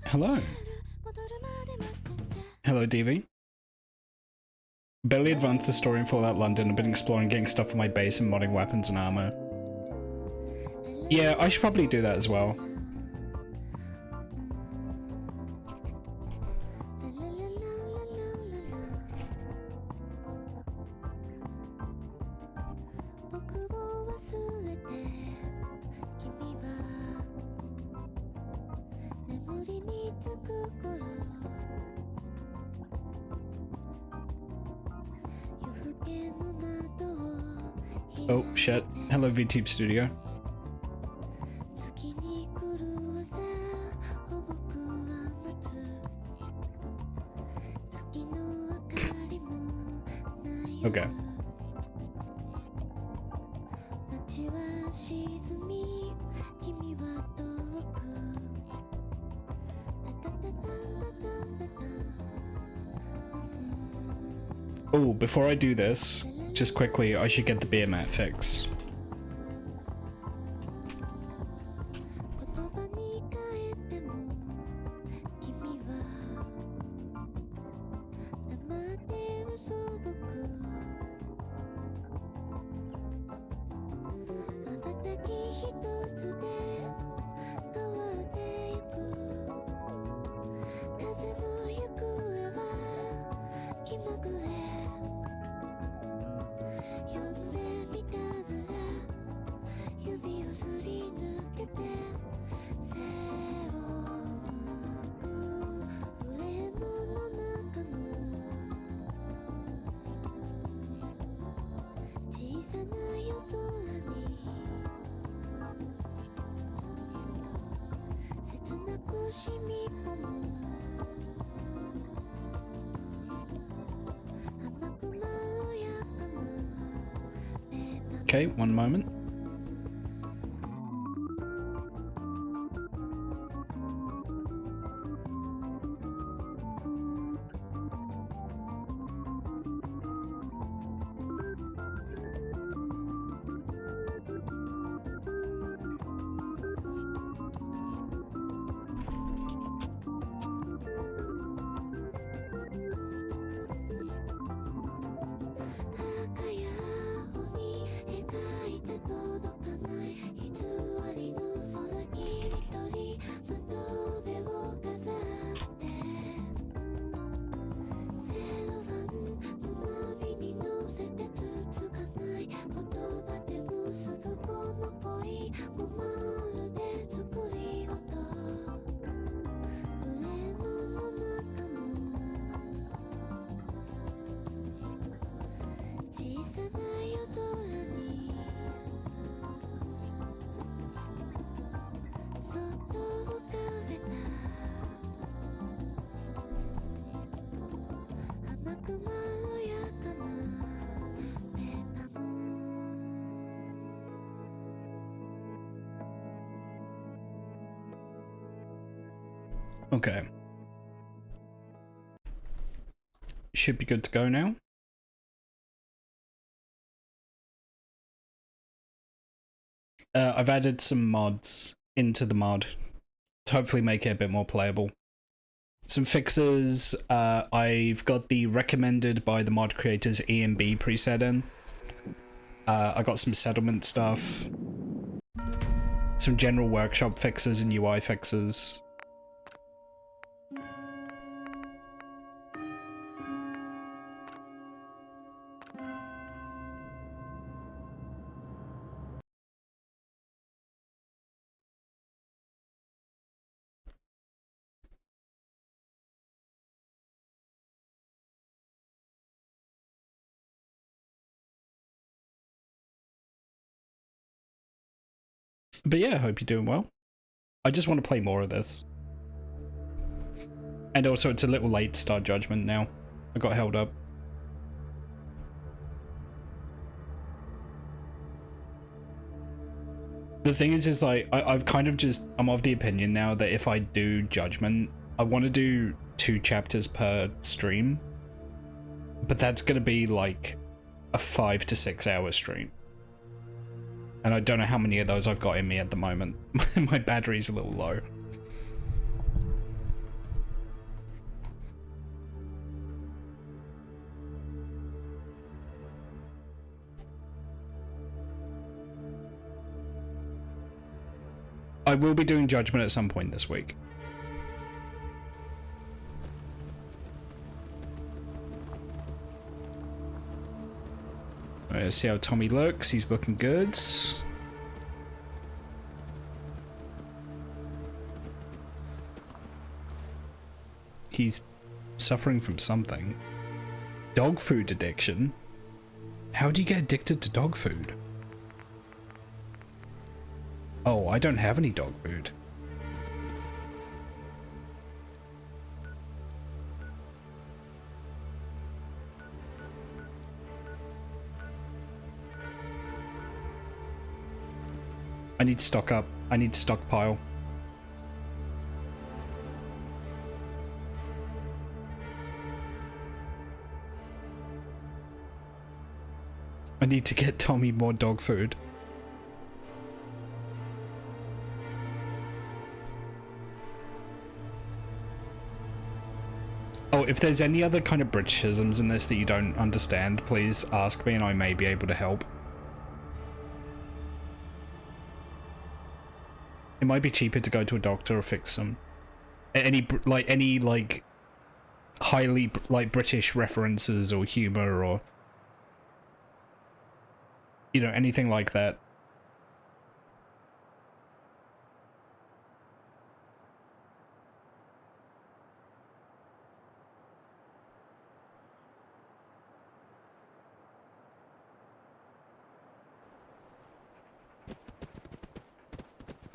Hello. Hello, DV. Barely advanced the story in Fallout London. I've been exploring getting stuff for my base and modding weapons and armor. Yeah, I should probably do that as well. Oh shit. Hello, VTube Studio. Okay. Oh, before I do this, just quickly, I should get the beer mat fix. Okay, one moment. Okay. Should be good to go now. I've added some mods into the mod to hopefully make it a bit more playable. Some fixes. I've got the recommended by the mod creators E and B preset in. I got some settlement stuff. Some general workshop fixes and UI fixes. But yeah, I hope you're doing well. I just want to play more of this. And also, it's a little late to start Judgment now. I got held up. The thing is like, I've kind of just... I'm of the opinion now that if I do Judgment, I want to do 2 chapters per stream. But that's going to be like a 5 to 6 hour stream. And I don't know how many of those I've got in me at the moment. My battery's a little low. I will be doing Judgment at some point this week. Let's see how Tommy looks. He's looking good. He's suffering from something. Dog food addiction? How do you get addicted to dog food? Oh, I don't have any dog food. I need to stock up. I need to stockpile. I need to get Tommy more dog food. Oh, if there's any other kind of Britishisms in this that you don't understand, please ask me and I may be able to help. It might be cheaper to go to a doctor or fix some. Any highly British references or humor or, you know, anything like that.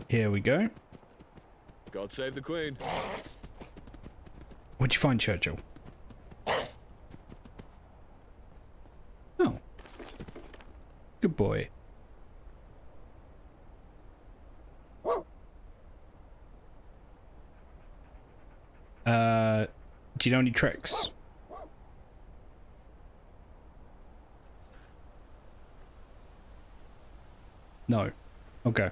Here we go. God save the Queen. What'd you find, Churchill? Oh. Good boy. Do you know any tricks? No. Okay.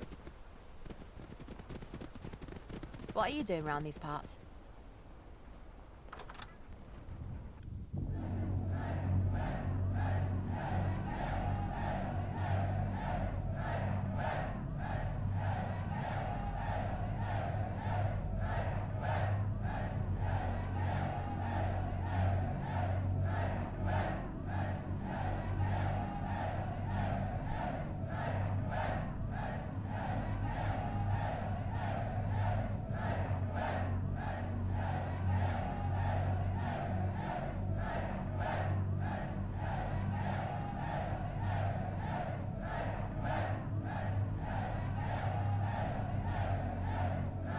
What are you doing around these parts?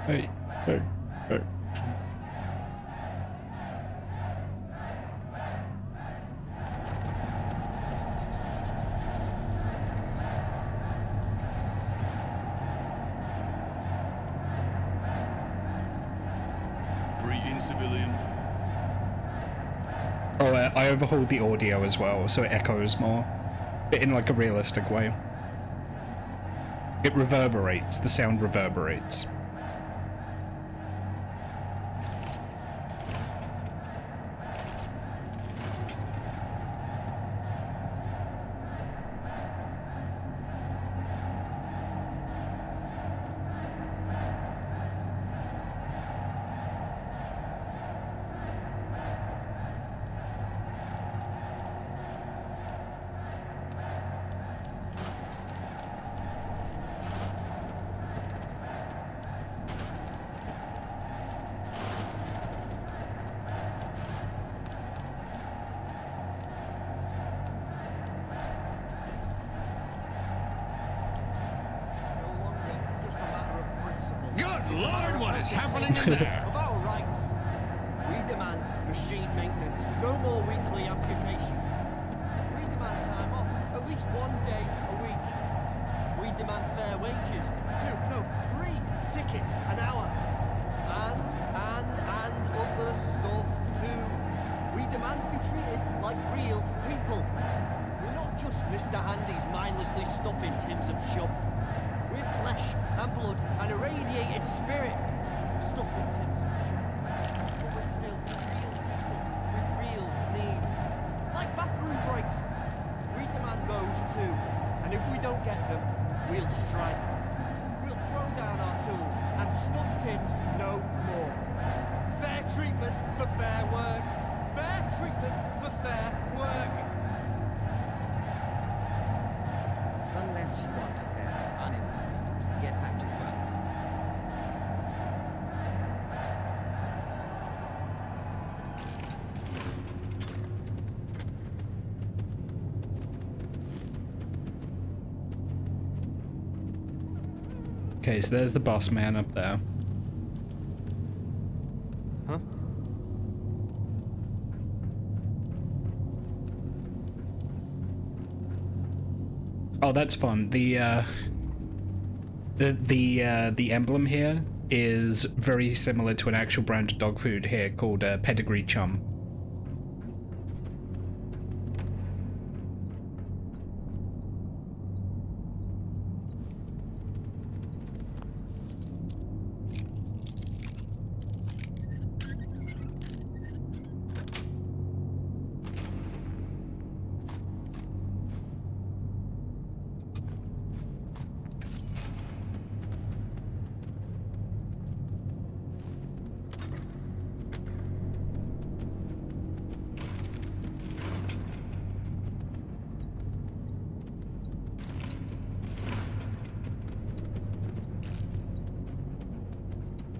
Hey, hey, hey. Greetings, civilian. Oh, I overhauled the audio as well, so it echoes more, but in like a realistic way. It reverberates, the sound reverberates. Good Lord, what is happening in there? Of our rights. We demand machine maintenance, no more weekly amputations. We demand time off, at least 1 day a week. We demand fair wages, 3 tickets an hour. And other stuff too. We demand to be treated like real people. We're not just Mr. Handy's mindlessly stuffing tins of chum. We're flesh and blood and irradiated spirit, stuffed in tins of chum. But we're still real people with real needs, like bathroom breaks. We demand those too, and if we don't get them, we'll strike. We'll throw down our tools and stuff tins no more. Fair treatment for fair work. Fair treatment for fair work. Unless you want fair unemployment, get back to work. Okay, so there's the boss man up there. Huh? Oh, that's fun. The emblem here is very similar to an actual brand of dog food here called Pedigree Chum.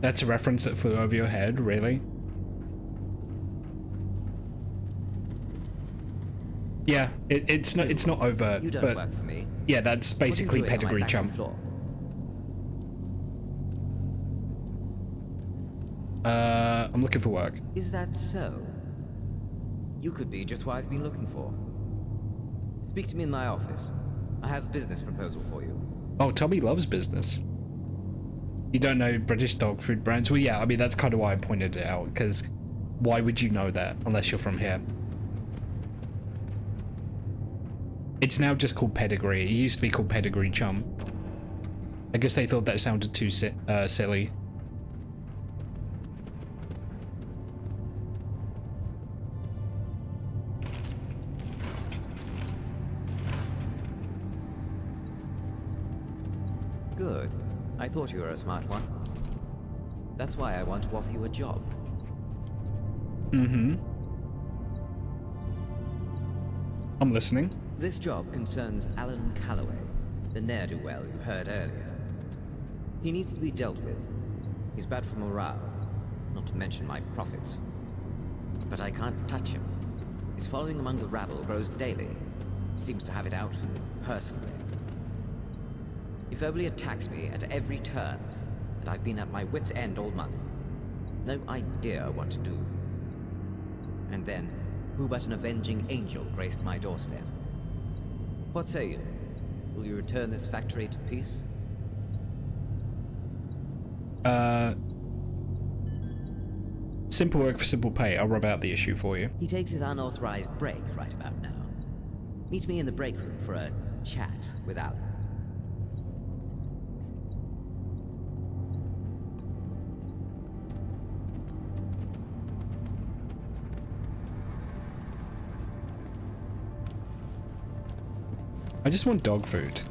That's a reference that flew over your head, really? Yeah, it's not overt, You don't but work for me. yeah, that's basically What are you doing on my pedigree factory chump. floor? I'm looking for work. Is that so? You could be just what I've been looking for. Speak to me in my office. I have a business proposal for you. Oh, Tommy loves business. You don't know British dog food brands? Well, yeah, I mean, that's kind of why I pointed it out, because why would you know that unless you're from here? It's now just called Pedigree. It used to be called Pedigree Chum. I guess they thought that sounded too silly. Good. I thought you were a smart one. That's why I want to offer you a job. Mm-hmm. I'm listening. This job concerns Alan Calloway, the ne'er-do-well you heard earlier. He needs to be dealt with. He's bad for morale, not to mention my profits. But I can't touch him. His following among the rabble grows daily. Seems to have it out for me, personally. He verbally attacks me at every turn, and I've been at my wit's end all month. No idea what to do. And then, who but an avenging angel graced my doorstep? What say you? Will you return this factory to peace? Simple work for simple pay. I'll rub out the issue for you. He takes his unauthorized break right about now. Meet me in the break room for a chat with Alan. I just want dog food.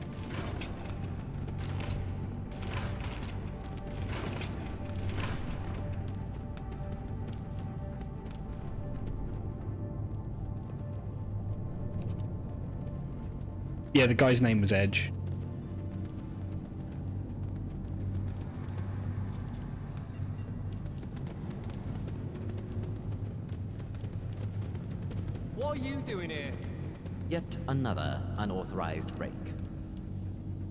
Yeah, the guy's name was Edge. What are you doing here? Yet another unauthorized break.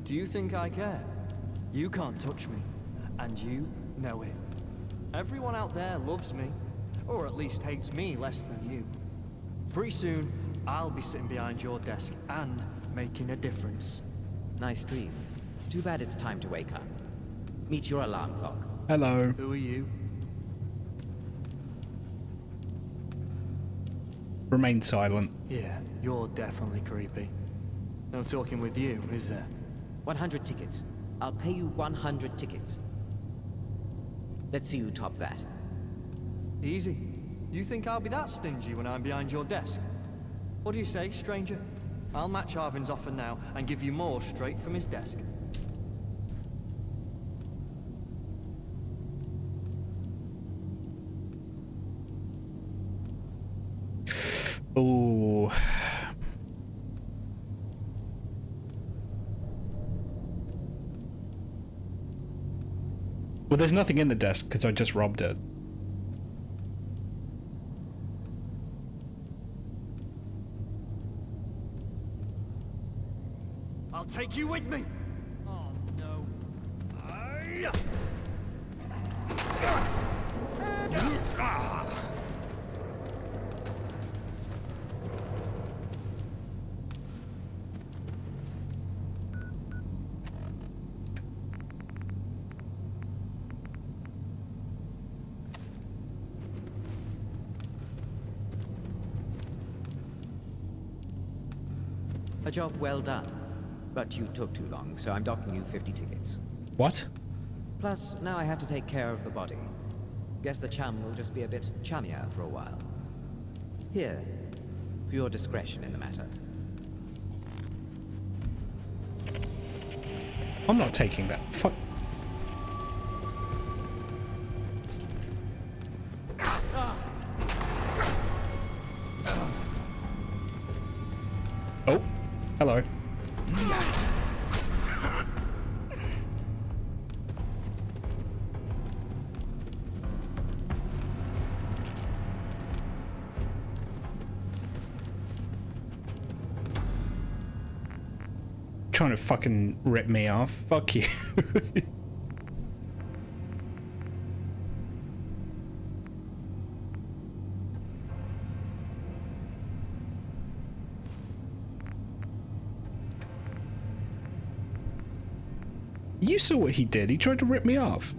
Do you think I care? You can't touch me, and you know it. Everyone out there loves me, or at least hates me less than you. Pretty soon, I'll be sitting behind your desk and making a difference. Nice dream. Too bad it's time to wake up. Meet your alarm clock. Hello. Who are you? Remain silent. Yeah, you're definitely creepy. No talking with you, is there? 100 tickets. I'll pay you 100 tickets. Let's see who top that. Easy. You think I'll be that stingy when I'm behind your desk? What do you say, stranger? I'll match Arvin's offer now and give you more straight from his desk. Ooh. Well, there's nothing in the desk because I just robbed it. I'll take you with me! Oh, no. A job well done. But you took too long, so I'm docking you 50 tickets. What? Plus, now I have to take care of the body. Guess the chum will just be a bit chummier for a while. Here, for your discretion in the matter. I'm not taking that. Fuck. Oh, hello. trying to fucking rip me off? Fuck you. You saw what he did. He tried to rip me off.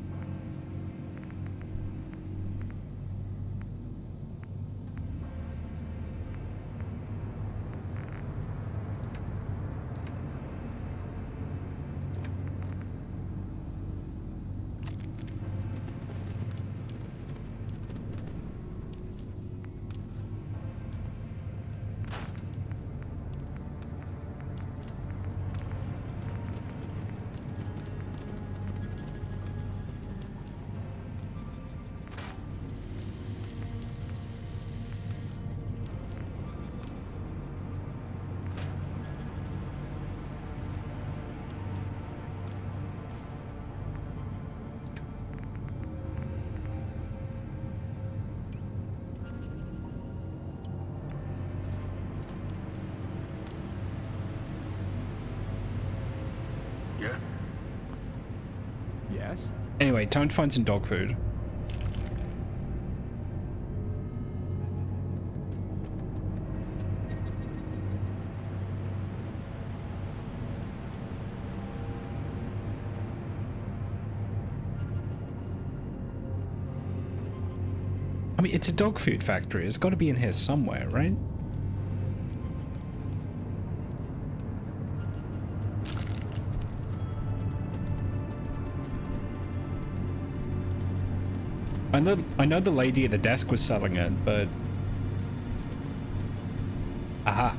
Yeah? Yes? Anyway, time to find some dog food. I mean, it's a dog food factory. It's got to be in here somewhere, right? I know the lady at the desk was selling it, but... Aha.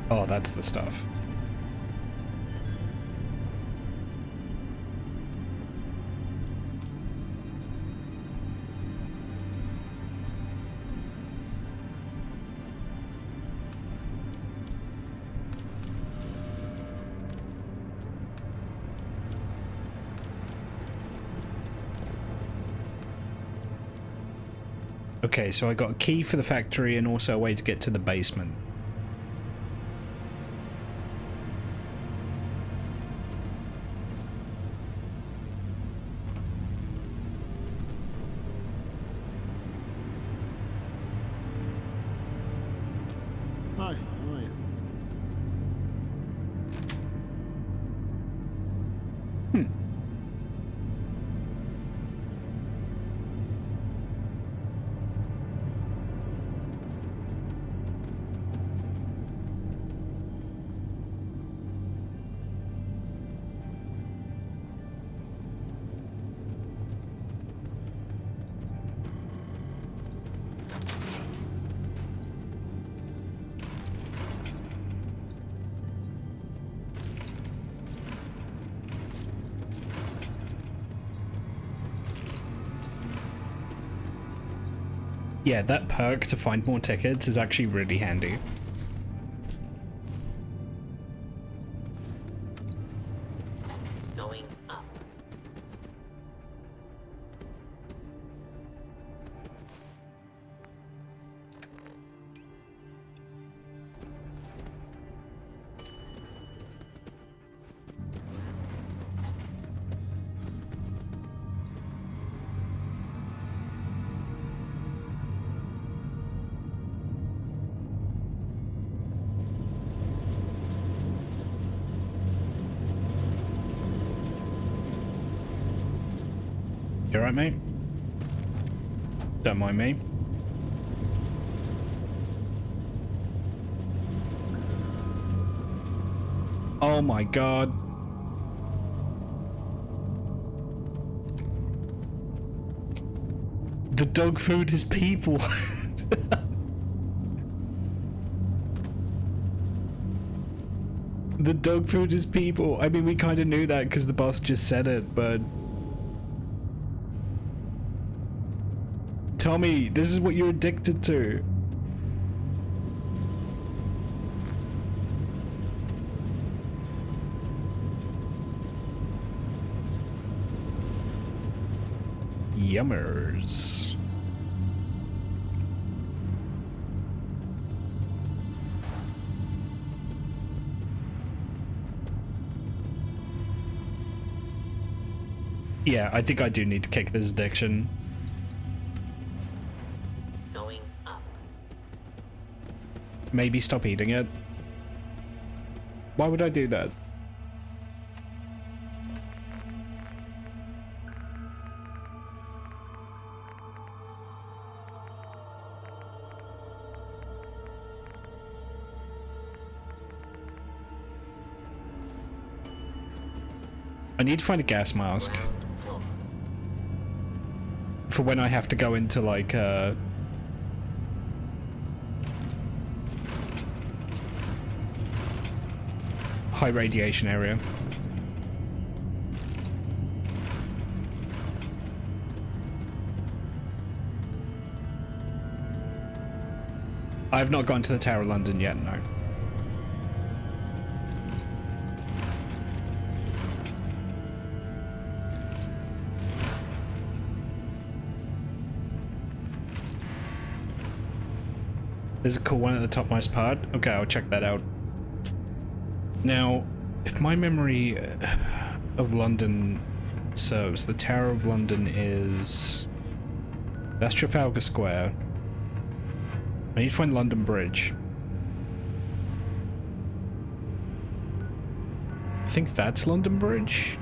Oh, that's the stuff. Okay, so I got a key for the factory and also a way to get to the basement. Hi, how are you? Yeah, that perk to find more tickets is actually really handy. Going up. You alright, mate? Don't mind me. Oh my god. The dog food is people. The dog food is people. I mean, we kind of knew that because the boss just said it, but... Tommy, this is what you're addicted to. Yummers. Yeah, I think I do need to kick this addiction. Going up. Maybe stop eating it. Why would I do that? I need to find a gas mask for when I have to go into like high radiation area. I have not gone to the Tower of London yet, no. There's a cool one at the topmost part. Okay, I'll check that out. Now, if my memory of London serves, the Tower of London is... That's Trafalgar Square. I need to find London Bridge. I think that's London Bridge?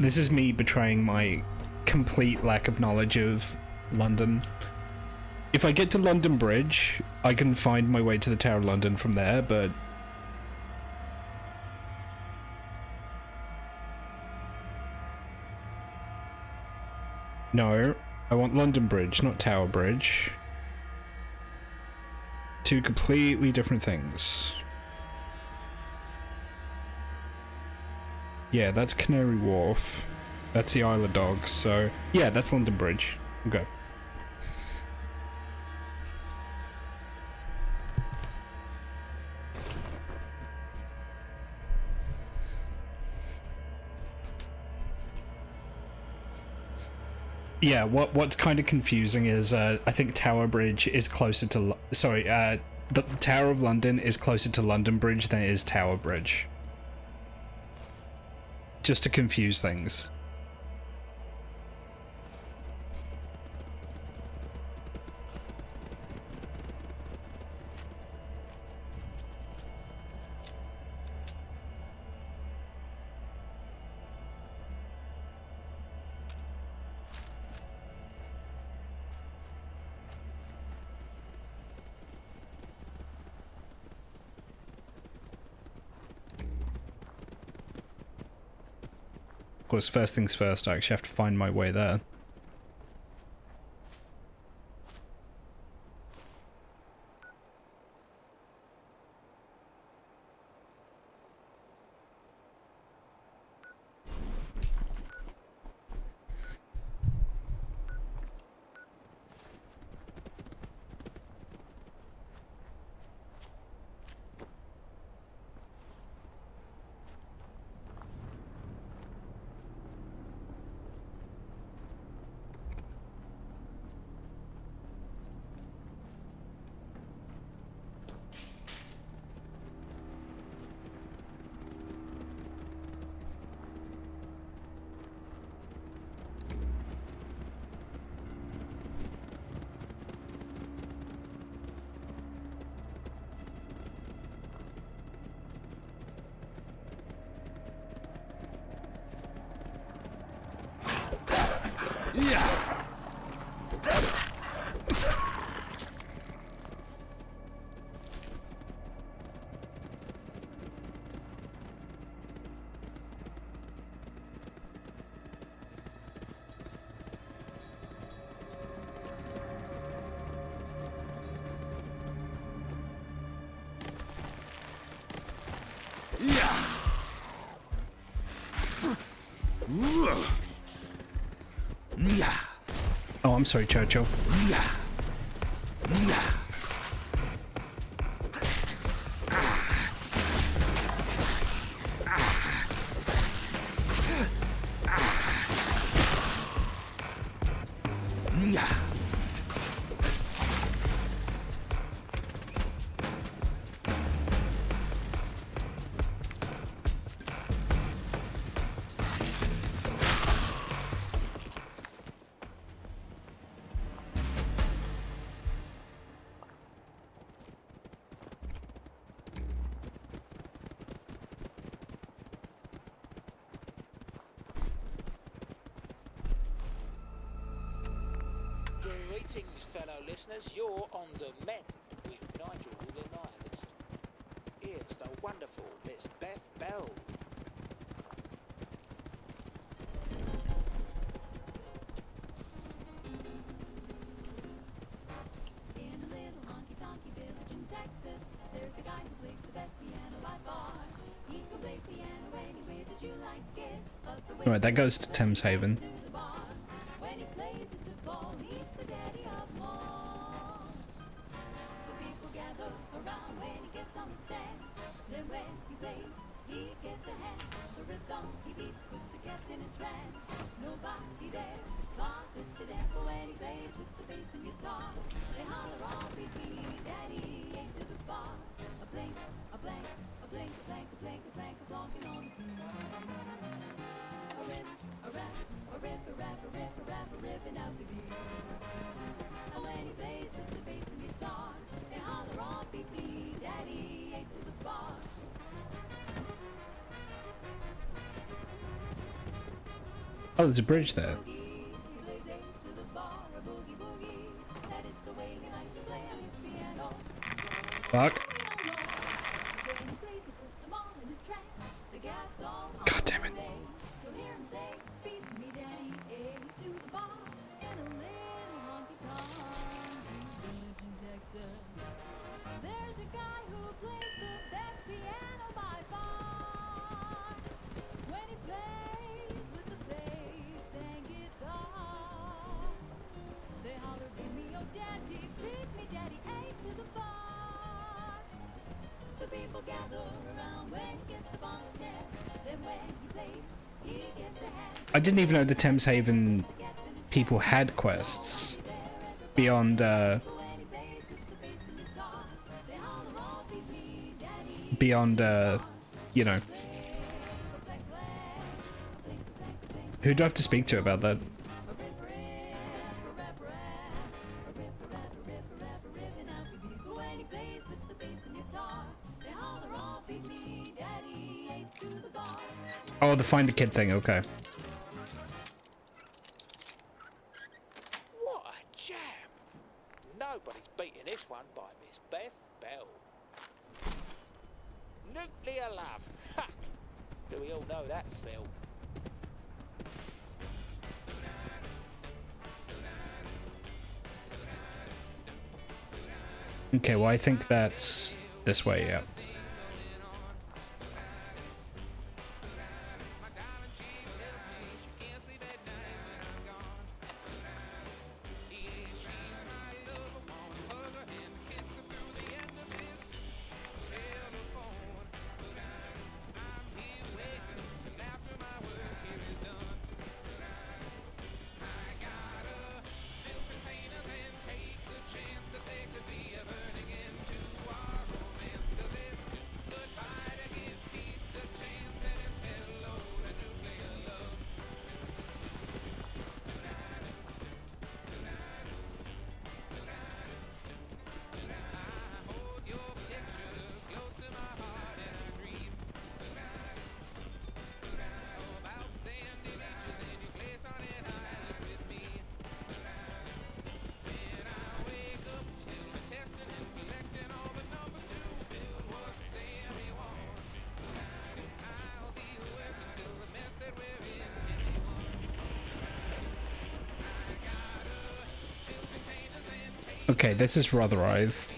This is me betraying my complete lack of knowledge of London. If I get to London Bridge, I can find my way to the Tower of London from there, but... No, I want London Bridge, not Tower Bridge. Two completely different things. Yeah, that's Canary Wharf. That's the Isle of Dogs, so... Yeah, that's London Bridge. Okay. Yeah, what's kind of confusing is, I think Tower Bridge is closer to... the Tower of London is closer to London Bridge than it is Tower Bridge. Just to confuse things. Of course, first things first, I actually have to find my way there. Oh, I'm sorry, Churchill. Greetings, fellow listeners. You're on the mend with Nigel the Nihilist. Here's the wonderful Miss Beth Bell. In a little honky-tonky village in Texas, there's a guy who plays the best piano by far. He can play piano any way that you like it. Alright, that goes to Thames Haven. When he plays it's a ball, he's the daddy of them all. The people gather around when he gets on the stand. Then when he plays, he gets a hand. The rhythm he beats puts the cats in a trance. Nobody there bothers to dance, but when he plays with the bass and guitar, they holler all beat me, daddy ain't to the bar. A blink, a blank, a blink, a blank, a blink, a blank, a blonking on the blues. A riff, a rap, a riff, a rap, a riff, a rap, a riffing out the blues. And when he plays with the bass and guitar, they holler all beat me, daddy ain't to the bar. Oh, there's a bridge there. Fuck. God damn it. There's a guy who plays the best piano by far. When he plays with the bass and guitar, they holler, beat me, oh daddy, beat me, daddy, A to the bar. The people gather around when he gets up on the stand. Then when he plays, he gets a hand. I didn't even know the Thames Haven people had quests beyond, you know. Who do I have to speak to about that? Oh, the Find a Kid thing, okay. What a jam! Nobody's beating this one by Miss Beth Bell. Nuclear love. Ha! Do we all know that, Phil? Okay, well I think that's this way, yeah. Okay, this is Rotherhithe.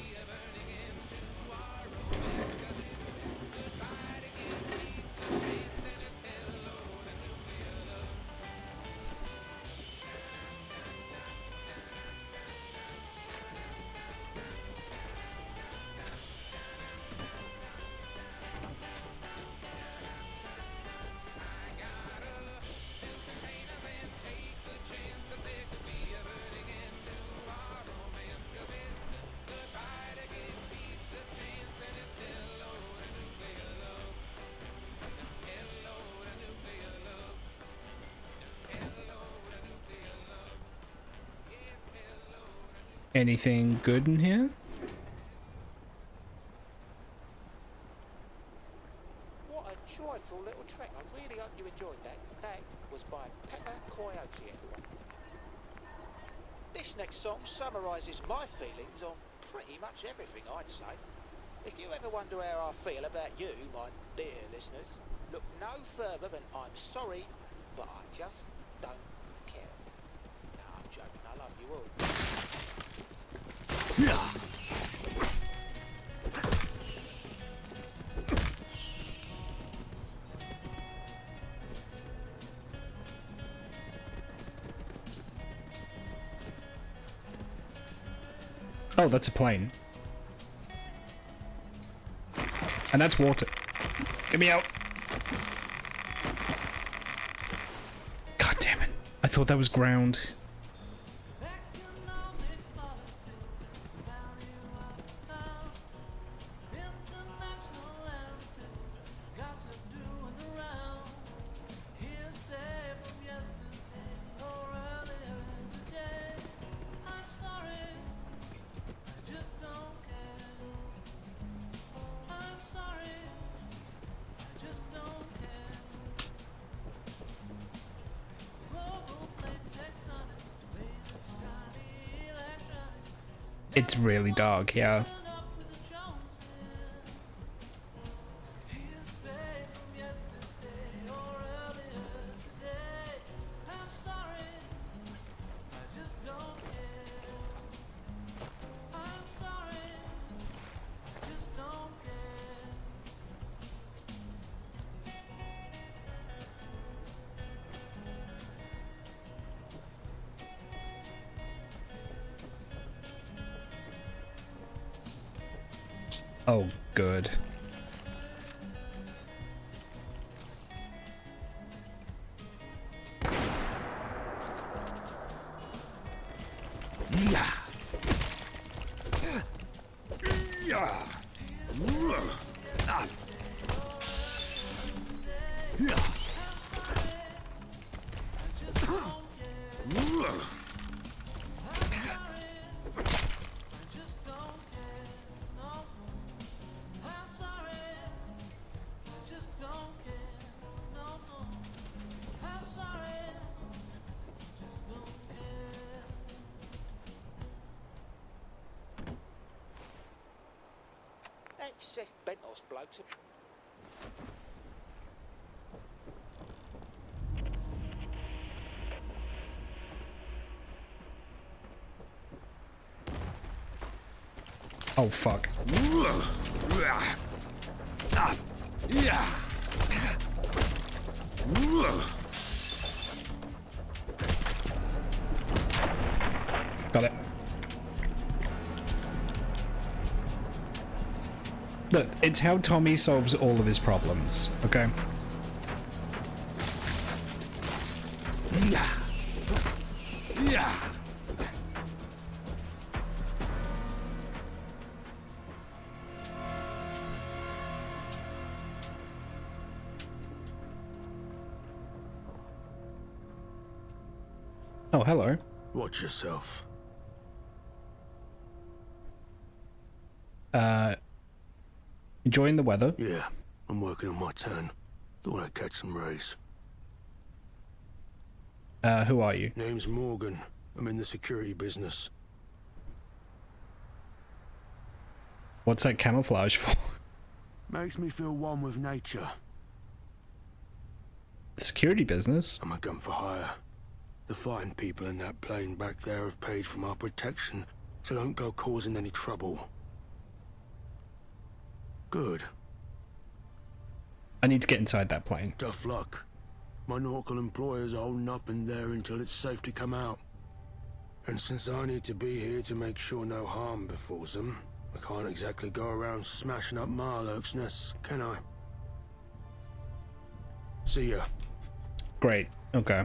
Anything good in here? What a joyful little trek. I really hope you enjoyed that. That was by Pepper Coyote, everyone. This next song summarises my feelings on pretty much everything, I'd say. If you ever wonder how I feel about you, my dear listeners, look no further than I'm sorry, but I just don't care. No, I'm joking, I love you all. Oh, that's a plane. And that's water. Get me out. God damn it. I thought that was ground. It's really dark, yeah. Oh, good. That Seth Bentos bloke's a... Oh, fuck. Got it. Look, it's how Tommy solves all of his problems, okay? Oh, hello. Watch yourself. Enjoying the weather? Yeah, I'm working on my turn. Thought I'd catch some rays. Who are you? Name's Morgan. I'm in the security business. What's that camouflage for? Makes me feel one with nature. The security business? I'm a gun for hire. The fine people in that plane back there have paid for my protection, so don't go causing any trouble. Good. I need to get inside that plane. Tough luck. My nautical employers are holding up in there until it's safe to come out. And since I need to be here to make sure no harm befalls them, I can't exactly go around smashing up Marloke's nests, can I? See ya. Great. Okay.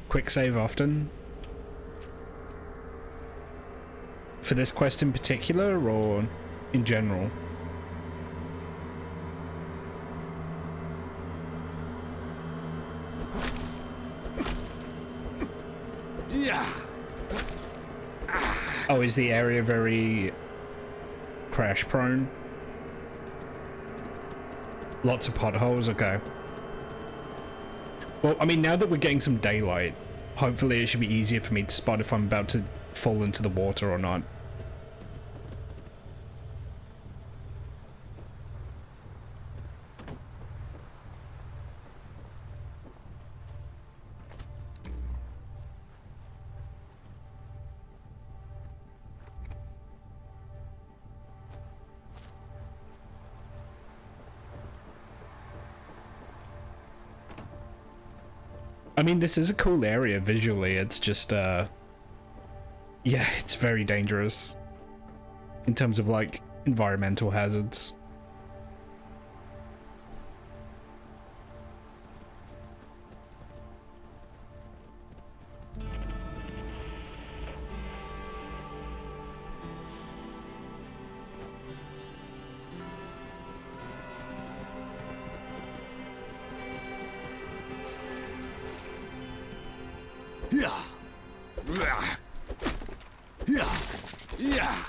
Quick save often? For this quest in particular, or in general? Yeah. Oh, is the area very crash prone? Lots of potholes, okay. Well, I mean, now that we're getting some daylight, hopefully it should be easier for me to spot if I'm about to fall into the water or not. I mean, this is a cool area visually, it's just, yeah, it's very dangerous in terms of, like, environmental hazards. Yeah. Yeah. Yeah. Yeah.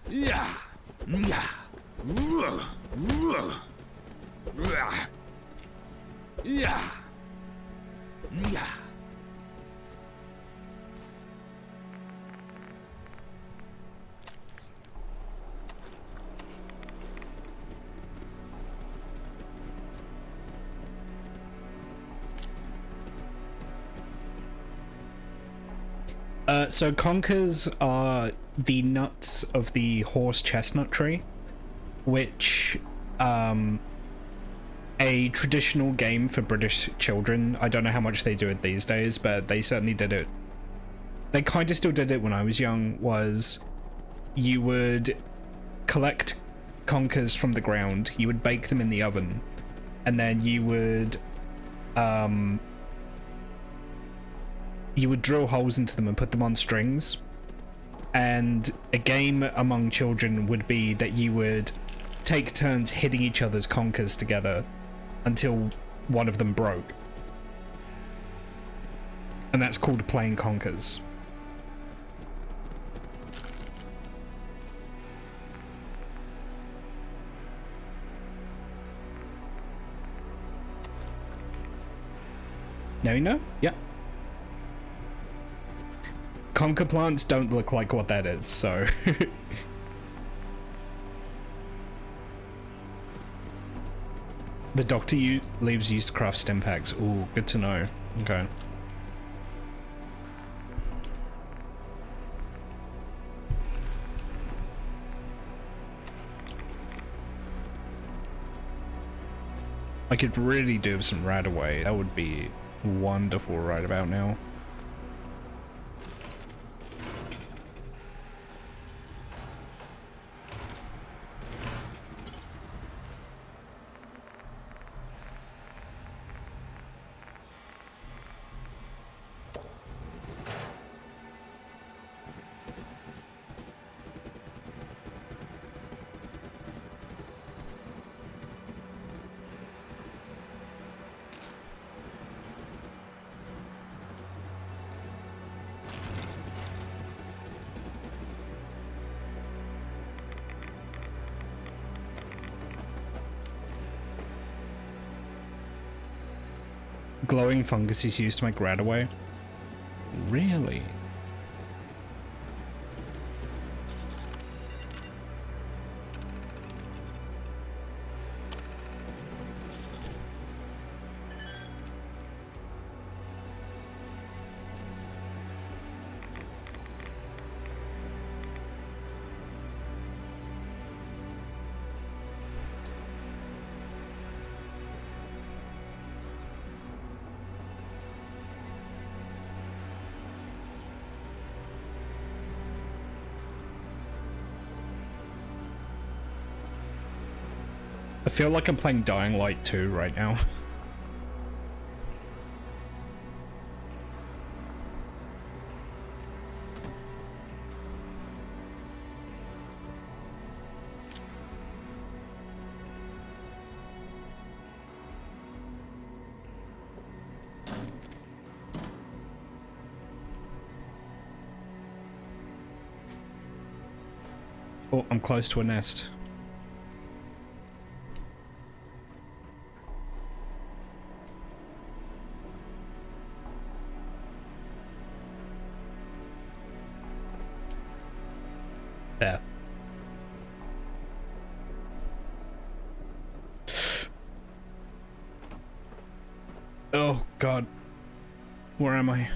Yeah. Yeah. Yeah. Yeah. So conkers are the nuts of the horse chestnut tree, which, a traditional game for British children. I don't know how much they do it these days, but they certainly did it. They kind of still did it when I was young, was you would collect conkers from the ground, you would bake them in the oven, and then you would drill holes into them and put them on strings. And a game among children would be that you would take turns hitting each other's conkers together until one of them broke. And that's called playing conkers. Now you know? Yep. Conker plants don't look like what that is, so... The doctor leaves used to craft stim packs. Ooh, good to know. Okay. I could really do with some Radaway. That would be wonderful right about now. Glowing fungus is used to make Radaway? Really? I feel like I'm playing Dying Light 2 right now. Oh, I'm close to a nest. There. Oh, God. Where am I?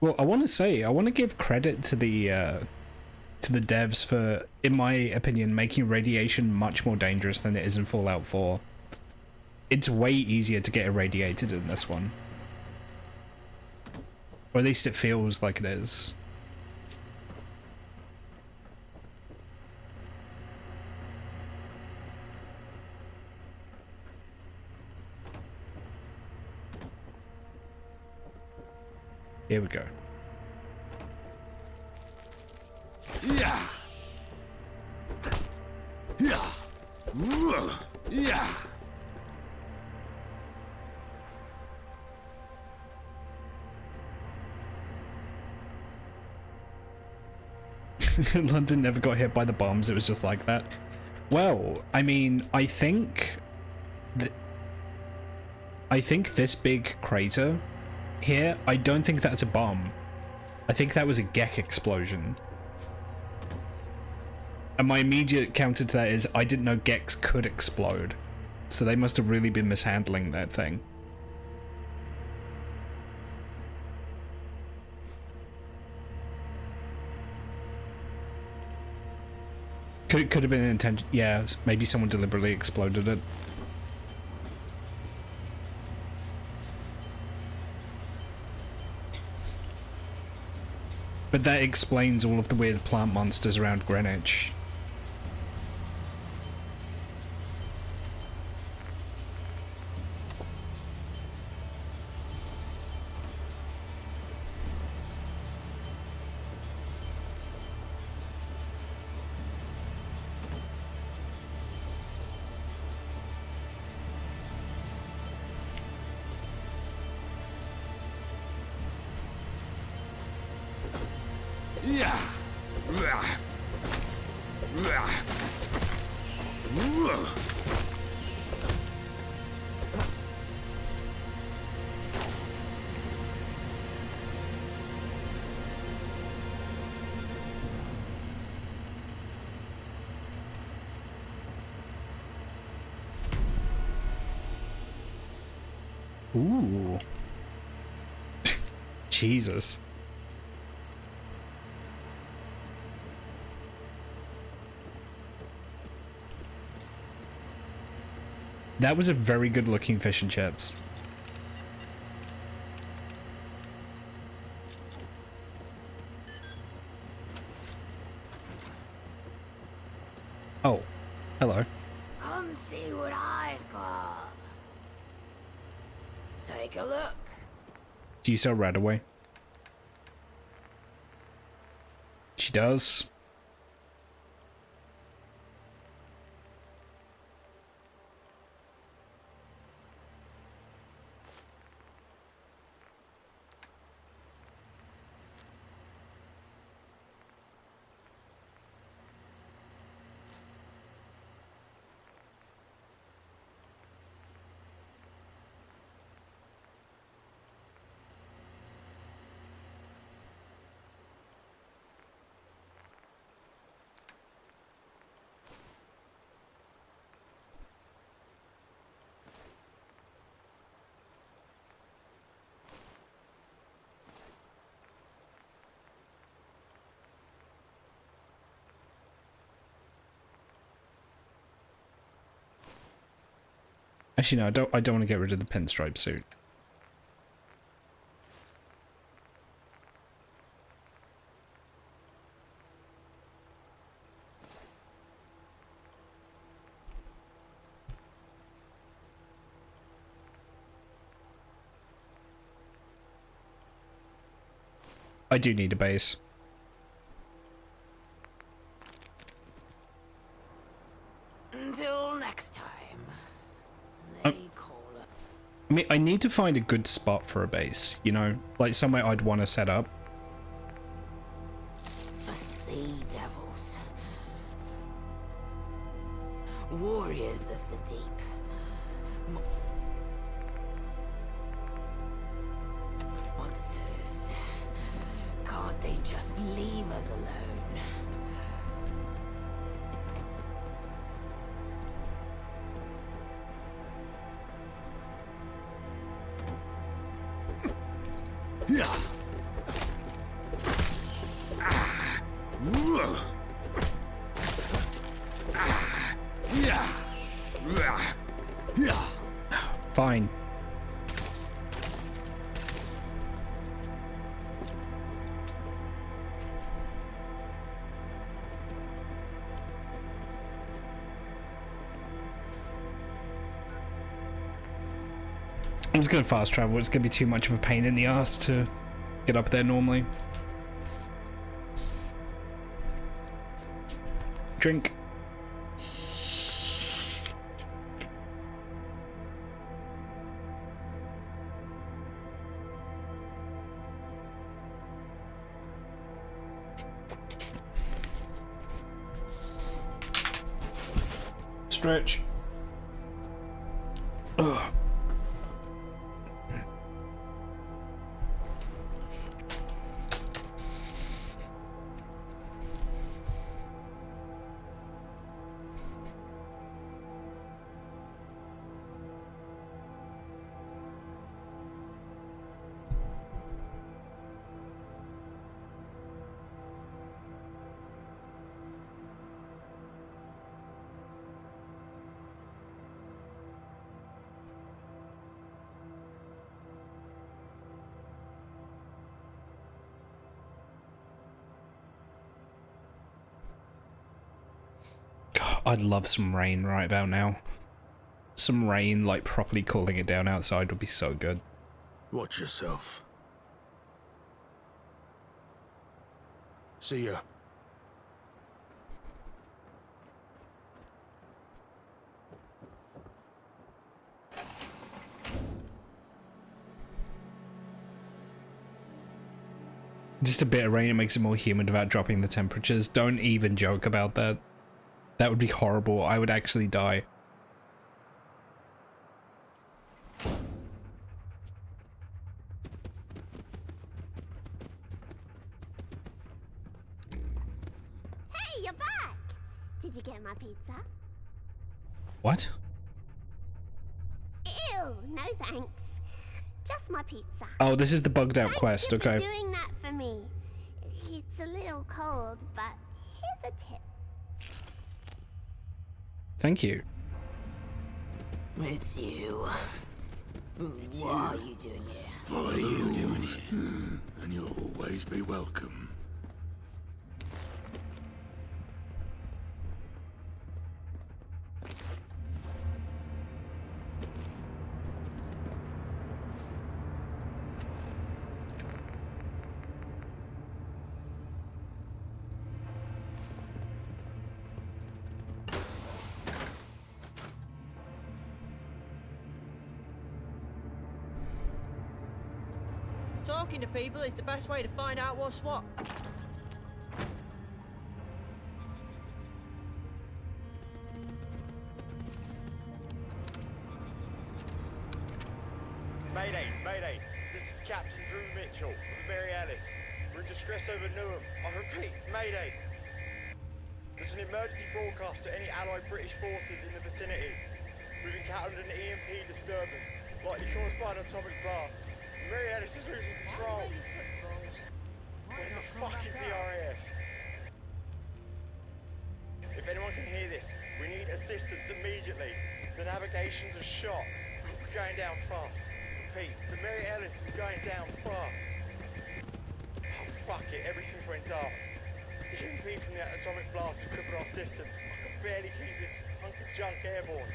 Well, I want to give credit to the devs for, in my opinion, making radiation much more dangerous than it is in Fallout 4. It's way easier to get irradiated in this one. Or at least it feels like it is. Here we go. Yeah. Yeah. Yeah. London never got hit by the bombs, it was just like that. Well, I mean, I think this big crater here, I don't think that's a bomb. I think that was a Gek explosion. And my immediate counter to that is I didn't know Geks could explode. So they must have really been mishandling that thing. Could have been an intention. Yeah, maybe someone deliberately exploded it. But that explains all of the weird plant monsters around Greenwich. Yeah. Ooh. Jesus. That was a very good looking fish and chips. Oh, hello. Come see what I've got. Take a look. Do you sell Radaway? She does. Actually, no, I don't want to get rid of the pinstripe suit. I do need a base. Until next time. They call it. I mean, I need to find a good spot for a base, you know? Like somewhere I'd want to set up. For sea devils. Warriors of the deep. Monsters. Can't they just leave us alone? Yeah. Ah. Yeah. Yeah. Fine. I'm just gonna fast travel. It's gonna be too much of a pain in the ass to get up there normally. Drink. Stretch. Ugh. I'd love some rain right about now. Some rain, like properly cooling it down outside would be so good. Watch yourself. See ya. Just a bit of rain, it makes it more humid without dropping the temperatures. Don't even joke about that. That would be horrible. I would actually die. Hey, you're back! Did you get my pizza? What? Ew, no thanks. Just my pizza. Oh, this is the bugged out quest, Thank you okay. for doing that for me. It's a little cold, but here's a tip. Thank you. It's you. What are you doing here? What are you doing here? And you'll always be welcome. Talking to people is the best way to find out what's what. Mayday, mayday. This is Captain Drew Mitchell of the Mary Alice. We're in distress over Nockham. I repeat, mayday. There's an emergency broadcast to any Allied British forces in the vicinity. We've encountered an EMP disturbance, likely caused by an atomic blast. Mary Alice is losing control. Where the fuck is the RAF? If anyone can hear this, we need assistance immediately. The navigations are shot. We're going down fast. Repeat, the Mary Ellis is going down fast. Oh, fuck it, everything's went dark. The EMP from the atomic blast has crippled our systems. I can barely keep this hunk of junk airborne.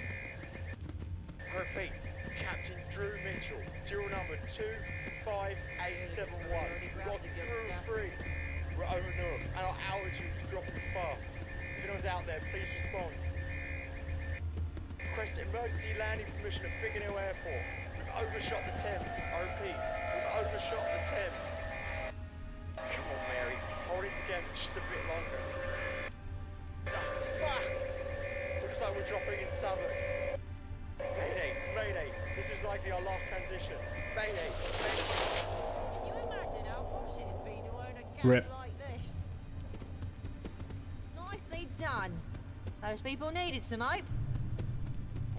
I repeat, Captain Drew Mitchell, serial number 25871. We've got crew 3. We're over Nockham, and our altitude's dropping fast. If anyone's out there, please respond. Request emergency landing permission at Biggin Hill Airport. We've overshot the Thames. I repeat, we've overshot the Thames. Come on, Mary. Hold it together just a bit longer. Oh, fuck! Looks like we're dropping in Southern. Mayday, mayday. This is likely our last transition. Mayday, mayday. Can you imagine how posh it'd be to own a gap Rip. like this? Nicely done. Those people needed some hope.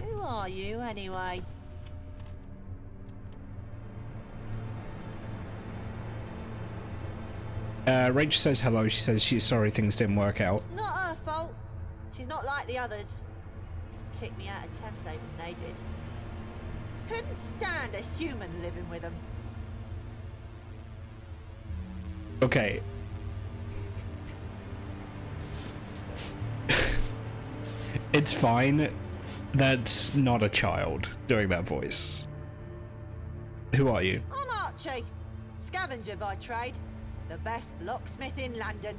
Who are you, anyway? Rach says hello. She says she's sorry things didn't work out. Not her fault. She's not like the others. Kicked me out of Thames than they did. Couldn't stand a human living with them. Okay. It's fine. That's not a child doing that voice. Who are you? I'm Archie. Scavenger by trade. The best locksmith in London.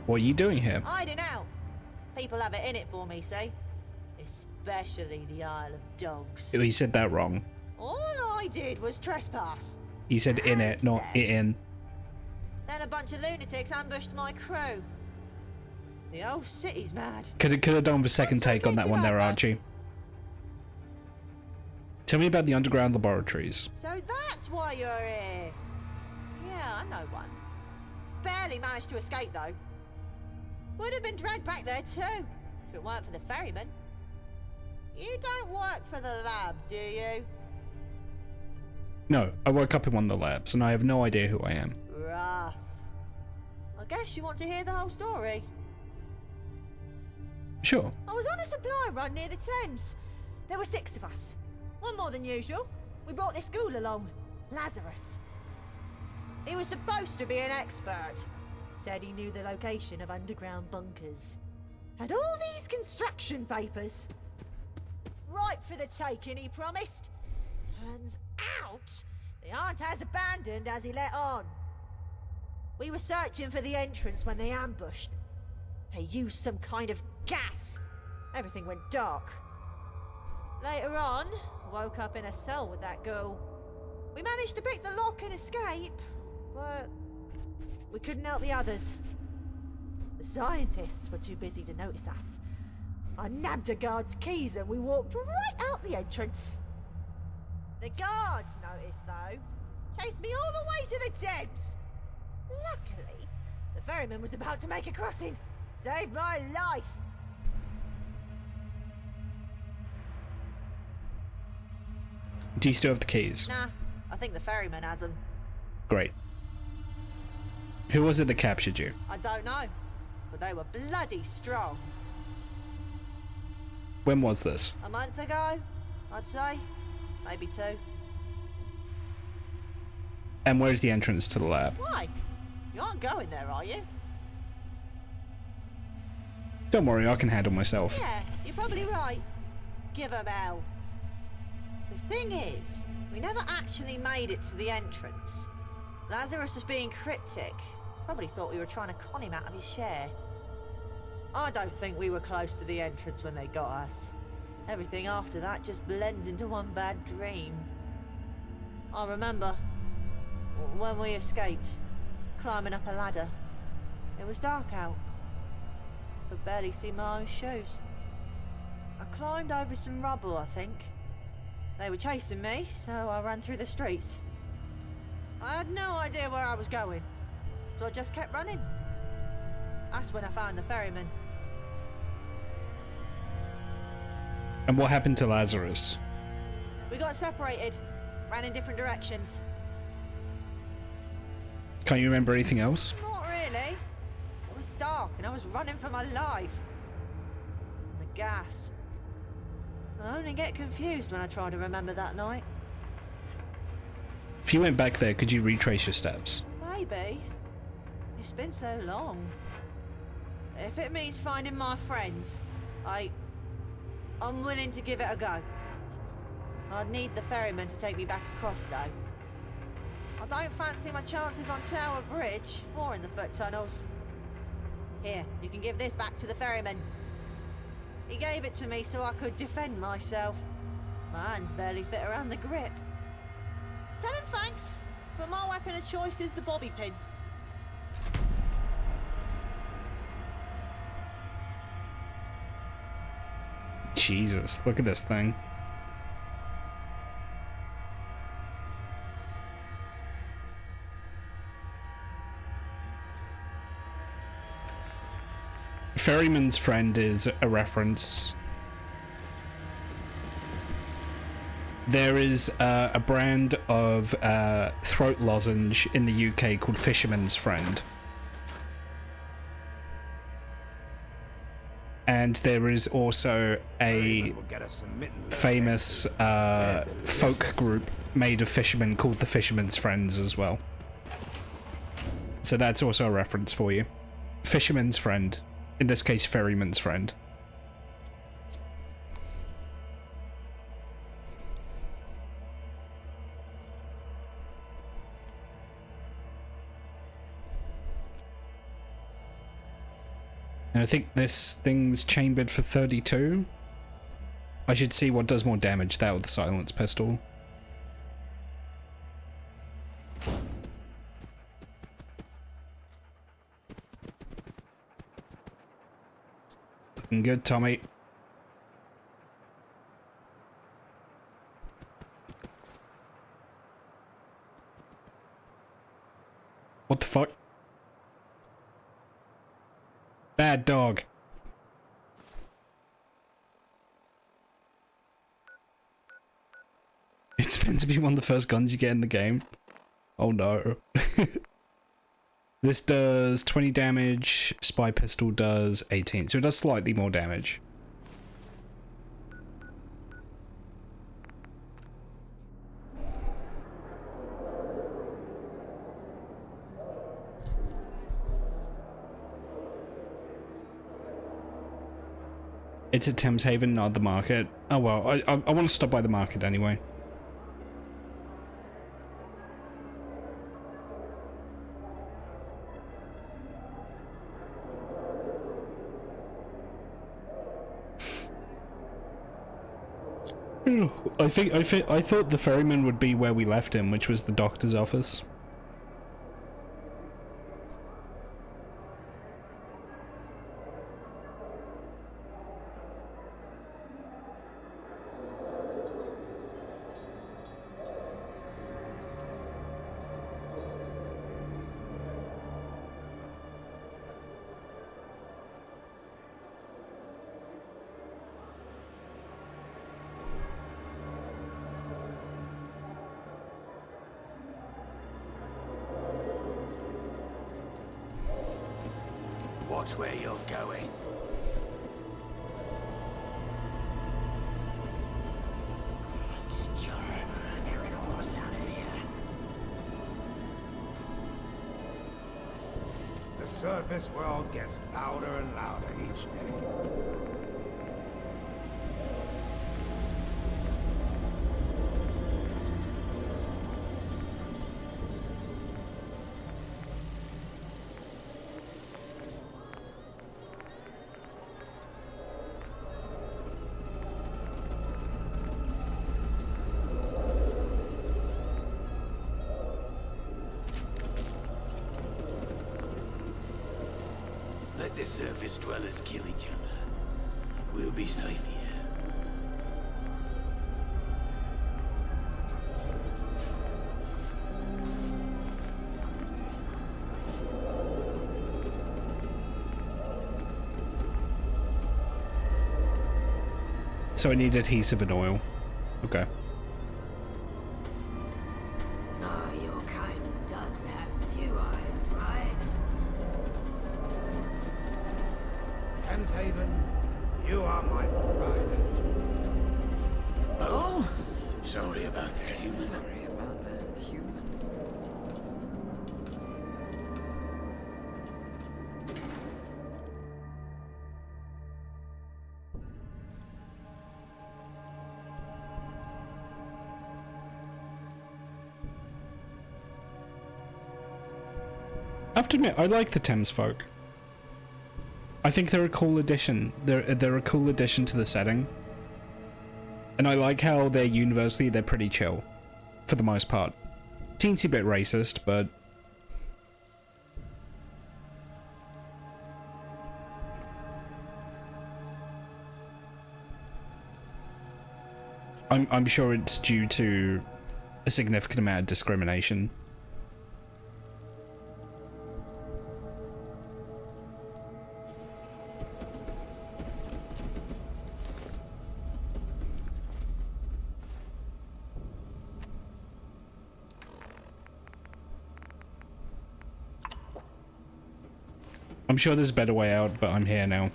What are you doing here? Hiding out. People have it in it for me, see? Especially the Isle of Dogs. He said that wrong. All I did was trespass. He said in it, not it in. Then a bunch of lunatics ambushed my crew. The whole city's mad. Could have done the second take on that one there, Archie. Tell me about the underground laboratories. So that's why you're here. Yeah, I know one. Barely managed to escape though. Would have been dragged back there too, if it weren't for the ferryman. You don't work for the lab, do you? No, I woke up in one of the labs and I have no idea who I am. Rough. I guess you want to hear the whole story. Sure. I was on a supply run near the Thames. There were 6 of us. One more than usual. We brought this ghoul along, Lazarus. He was supposed to be an expert. Said he knew the location of underground bunkers. Had all these construction papers. Ripe for the taking, he promised. Turns out, they aren't as abandoned as he let on. We were searching for the entrance when they ambushed. They used some kind of gas. Everything went dark. Later on, woke up in a cell with that girl. We managed to pick the lock and escape, but we couldn't help the others. The scientists were too busy to notice us. I nabbed a guard's keys and we walked right out the entrance. The guards noticed, though. Chased me all the way to the Thames. Luckily, the ferryman was about to make a crossing. Saved my life. Do you still have the keys? Nah, I think the ferryman has them. Great. Who was it that captured you? I don't know, but they were bloody strong. When was this? A month ago, I'd say. Maybe 2. And where's the entrance to the lab? Why? You aren't going there, are you? Don't worry, I can handle myself. Yeah, you're probably right. Give 'em hell. The thing is, we never actually made it to the entrance. Lazarus was being cryptic. Probably thought we were trying to con him out of his share. I don't think we were close to the entrance when they got us. Everything after that just blends into one bad dream. I remember when we escaped, climbing up a ladder. It was dark out. Could barely see my own shoes. I climbed over some rubble, I think. They were chasing me, so I ran through the streets. I had no idea where I was going, so I just kept running. That's when I found the ferryman. And what happened to Lazarus? We got separated, ran in different directions. Can't you remember anything else? Not really. It was dark and I was running for my life. gas. I only get confused when I try to remember that night. If you went back there, could you retrace your steps? Maybe. It's been so long. If it means finding my friends, I'm willing to give it a go. I'd need the ferryman to take me back across, though. I don't fancy my chances on Tower Bridge or in the foot tunnels. Here, you can give this back to the ferryman. He gave it to me so I could defend myself. My hands barely fit around the grip. Tell him thanks, but my weapon of choice is the bobby pin. Jesus, look at this thing. Ferryman's Friend is a reference. There is a brand of throat lozenge in the UK called Fisherman's Friend. And there is also a famous folk group made of fishermen called the Fisherman's Friends as well. So that's also a reference for you. Fisherman's Friend. In this case, Ferryman's Friend. And I think this thing's chambered for 32. I should see what does more damage, that or the silence pistol. Looking good, Tommy. What the fuck? Bad dog. It's meant to be one of the first guns you get in the game. Oh no. This does 20 damage, spy pistol does 18, so it does slightly more damage. It's at Thames Haven, not the market. Oh well, I want to stop by the market anyway. I thought the ferryman would be where we left him, which was the doctor's office. Watch where you're going. Get your murdering horse out of here. The surface world gets louder and louder each day. Let the surface dwellers kill each other. We'll be safe here. So I need adhesive and oil. Okay. Ah, your kind does have two eyes, right? Thames Haven, you are my Sorry about that, human. Sorry about that, human. I have to admit, I like the Thames folk. I think they're a cool addition. They're a cool addition to the setting. And I like how they're universally, they're pretty chill. For the most part. Teensy bit racist, but... I'm sure it's due to a significant amount of discrimination. I'm sure there's a better way out, but I'm here now.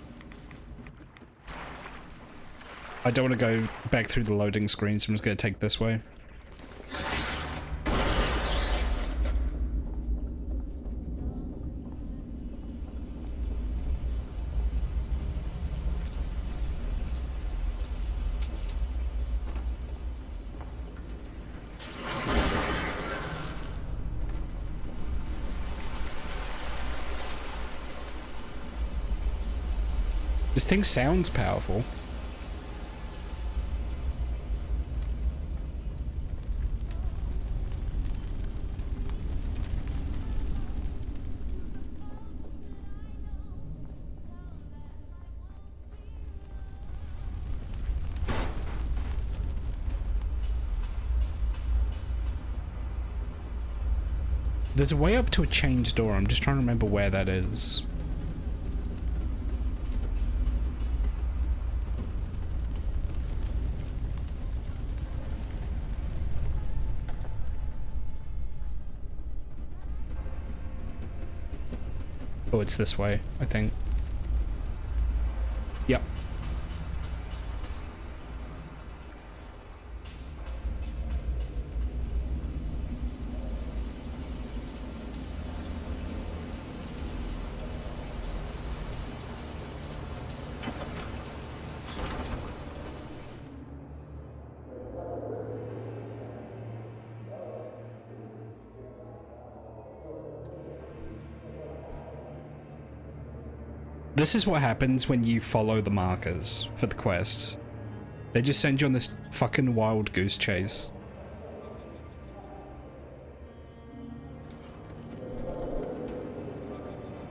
I don't want to go back through the loading screen, so I'm just going to take this way. This thing sounds powerful. There's a way up to a chained door. I'm just trying to remember where that is. Oh, it's this way, I think. Yep. This is what happens when you follow the markers for the quest. They just send you on this fucking wild goose chase.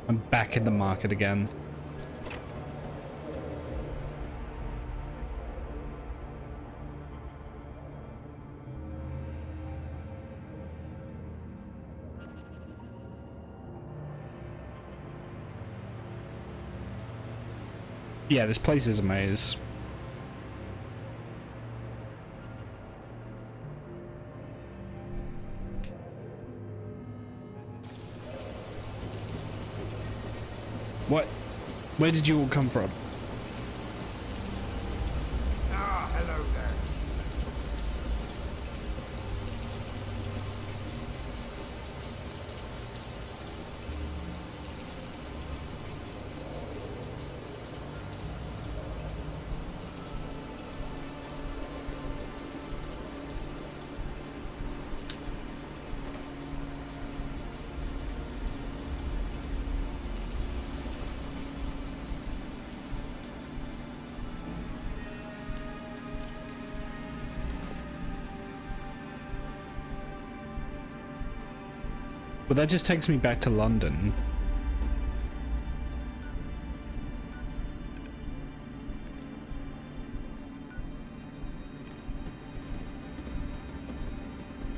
I'm back in the market again. Yeah, this place is a maze. What? Where did you all come from? Ah, hello there. Well, that just takes me back to London.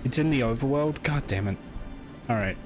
It's in the overworld? God damn it. Alright.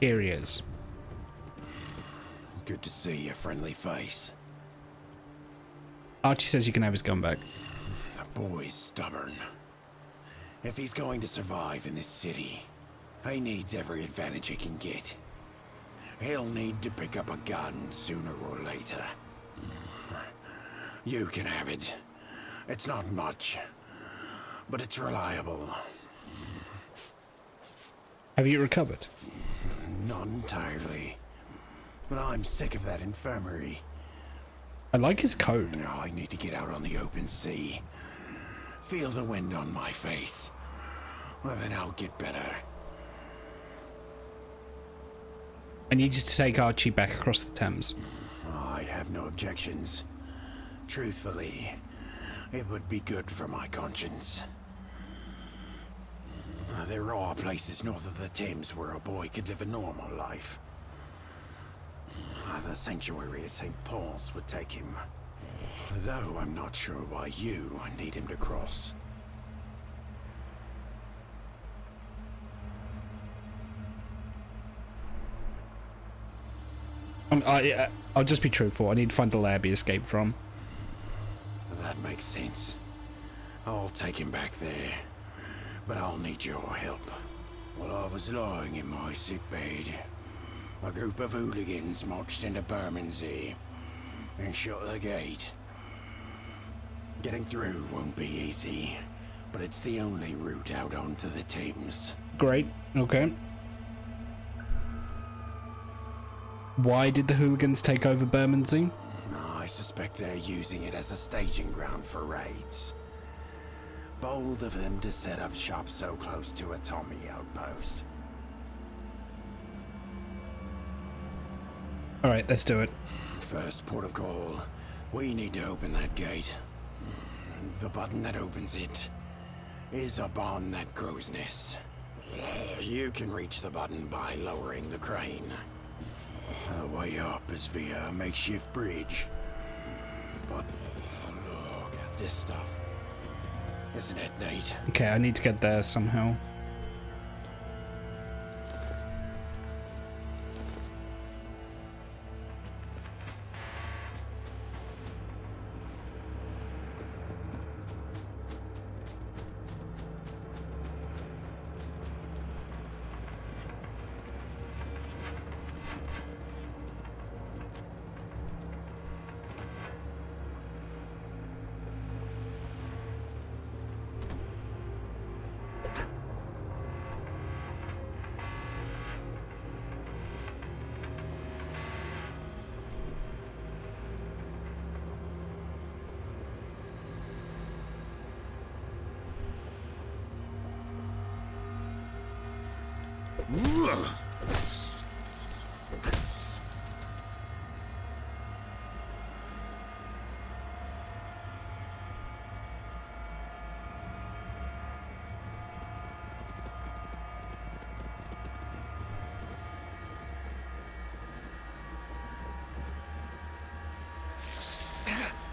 Here he is. Good to see a friendly face. Archie says you can have his gun back. The boy's stubborn. If he's going to survive in this city, he needs every advantage he can get. He'll need to pick up a gun sooner or later. You can have it. It's not much, but it's reliable. Have you recovered? Not entirely. But I'm sick of that infirmary. I like his coat. I need to get out on the open sea. Feel the wind on my face. Well, then I'll get better. I need you to take Archie back across the Thames. I have no objections. Truthfully, it would be good for my conscience. There are places north of the Thames where a boy could live a normal life. The sanctuary at St. Paul's would take him. Though I'm not sure why you need him to cross. I'll just be truthful. I need to find the lab he escaped from. That makes sense. I'll take him back there. But I'll need your help. While I was lying in my sickbed, a group of hooligans marched into Bermondsey and shut the gate. Getting through won't be easy, but it's the only route out onto the Thames. Great. Okay. Why did the hooligans take over Bermondsey? I suspect they're using it as a staging ground for raids. Bold of them to set up shop so close to a Tommy outpost. Alright, let's do it. First port of call. We need to open that gate. The button that opens it is up on that crow's nest. You can reach the button by lowering the crane. The way up is via a makeshift bridge. But look at this stuff. Isn't it neat? Okay, I need to get there somehow.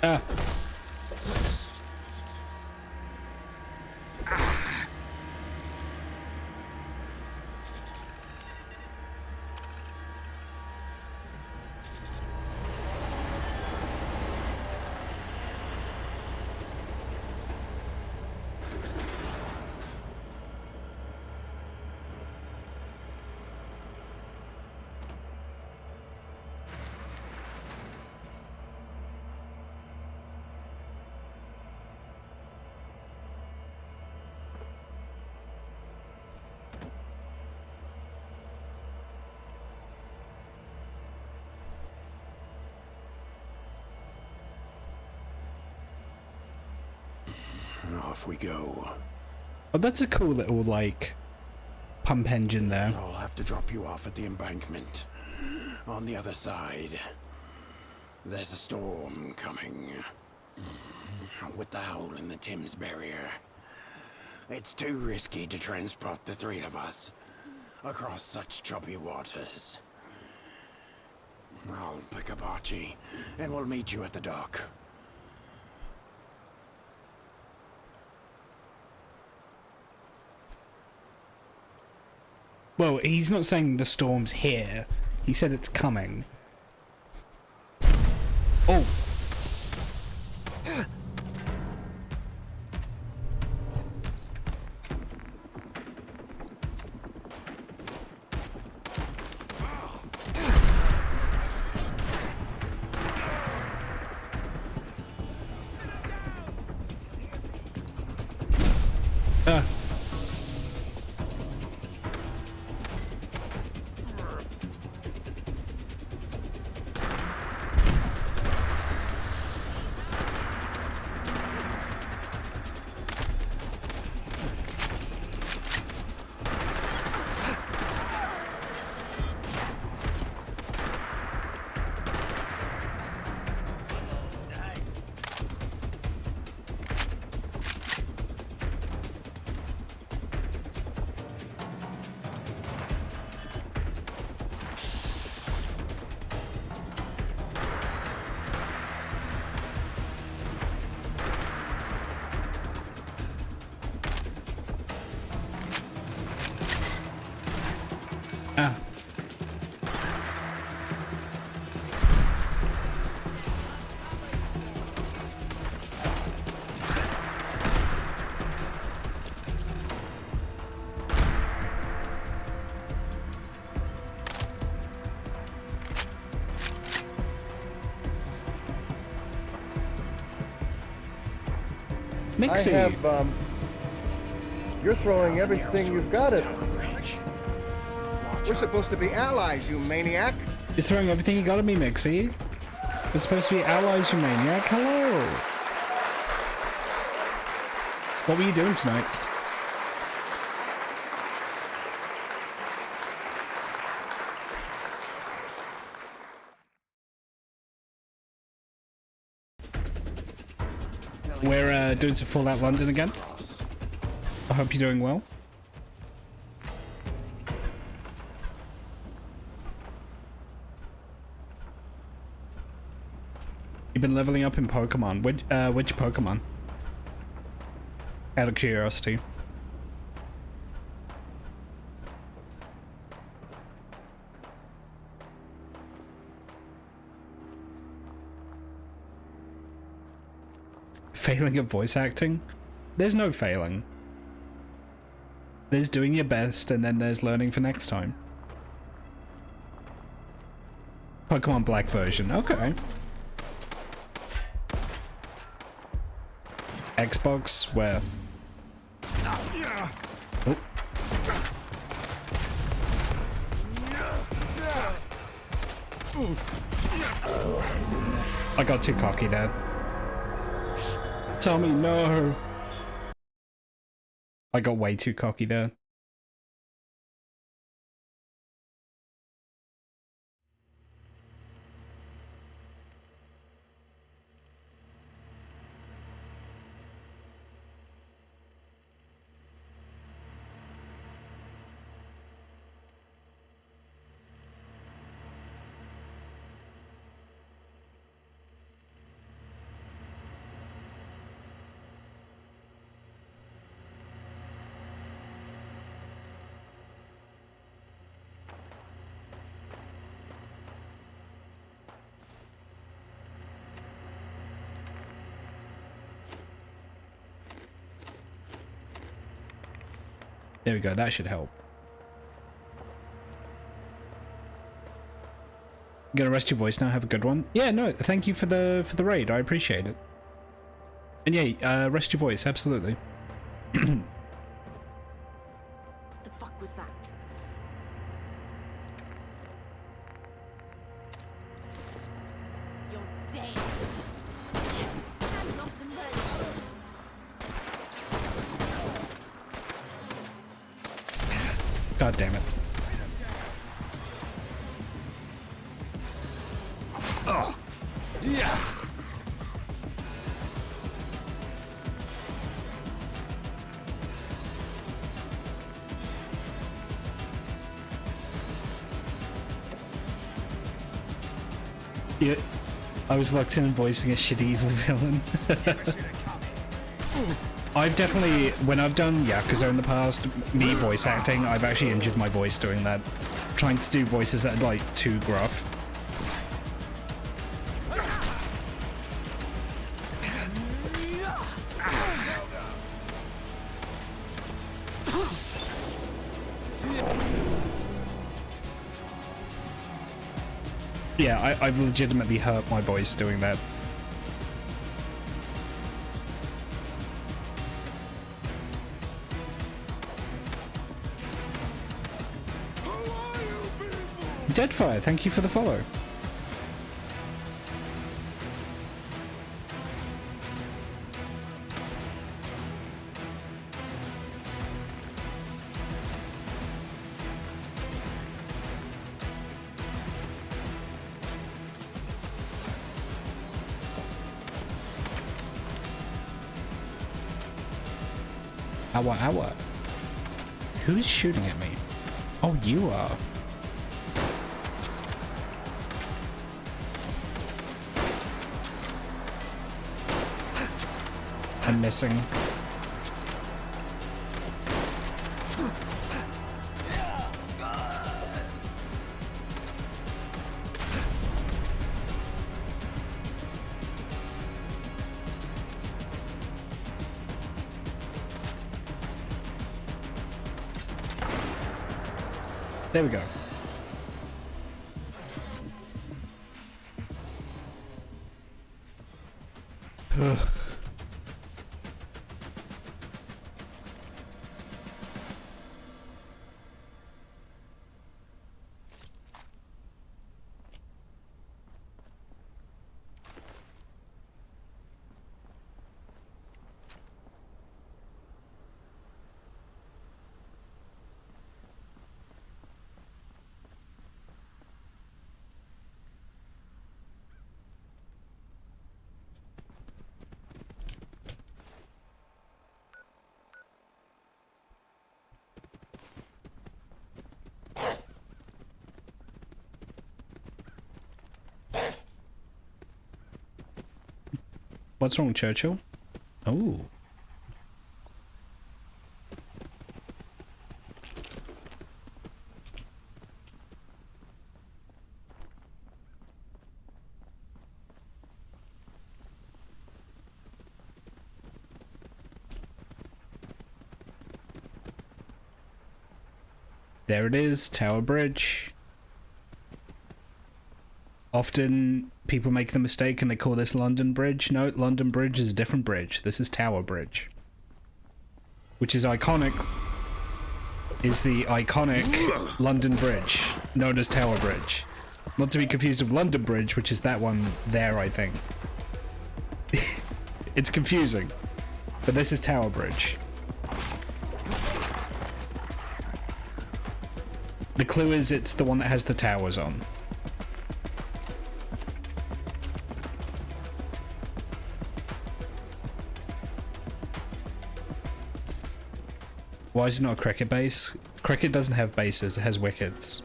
Ah. Off we go. Oh, that's a cool little, like, pump engine there. I'll have to drop you off at the embankment. On the other side. There's a storm coming. With the hole in the Thames barrier. It's too risky to transport the three of us across such choppy waters. I'll pick up Archie, and we'll meet you at the dock. Well, he's not saying the storm's here. He said it's coming. Oh! Mixie. I have, you're throwing everything you've got at us. We're supposed to be allies, you maniac. You're throwing everything you got at me, Mixie. We're supposed to be allies, you maniac. Hello. What were you doing tonight? We're doing some Fallout London again. I hope you're doing well. You've been leveling up in Pokemon. Which Pokemon? Out of curiosity. Failing at voice acting? There's no failing. There's doing your best, and then there's learning for next time. Pokemon Black version, okay. Xbox, where? Oh. I got too cocky there. Tell me no. I got way too cocky there. There we go, that should help. You gonna rest your voice now, have a good one? Yeah, no, thank you for the raid, I appreciate it. And yeah, rest your voice, absolutely. The fuck was that? You're dead. Hands off the murder. God damn it. Oh. Yeah. Yeah, I was locked in and voicing a shit evil villain. I've definitely, when I've done Yakuza in the past, me voice acting, I've actually injured my voice doing that. Trying to do voices that are like too gruff. Yeah, I've legitimately hurt my voice doing that. Deadfire, thank you for the follow. Ow. Who's shooting at me? Oh, you are. I'm missing. There we go. What's wrong, Churchill? Oh. There it is, Tower Bridge. Often people make the mistake and they call this London Bridge. No, London Bridge is a different bridge. This is Tower Bridge. Which is iconic. Is the iconic London Bridge, known as Tower Bridge. Not to be confused with London Bridge, which is that one there, I think. It's confusing. But this is Tower Bridge. The clue is it's the one that has the towers on. Why is it not a cricket base? Cricket doesn't have bases, it has wickets.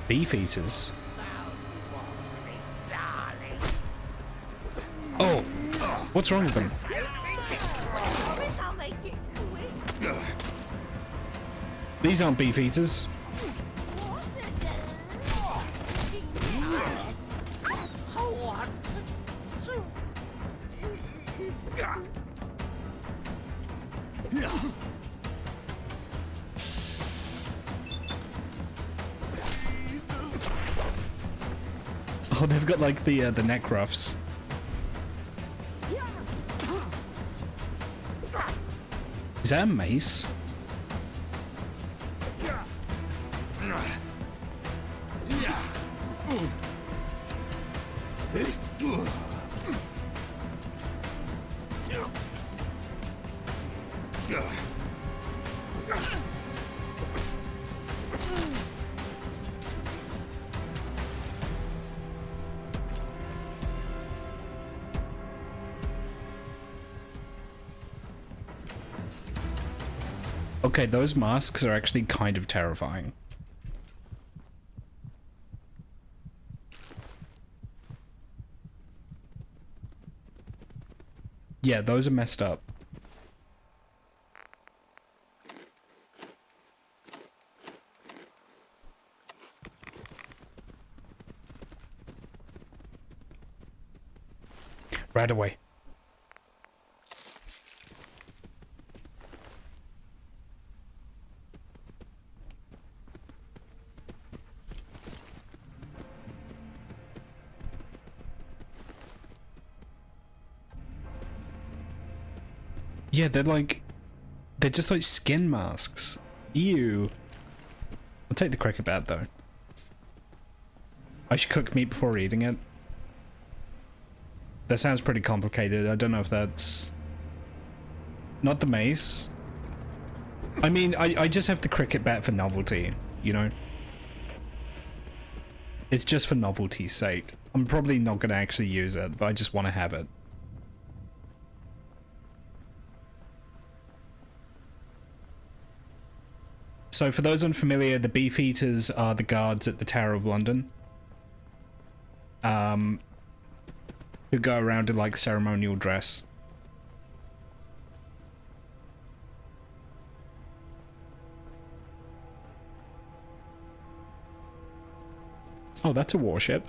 Beef eaters? Oh! What's wrong with them? These aren't beef eaters. Oh, they've got like the neck ruffs. Is that a mace? Okay, those masks are actually kind of terrifying. Yeah, those are messed up. Right away. Yeah, they're just like skin masks. Ew. I'll take the cricket bat though. I should cook meat before eating it. That sounds pretty complicated. I don't know if that's... Not the mace. I mean, I just have the cricket bat for novelty, you know? It's just for novelty's sake. I'm probably not going to actually use it, but I just want to have it. So for those unfamiliar, the Beefeaters are the guards at the Tower of London. Who go around in like ceremonial dress. Oh, that's a warship.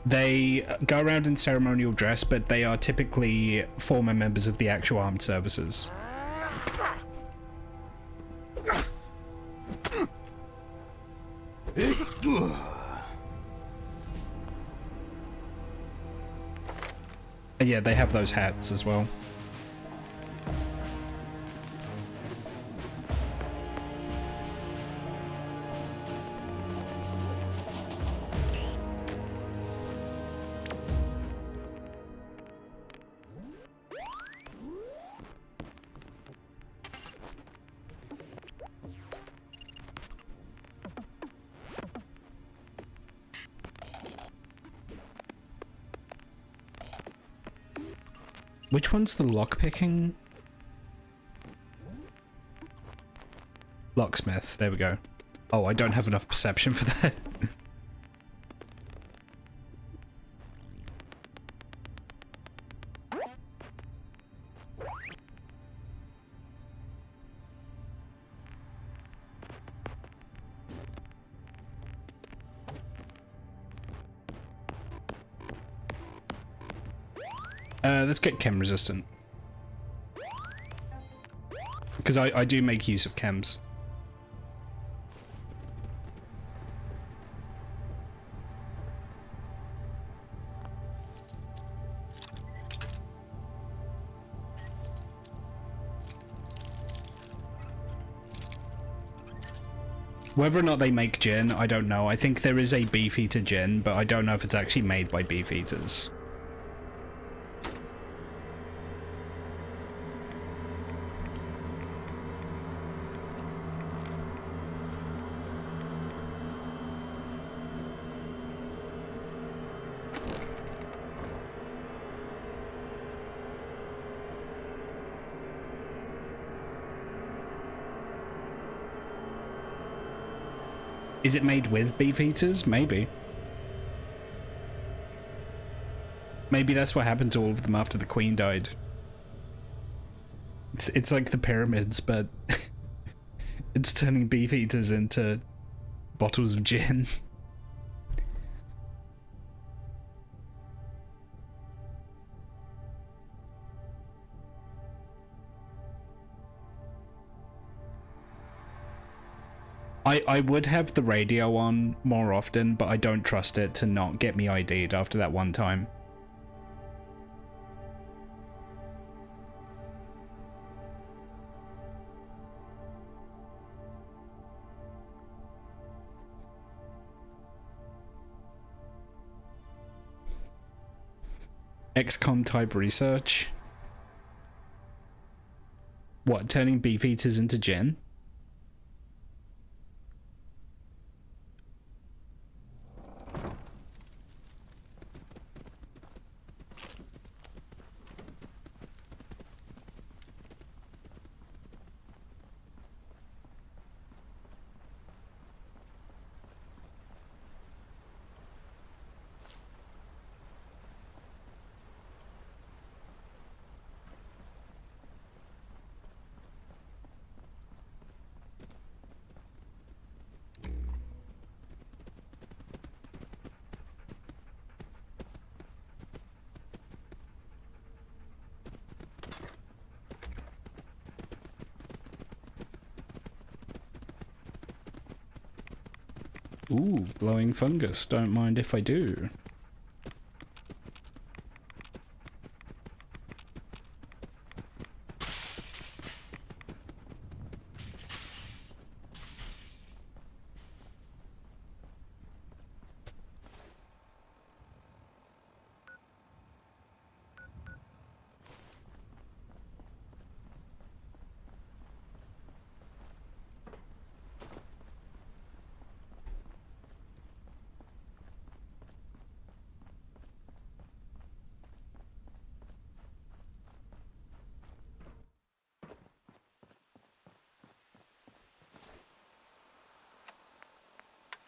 They go around in ceremonial dress, but they are typically former members of the actual armed services. And yeah, they have those hats as well. Which one's the lockpicking? Locksmith, there we go. Oh, I don't have enough perception for that. Let's get chem resistant. Because I do make use of chems. Whether or not they make gin, I don't know. I think there is a Beefeater gin, but I don't know if it's actually made by Beefeaters. Is it made with Beefeaters? Maybe. Maybe that's what happened to all of them after the Queen died. It's like the pyramids, but it's turning Beefeaters into bottles of gin. I would have the radio on more often, but I don't trust it to not get me ID'd after that one time. XCOM type research? What, turning Beefeaters into gin? Ooh, glowing fungus. Don't mind if I do.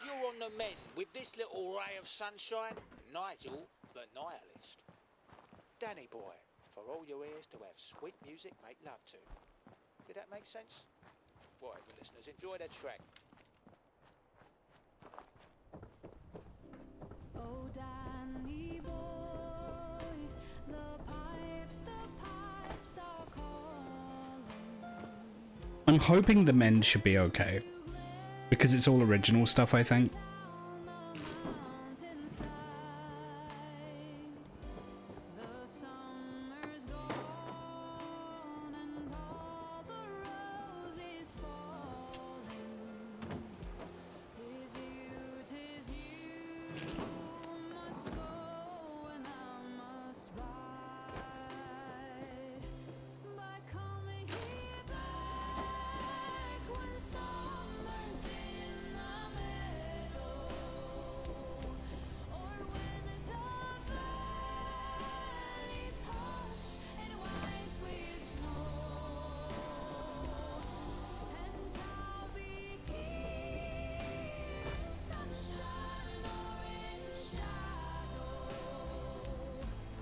You're on the mend with this little ray of sunshine, Nigel, the nihilist. Danny boy, for all your ears to have sweet music make love to. Did that make sense? Right, listeners, enjoy the track. Oh, Danny boy, the pipes are calling. I'm hoping the mend should be okay. Because it's all original stuff, I think.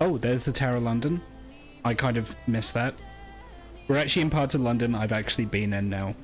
Oh, there's the Tower of London. I kind of missed that. We're actually in parts of London I've actually been in now.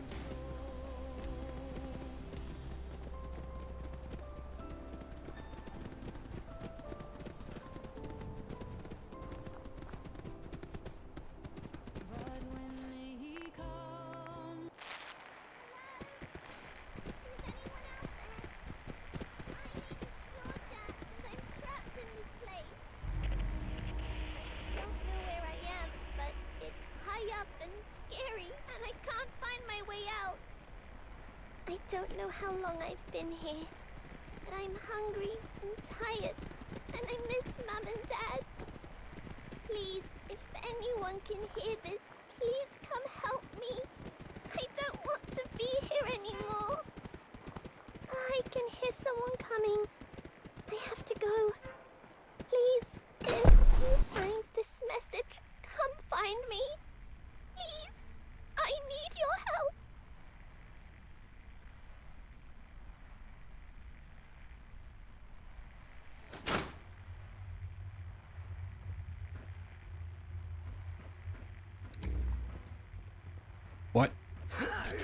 What?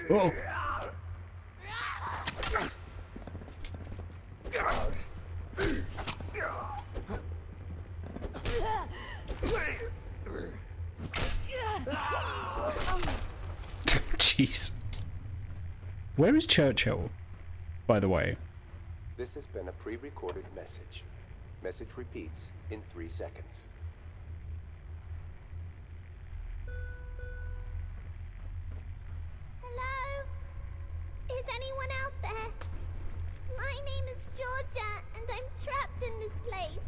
Oh! Jeez. Where is Churchill, by the way? This has been a pre-recorded message. Message repeats in 3 seconds. Hello? Is anyone out there? My name is Georgia, and I'm trapped in this place.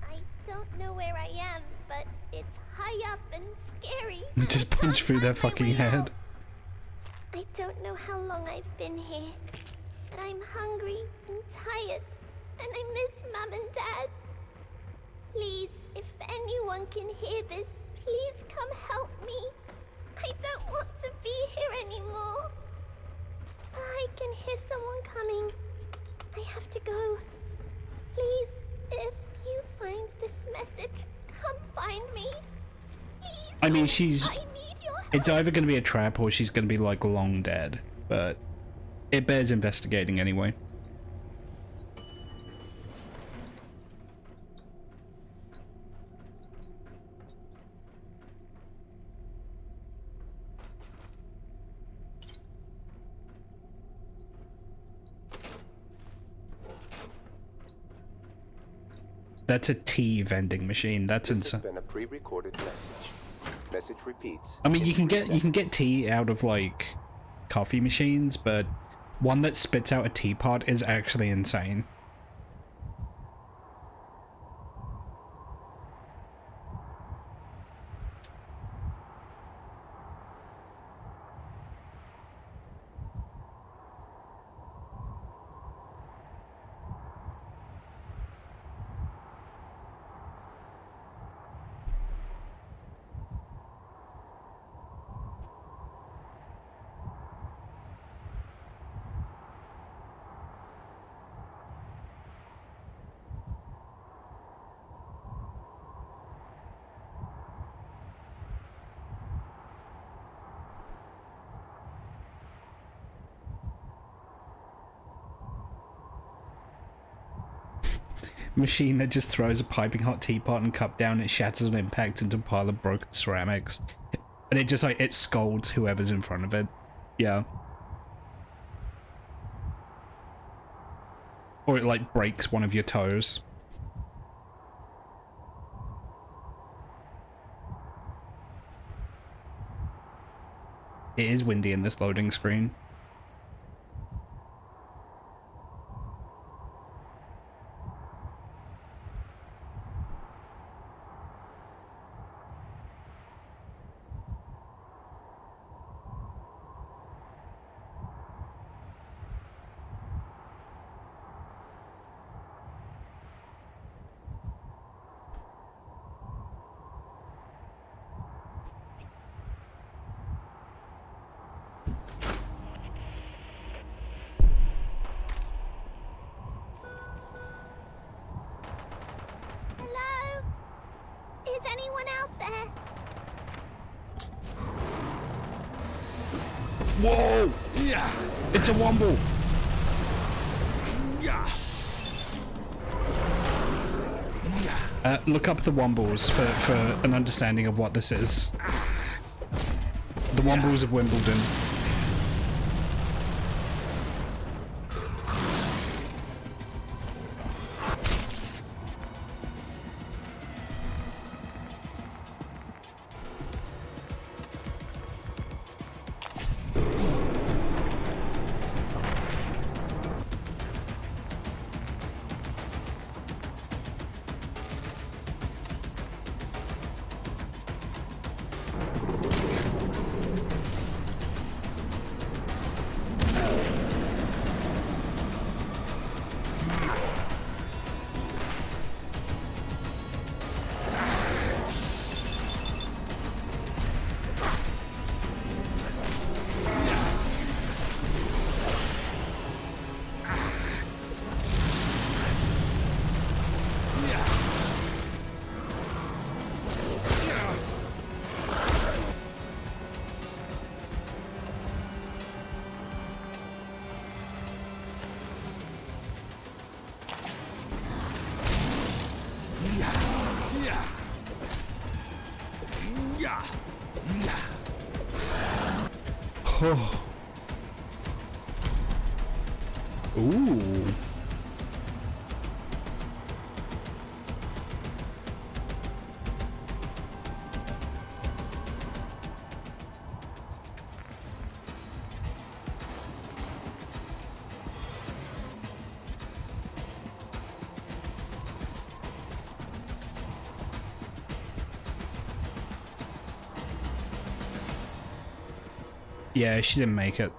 I don't know where I am, but it's high up and scary. Just punch through their fucking head. I don't know how long I've been here, but I'm hungry and tired, and I miss Mum and Dad. Please, if anyone can hear this, please come help me. I don't want to be here anymore. I can hear someone coming. I have to go. Please, if you find this message, come find me. Please. I mean, she's... I need your help. It's either going to be a trap or she's going to be, like, long dead. But it bears investigating anyway. That's a tea vending machine. That's This has insane. been a pre-recorded message. Message repeats. I mean, in you can 3 get tea out of like coffee machines, but one that spits out a teapot is actually insane. Machine that just throws a piping hot teapot and cup down, it shatters on impact into a pile of broken ceramics. And it just like, it scolds whoever's in front of it. Yeah. Or it like breaks one of your toes. It is windy in this loading screen. Hello? Is anyone out there? Whoa! Yeah. It's a womble! Yeah. Look up the wombles for an understanding of what this is. The wombles of Wimbledon. Oh. Ooh. Yeah, she didn't make it.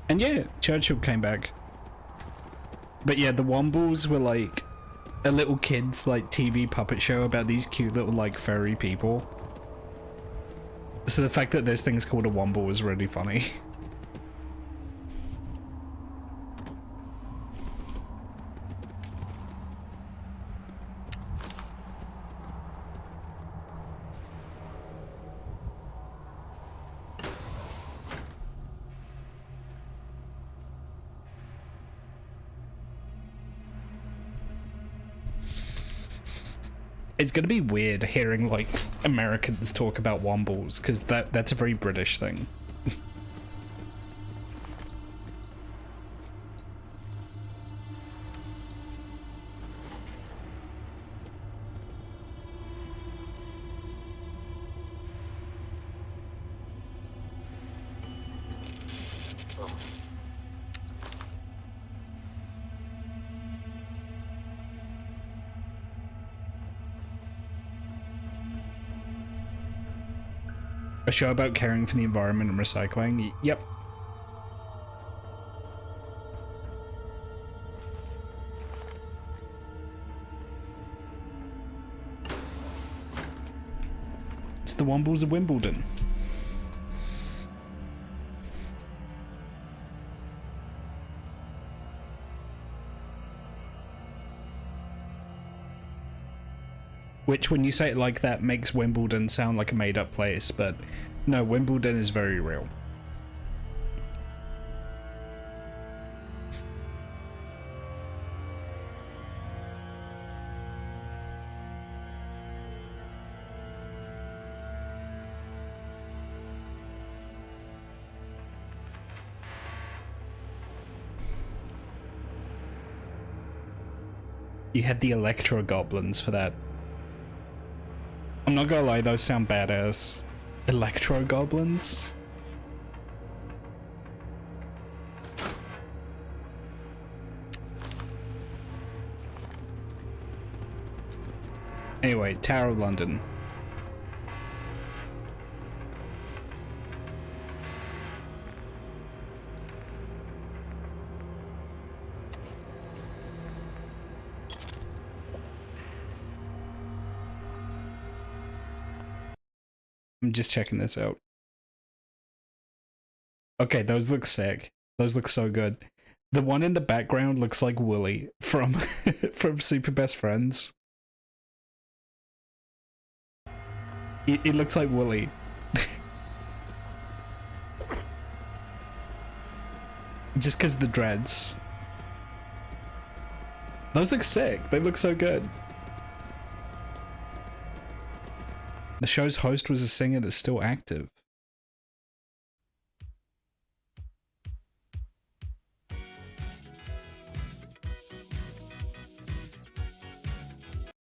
And yeah, Churchill came back. But yeah, the Wombles were like a little kid's like TV puppet show about these cute little like furry people. So the fact that this thing's called a Womble is really funny. It's gonna be weird hearing like Americans talk about wombles, because that's a very British thing. A show about caring for the environment and recycling? Yep. It's the Wombles of Wimbledon. Which, when you say it like that, makes Wimbledon sound like a made-up place, but no, Wimbledon is very real. You had the Electro Goblins for that. I'm not gonna lie, those sound badass. Electro Goblins? Anyway, Tower of London. I'm just checking this out. Okay, those look sick. Those look so good. The one in the background looks like Willy from from Super Best Friends. It looks like Willy. Just because of the dreads. Those look sick. They look so good. The show's host was a singer that's still active.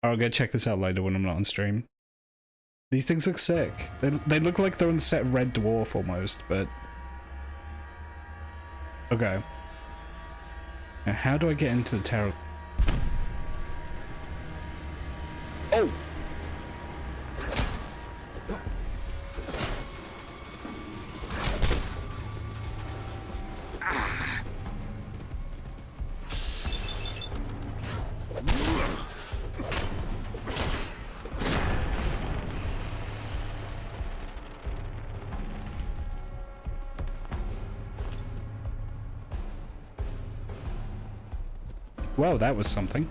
I'll go check this out later when I'm not on stream. These things look sick. They look like they're on the set of Red Dwarf almost, but... Okay. Now how do I get into the tower? Oh! Well, that was something.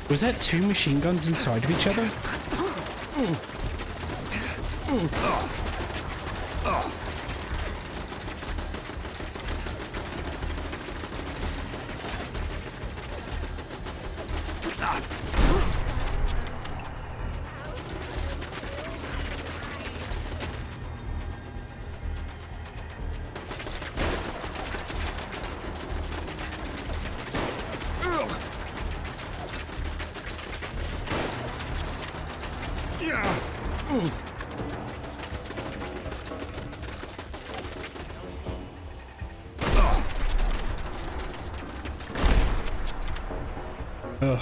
Was that two machine guns inside of each other? Ugh.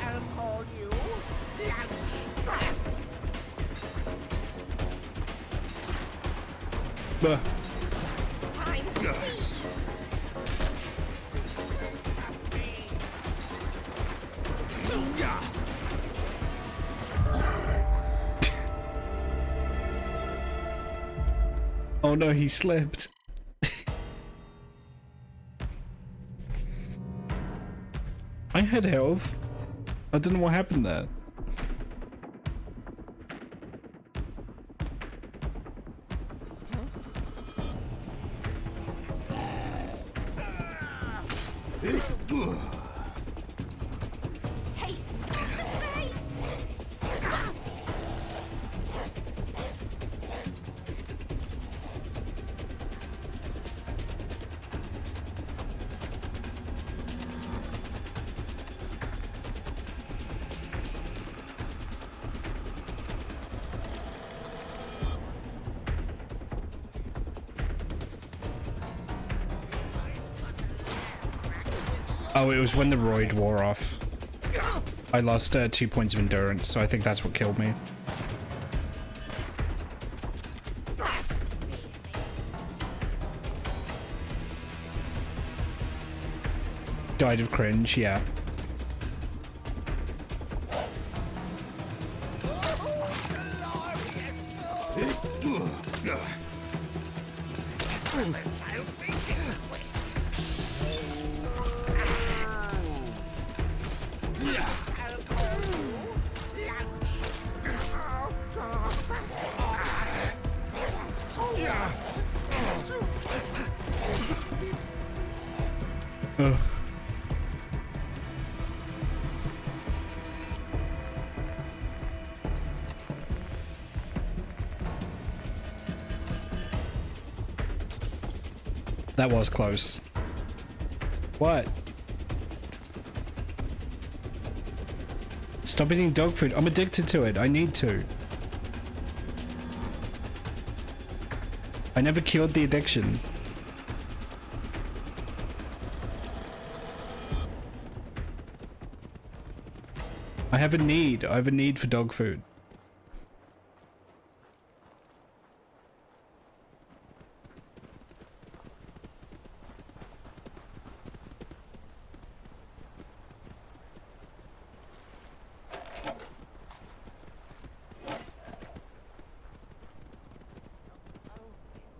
I'll call you lunch. Time to leave. Oh no, he slipped. I had health. I don't know what happened there. Taste Oh, it was when the roid wore off. I lost 2 points of endurance, so I think that's what killed me. Died of cringe, yeah. Ugh. That was close. What? Stop eating dog food. I'm addicted to it. I need to. I never cured the addiction. I have a need. I have a need for dog food.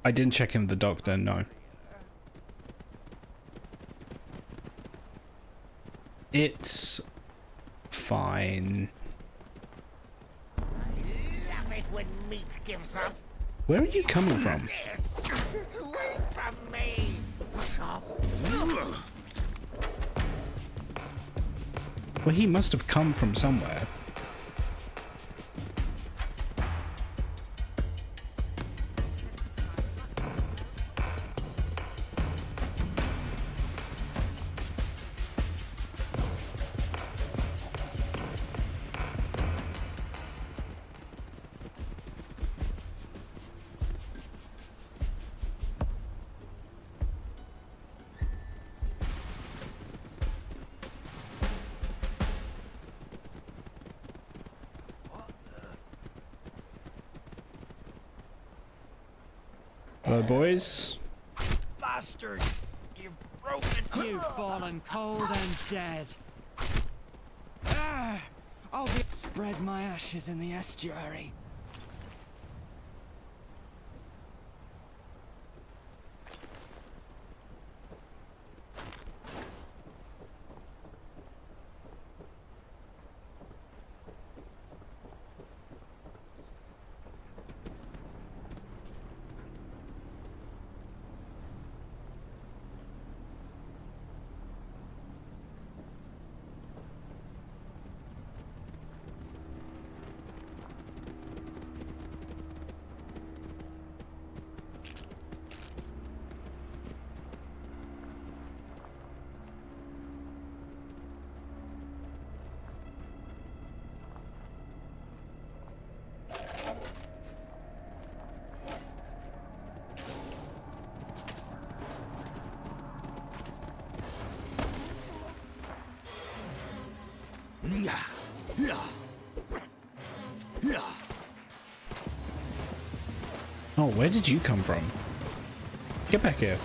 I didn't check in with the doctor, no. It's fine. I love it when meat gives up. Where are you coming from? This, get away from me. Stop. Well, he must have come from somewhere. Hello, boys. Bastard! You've broken. You've fallen cold and dead. Ah, I'll spread my ashes in the estuary. Oh, where did you come from? Get back here.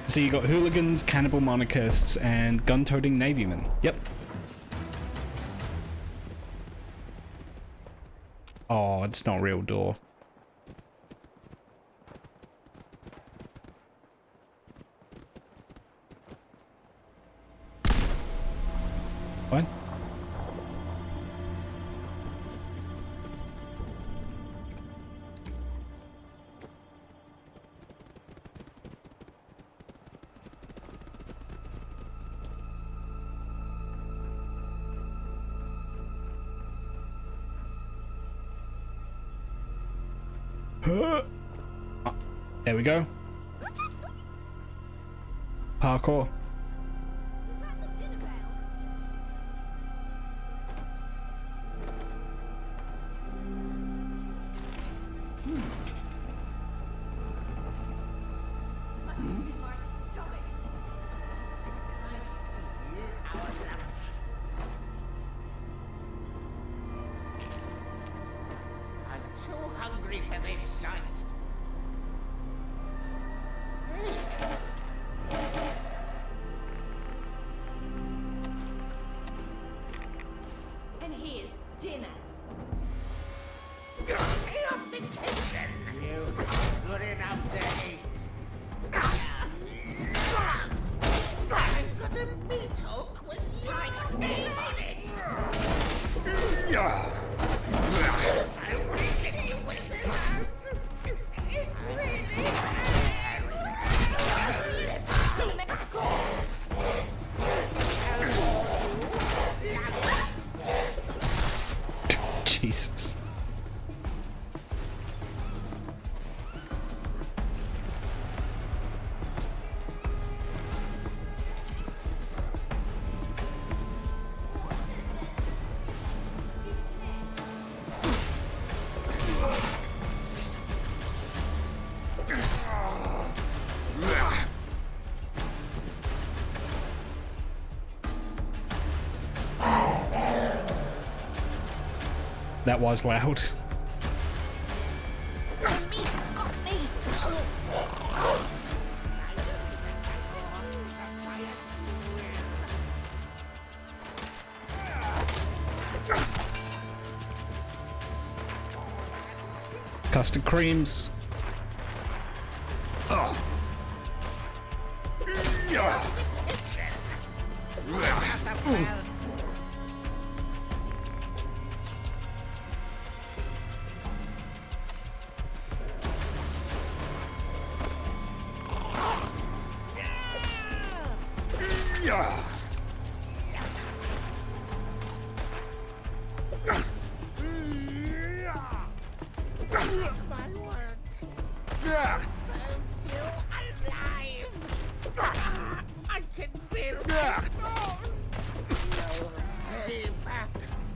So you got hooligans, cannibal monarchists, and gun-toting navymen. Yep. Oh, it's not a real door. What? There we go. Parkour. I'm too hungry for this sight. And here's dinner. Stay off the kitchen! You good enough to eat. I've got a meat hook with your name on it. So really wizards. It really Jesus. That was loud. Custard creams. Oh. my words. Serve you alive. I can feel my bone. You'll pay back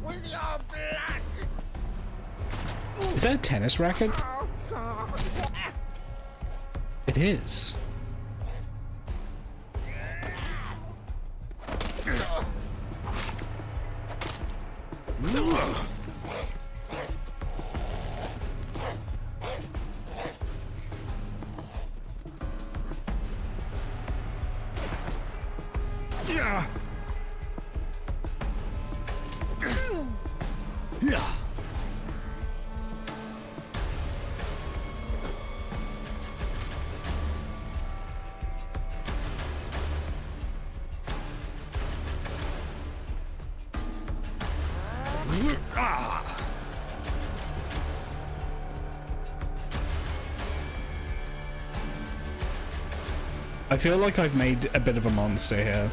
with your blood. Is that a tennis racket? Oh, God. It is. Yeah. I feel like I've made a bit of a monster here.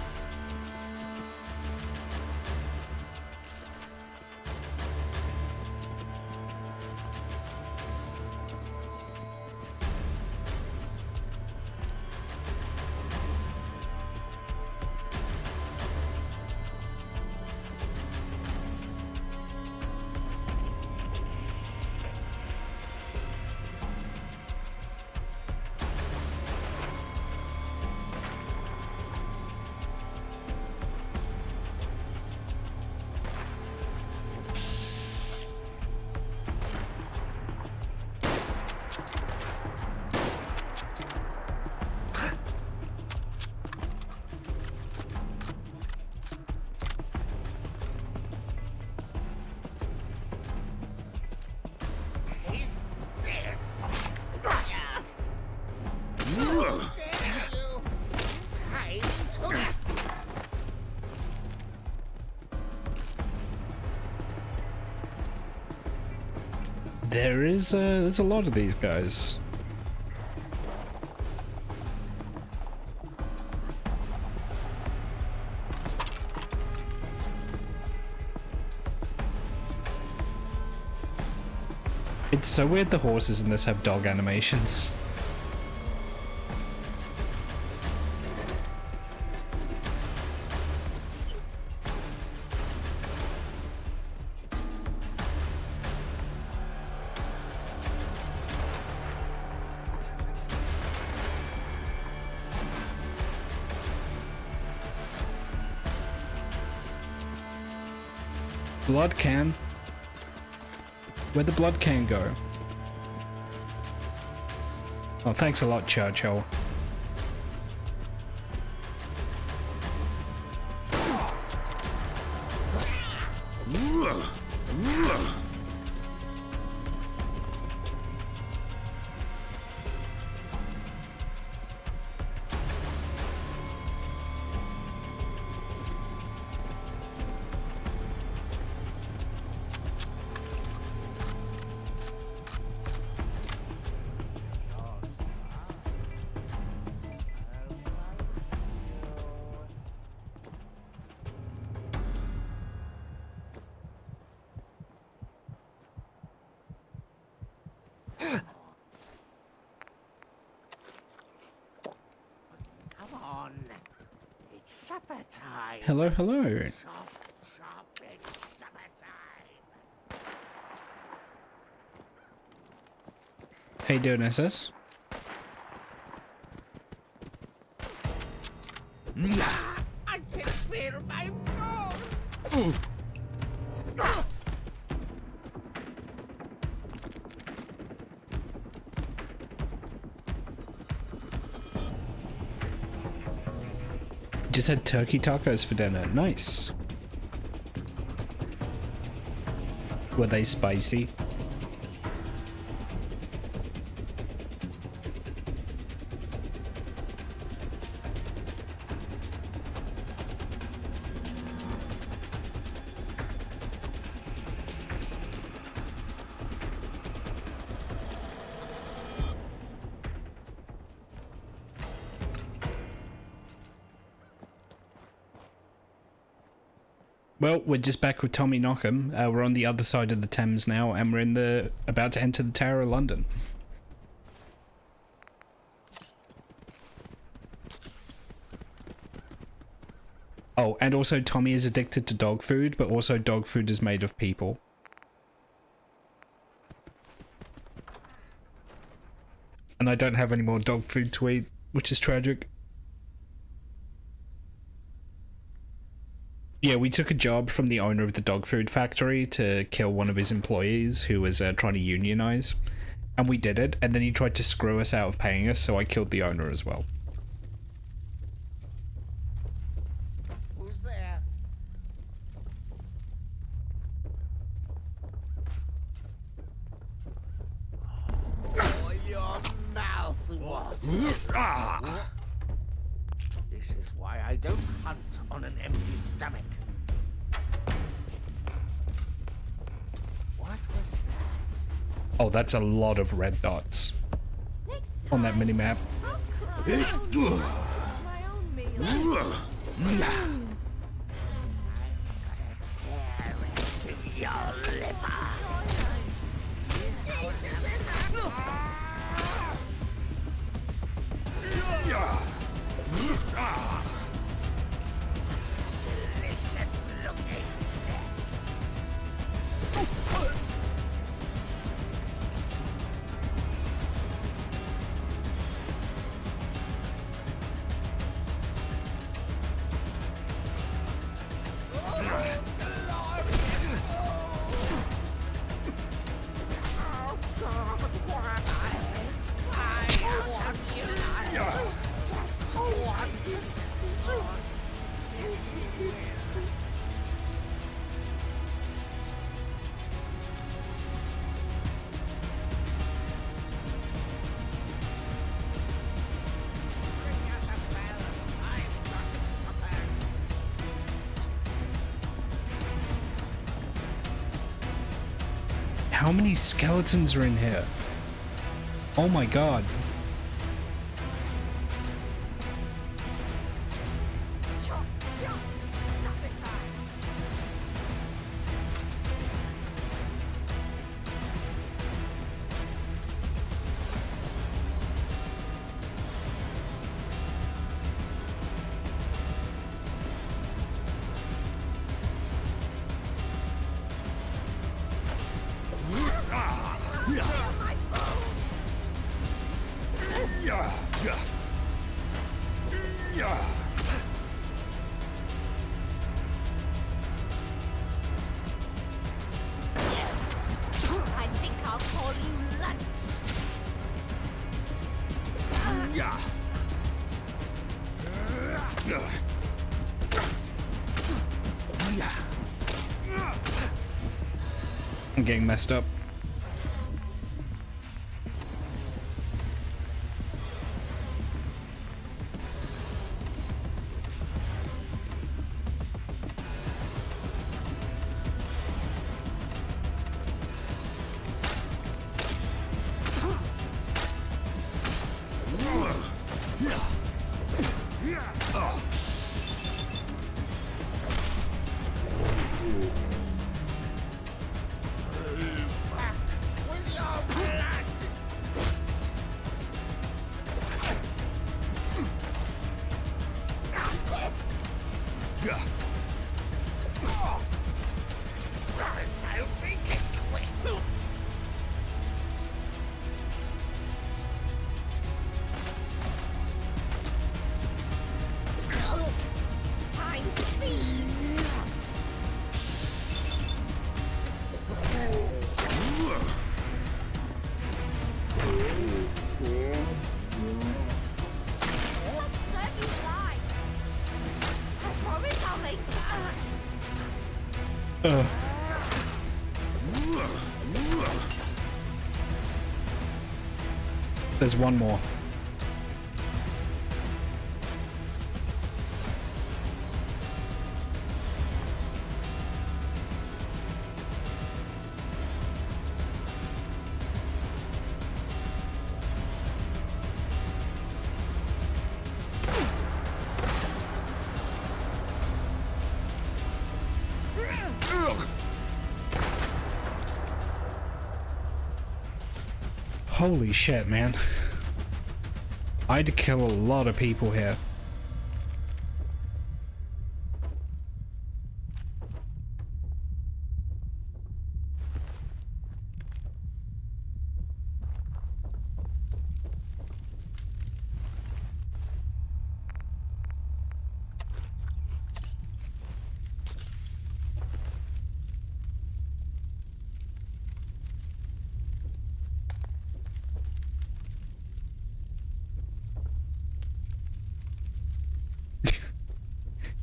metal! There's a lot of these guys. It's so weird the horses in this have dog animations. Blood can? Where'd the blood can go? Oh, thanks a lot, Churchill. Come on. It's supper time. Hello, hello. Chop, chop, it's supper time. How you doing, SS? I can feel my bones. Just had turkey tacos for dinner. Nice. Were they spicy? Well, we're just back with Tommy Nockham. We're on the other side of the Thames now, and we're about to enter the Tower of London. Oh, and also Tommy is addicted to dog food, but also dog food is made of people. And I don't have any more dog food to eat, which is tragic. Yeah, we took a job from the owner of the dog food factory to kill one of his employees who was trying to unionize. And we did it, and then he tried to screw us out of paying us, so I killed the owner as well. Who's there? Oh, your mouth waters. This is why I don't hunt on an empty stomach. What was that? Oh, that's a lot of red dots on that minimap. Delicious looking. How many skeletons are in here? Oh my god. I think I'll call you lunch. I'm getting messed up. Time to feed. I'll serve you right. I promise I'll make There's one more. Holy shit, man. I had to kill a lot of people here.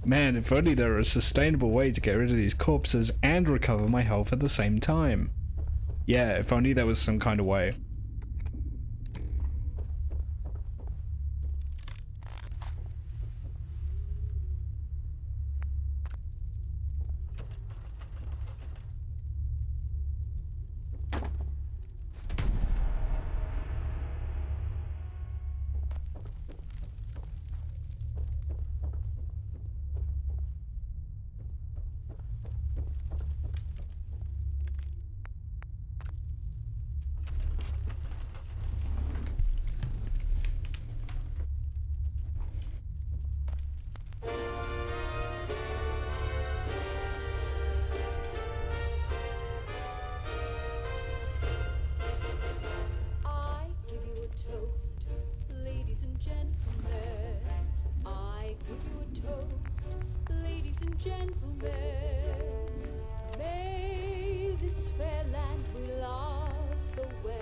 Man, if only there were a sustainable way to get rid of these corpses and recover my health at the same time. Yeah, if only there was some kind of way. I give you a toast, ladies and gentlemen. I give you a toast, ladies and gentlemen. May this fair land we love so well,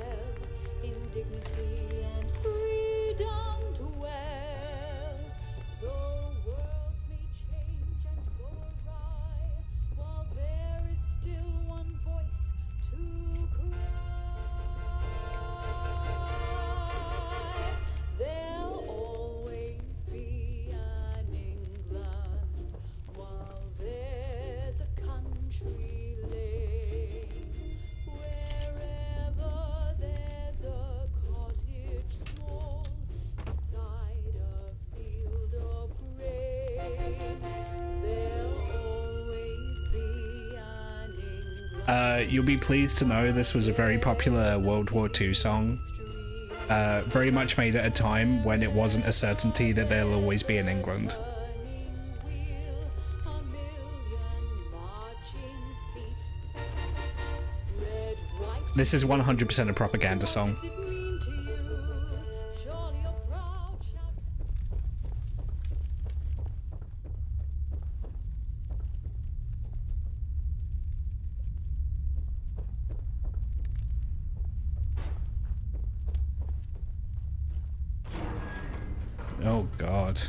in dignity and freedom dwell. Though worlds may change and go awry, while there is still one voice to cry. There'll always be an England, while there's a country lane, where You'll be pleased to know this was a very popular World War II song. Very much made at a time when it wasn't a certainty that they'll always be in England. This is 100% a propaganda song. Oh God.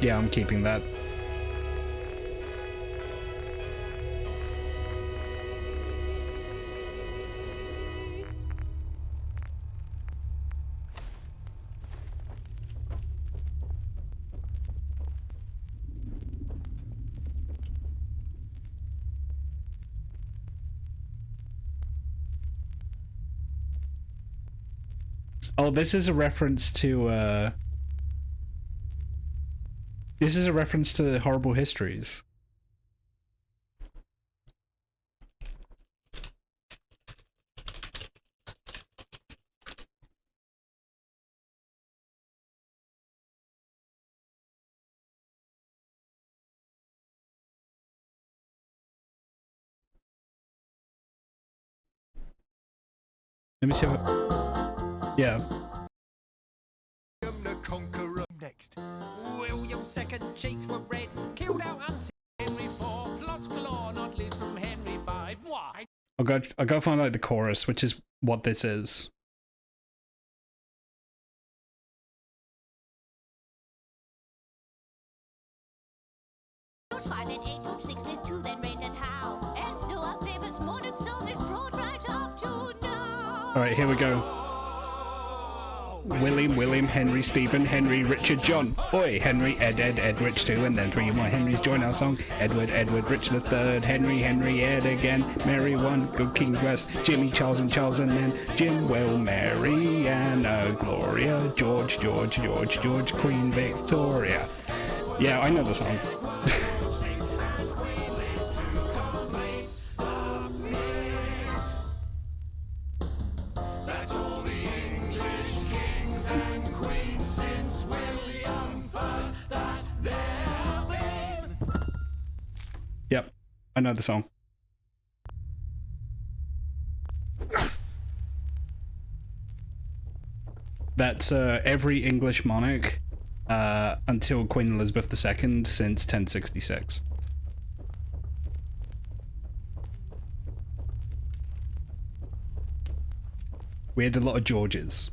Yeah, I'm keeping that. Oh, this is a reference to this is a reference to Horrible Histories. Let me see if yeah. The Conqueror next. William's second cheeks were red, killed out until Henry IV, plots galore, not least from Henry V. Why? I'll go find out the chorus, which is what this is. Five and eight, George six, there's two, then rain and how. And still our famous morning, so this brought right up to now. Alright, here we go. William, Henry, Stephen, Henry, Richard, John. Oi, Henry, Ed, Rich too, and then 3 more Henrys join our song. Edward, Rich the third, Henry, Ed again, Mary 1, good King West, Jimmy, Charles, and then Jim, Will, Mary, Anna, Gloria, George, Queen Victoria. Yeah, I know the song. Yep, I know the song. That's every English monarch until Queen Elizabeth II since 1066. We had a lot of Georges.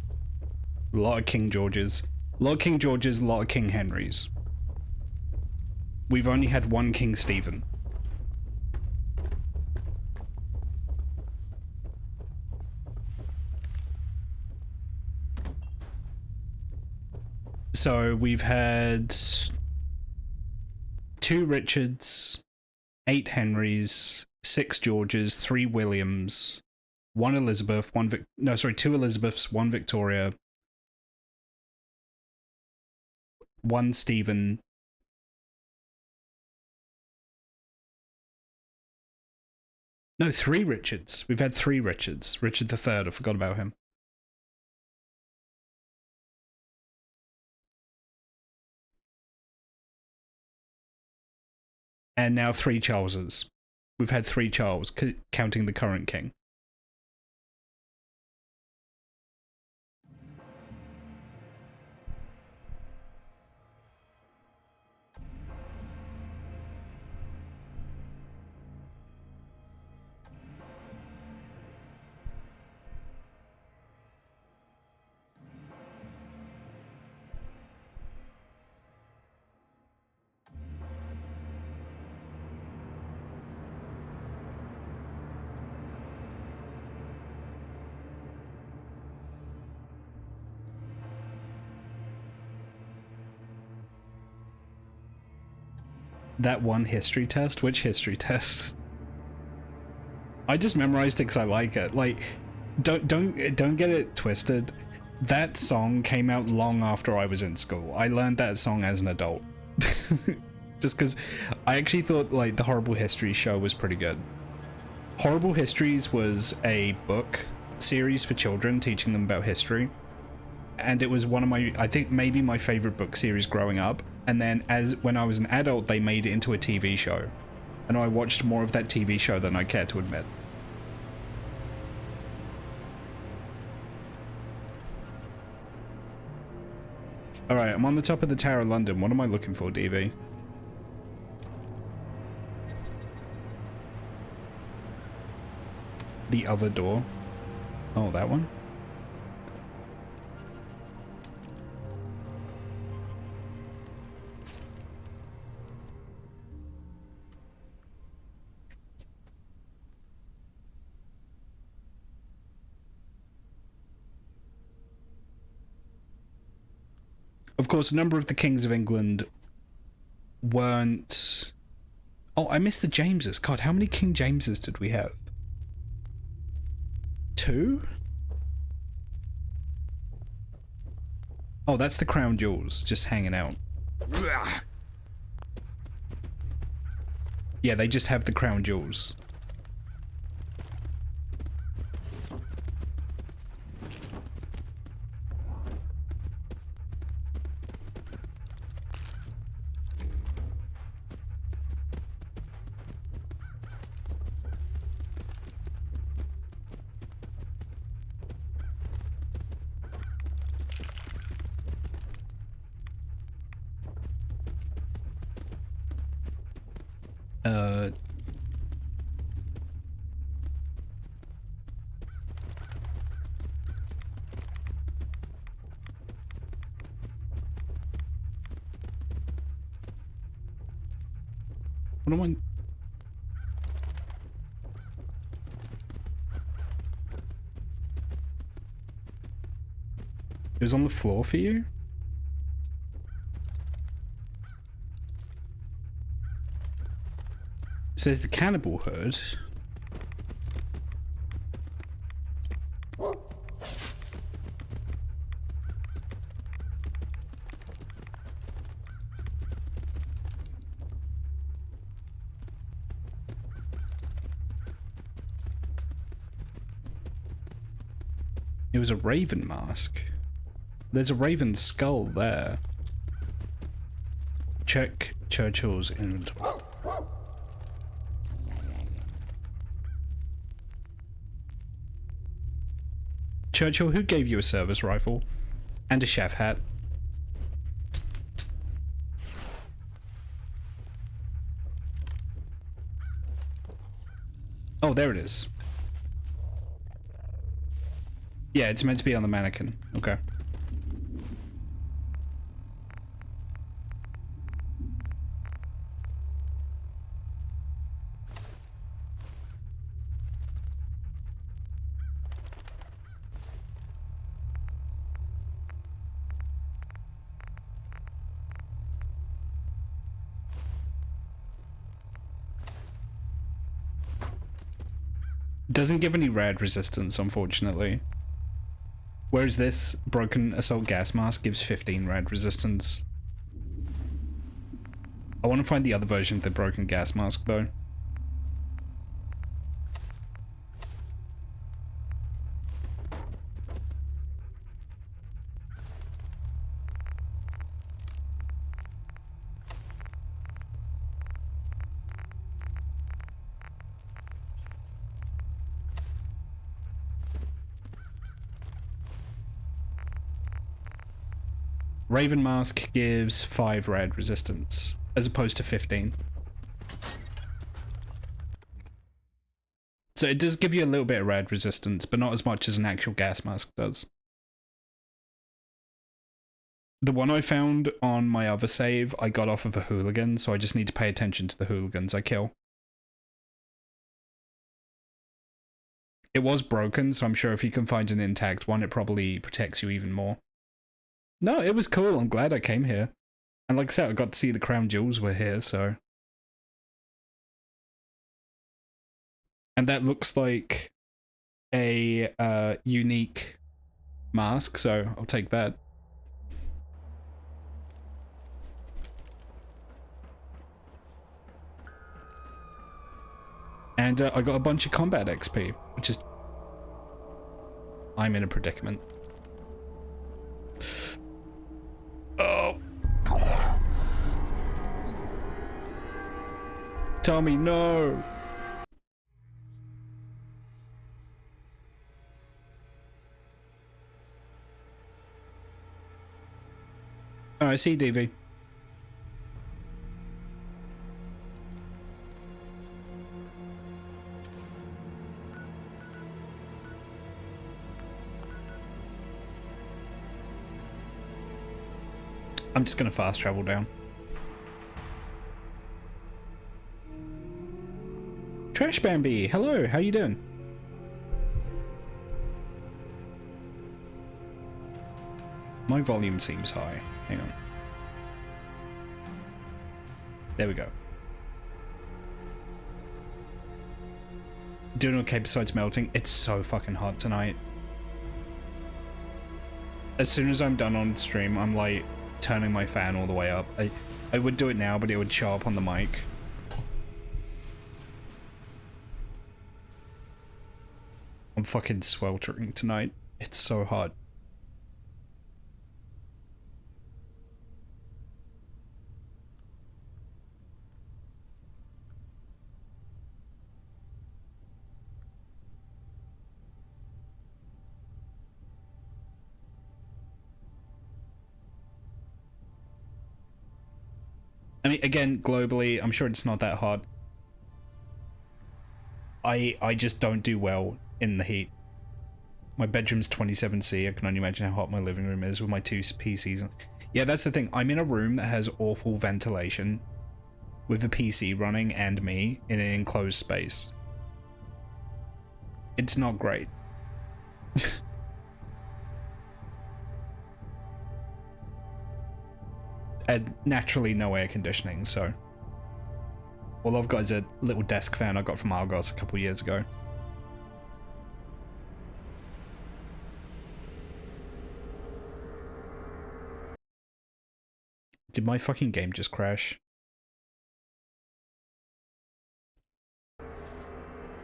A lot of King Georges. A lot of King Georges, a lot of King Henrys. We've only had one King Stephen. So we've had 2 Richards, 8 Henrys, 6 Georges, 3 Williams, 1 Elizabeth, 2 Elizabeths, 1 Victoria, 1 Stephen, no, 3 Richards. We've had 3 Richards. Richard III, I forgot about him. and now 3 Charleses. We've had 3 Charles, counting the current king. That one history test? Which history test? I just memorized it because I like it. Like, don't get it twisted. That song came out long after I was in school. I learned that song as an adult. Just because I actually thought, like, the Horrible Histories show was pretty good. Horrible Histories was a book series for children, teaching them about history. And it was one of my, I think maybe my favorite book series growing up. And then when I was an adult, they made it into a TV show. And I watched more of that TV show than I care to admit. Alright, I'm on the top of the Tower of London. What am I looking for, DV? The other door. Oh, that one? Of course, a number of the kings of England weren't... Oh, I missed the Jameses. God, how many King Jameses did we have? 2? Oh, that's the crown jewels, just hanging out. Yeah, they just have the crown jewels. What am I... It was on the floor for you? It says the cannibal herd. It was a raven mask. There's a raven skull there. Check Churchill's inventory. Churchill, who gave you a service rifle? And a chef hat? Oh, there it is. Yeah, it's meant to be on the mannequin. Okay. Doesn't give any rad resistance, unfortunately. Whereas this broken assault gas mask gives 15 rad resistance. I want to find the other version of the broken gas mask, though. Raven Mask gives 5 rad resistance, as opposed to 15. So it does give you a little bit of rad resistance, but not as much as an actual gas mask does. The one I found on my other save, I got off of a hooligan, so I just need to pay attention to the hooligans I kill. It was broken, so I'm sure if you can find an intact one, it probably protects you even more. No, it was cool. I'm glad I came here. And like I said, I got to see the crown jewels were here, so... And that looks like a unique mask, so I'll take that. And I got a bunch of combat XP, which is... I'm in a predicament. Oh! Tommy, no! Oh, I see, DV. I'm just gonna fast travel down. Trash Bambi, hello, how you doing? My volume seems high. Hang on. There we go. Doing okay besides melting. It's so fucking hot tonight. As soon as I'm done on stream, I'm like turning my fan all the way up. I would do it now, but it would show up on the mic. I'm fucking sweltering tonight. It's so hot. I mean, again, globally, I'm sure it's not that hot. I just don't do well in the heat. My bedroom's 27°C. I can only imagine how hot my living room is with my 2 PCs. Yeah, that's the thing. I'm in a room that has awful ventilation with the PC running and me in an enclosed space. It's not great. And naturally no air conditioning, so all I've got is a little desk fan I got from Argos a couple years ago. Did my fucking game just crash?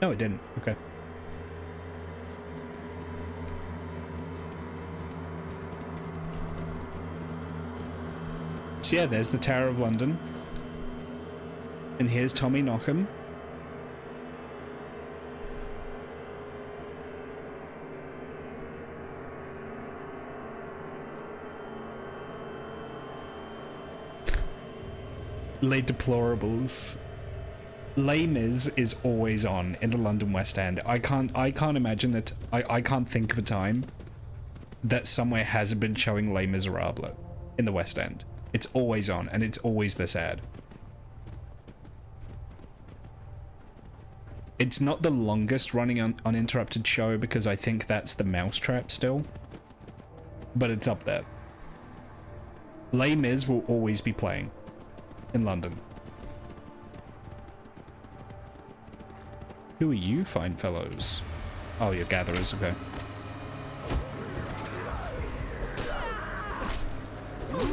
No, it didn't. Okay. So yeah, there's the Tower of London. And here's Tommy Nockham. Les Deplorables. Les Mis is always on in the London West End. I can't imagine that. I can't think of a time that somewhere hasn't been showing Les Miserables in the West End. It's always on, and it's always this ad. It's not the longest running uninterrupted show because I think that's the Mousetrap still. But it's up there. Les Mis will always be playing in London. Who are you, fine fellows? Oh, you're gatherers, okay.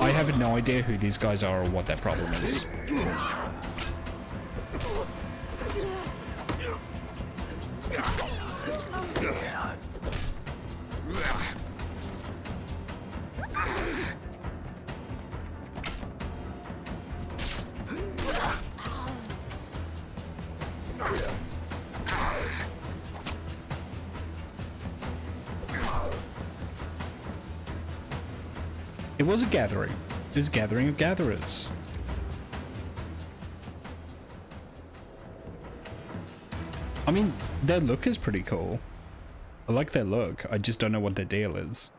I have no idea who these guys are or what their problem is. It was a gathering. It was a gathering of gatherers. I mean, their look is pretty cool. I like their look. I just don't know what their deal is.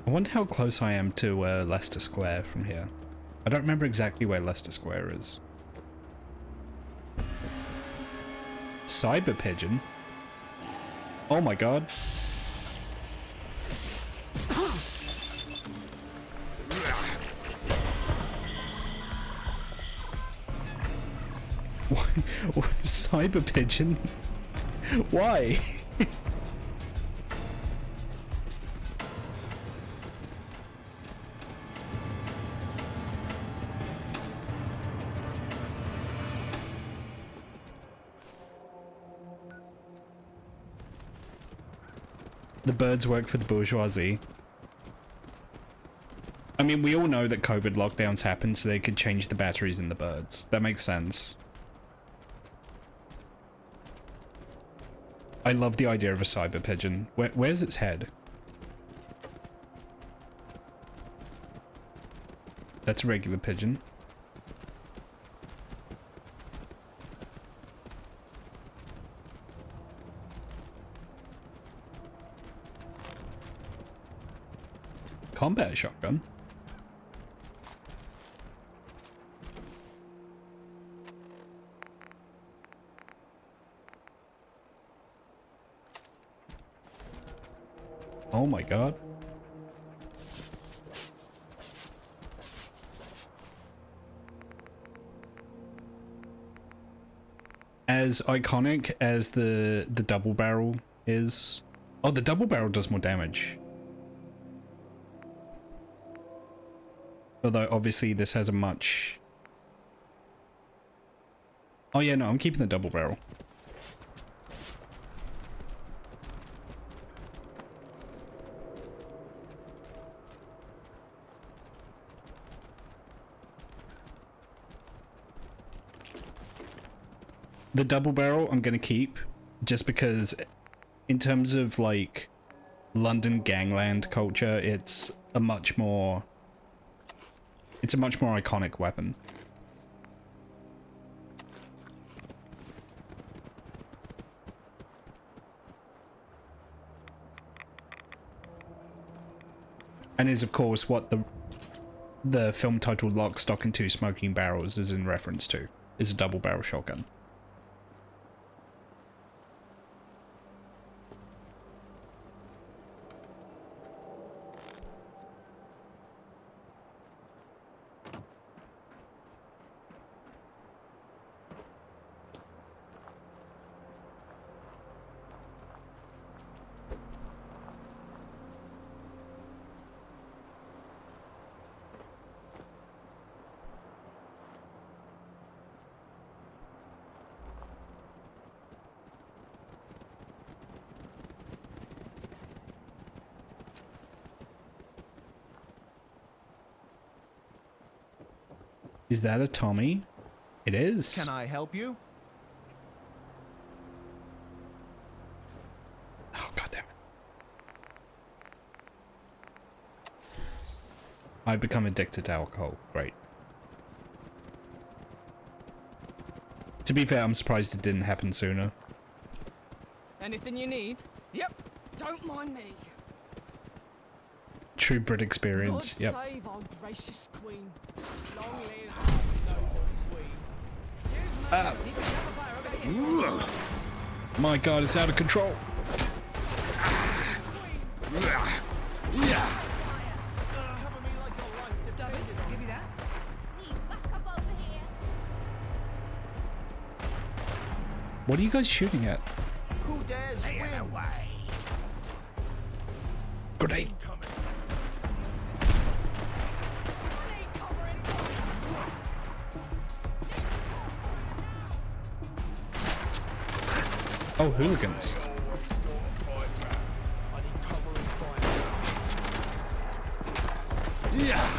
I wonder how close I am to Leicester Square from here. I don't remember exactly where Leicester Square is. Cyber Pigeon? Oh my god. Cyber Pigeon? Why? The birds work for the bourgeoisie. I mean, we all know that COVID lockdowns happened so they could change the batteries in the birds. That makes sense. I love the idea of a cyber pigeon. Where's its head? That's a regular pigeon. Combat shotgun. Oh my god. As iconic as the double barrel is. Oh, the double barrel does more damage. Although, obviously, this has a much... Oh yeah, no, I'm keeping the double barrel. The double barrel I'm gonna keep, just because in terms of, like, London gangland culture, it's a much more iconic weapon. And is, of course, what the film titled Lock, Stock and Two Smoking Barrels is in reference to, is a double barrel shotgun. Is that a Tommy? It is. Can I help you? Oh, goddamn it. I've become addicted to alcohol. Great. To be fair, I'm surprised it didn't happen sooner. Anything you need? Yep. Don't mind me. True Brit experience. God Yep. save our gracious queen. Long live our noble queen. My god, it's out of control. Stubborn, give you that. What are you guys shooting at? Who dares win? Away. Grenade. Oh, hooligans. Yeah.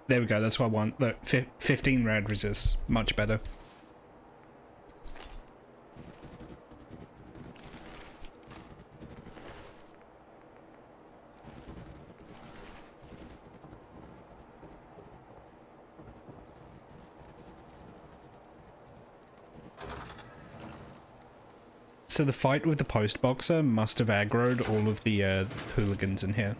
There we go, that's what I want. Look, 15 rad resist. Much better. So the fight with the post boxer must have aggroed all of the hooligans in here.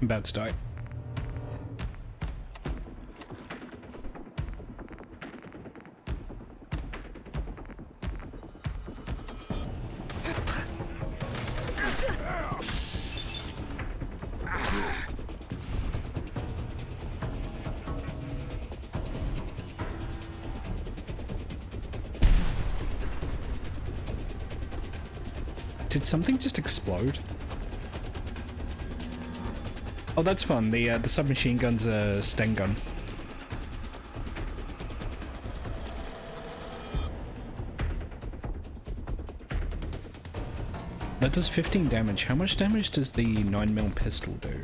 I'm about to die. Did something just explode? Oh, that's fun. The submachine gun's a Sten gun. That does 15 damage. How much damage does the 9mm pistol do?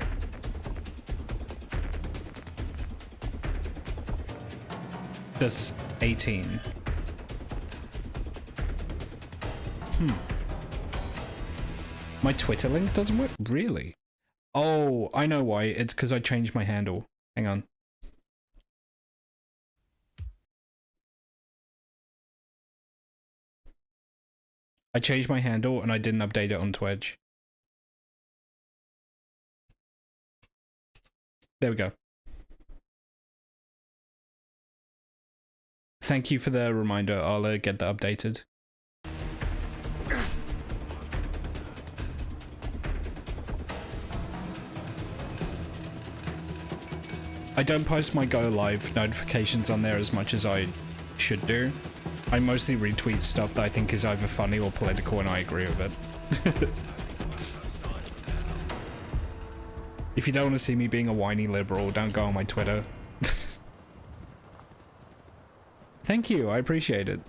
Does 18. My Twitter link doesn't work? Really? Oh, I know why. It's because I changed my handle. Hang on. I changed my handle and I didn't update it on Twitch. There we go. Thank you for the reminder. I'll get that updated. I don't post my go live notifications on there as much as I should do. I mostly retweet stuff that I think is either funny or political, and I agree with it. If you don't want to see me being a whiny liberal, don't go on my Twitter. Thank you, I appreciate it.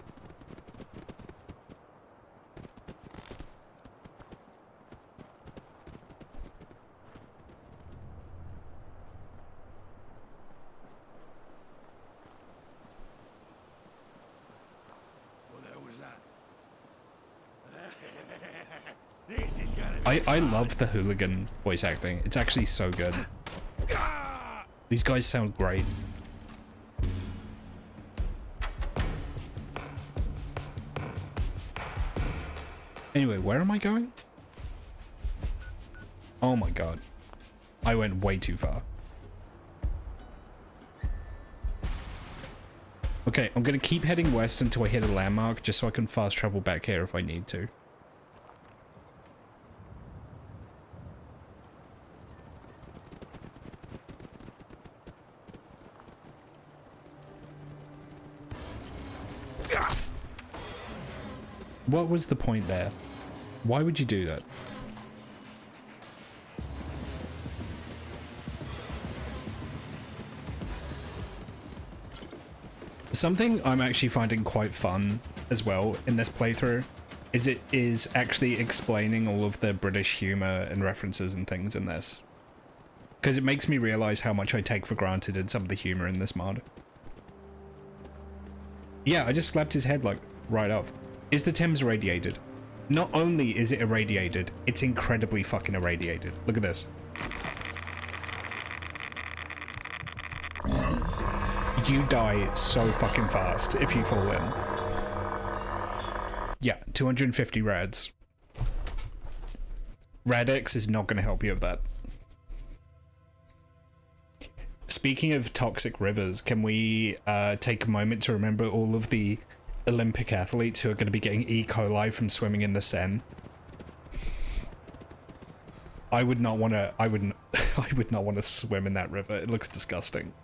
I love the hooligan voice acting. It's actually so good. These guys sound great. Anyway, where am I going? Oh my god. I went way too far. Okay, I'm gonna keep heading west until I hit a landmark just so I can fast travel back here if I need to. What was the point there? Why would you do that? Something I'm actually finding quite fun as well in this playthrough is it is actually explaining all of the British humor and references and things in this. Because it makes me realize how much I take for granted in some of the humor in this mod. Yeah, I just slapped his head like right off. Is the Thames irradiated? Not only is it irradiated, it's incredibly fucking irradiated. Look at this. You die so fucking fast if you fall in. Yeah, 250 rads. Radix is not going to help you with that. Speaking of toxic rivers, can we take a moment to remember all of the Olympic athletes who are going to be getting E. coli from swimming in the Seine? I would not want to. I would not want to swim in that river. It looks disgusting.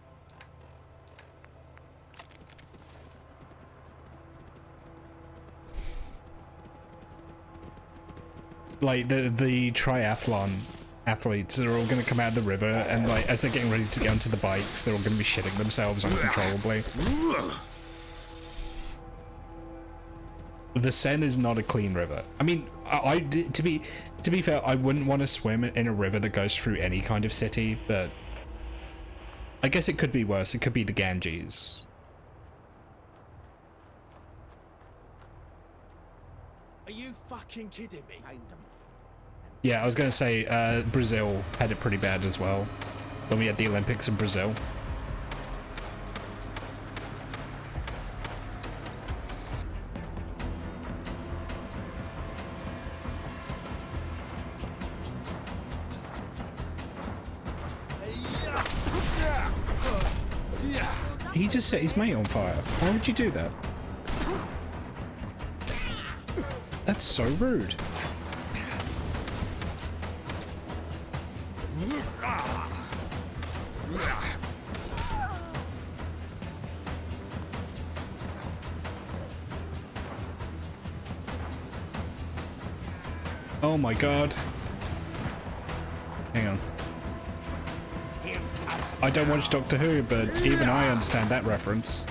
Like the triathlon athletes are all going to come out of the river, and like as they're getting ready to get onto the bikes, they're all going to be shitting themselves uncontrollably. The Seine is not a clean river. I mean, to be fair, I wouldn't want to swim in a river that goes through any kind of city, but I guess it could be worse. It could be the Ganges. Are you fucking kidding me? Yeah, I was going to say Brazil had it pretty bad as well when we had the Olympics in Brazil. He just set his mate on fire. Why would you do that? That's so rude. Oh my god. Hang on. I don't watch Doctor Who, but even I understand that reference.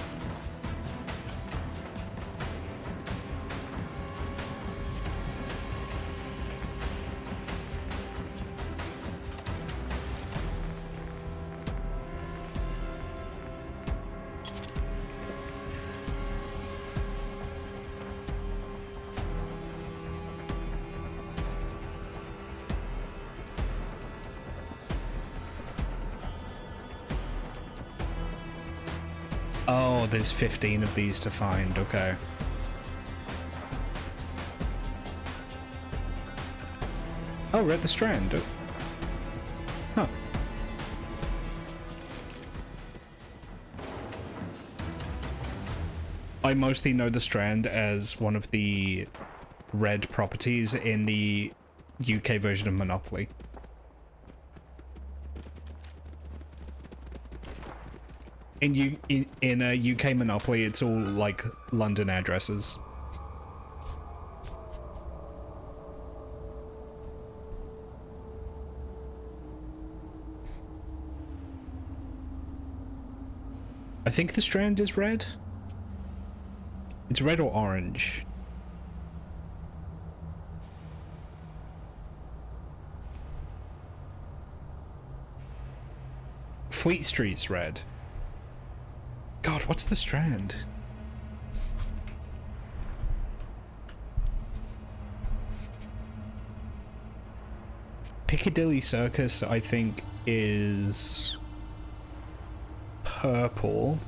Oh, there's 15 of these to find, okay. Oh, we're at the Strand. Huh. I mostly know the Strand as one of the red properties in the UK version of Monopoly. in a UK Monopoly, it's all like London addresses. I think the strand is red. It's red or orange. Fleet Street's red. God, what's the strand? Piccadilly Circus, I think, is purple.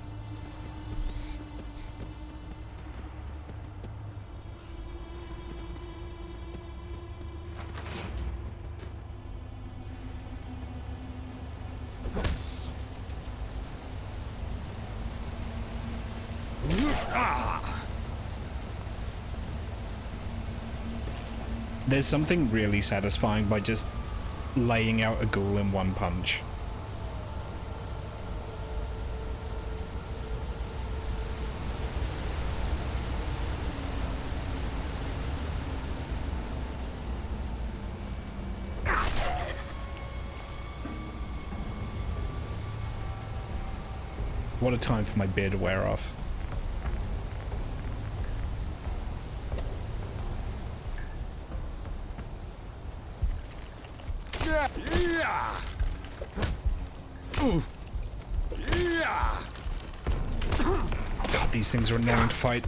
There's something really satisfying by just laying out a ghoul in one punch. What a time for my beard to wear off. God, these things are annoying to fight.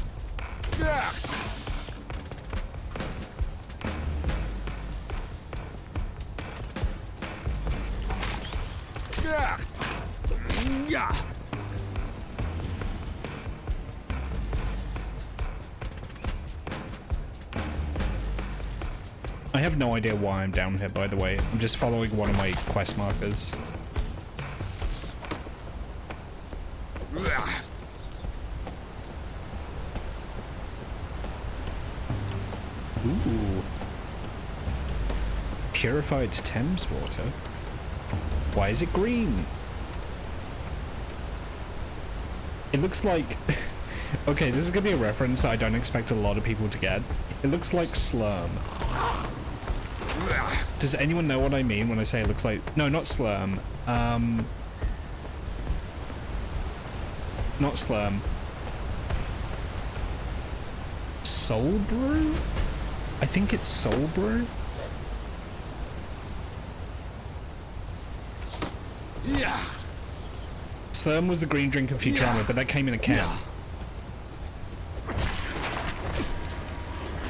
I have no idea why I'm down here, by the way. I'm just following one of my quest markers. Ooh. Purified Thames water? Why is it green? It looks like... Okay, this is gonna be a reference that I don't expect a lot of people to get. It looks like Slurm. Does anyone know what I mean when I say it looks like... No, not Slurm. Not Slurm. Soul Brew? I think it's Soul Brew? Yeah. Slurm was the green drink of Futurama, but that came in a can.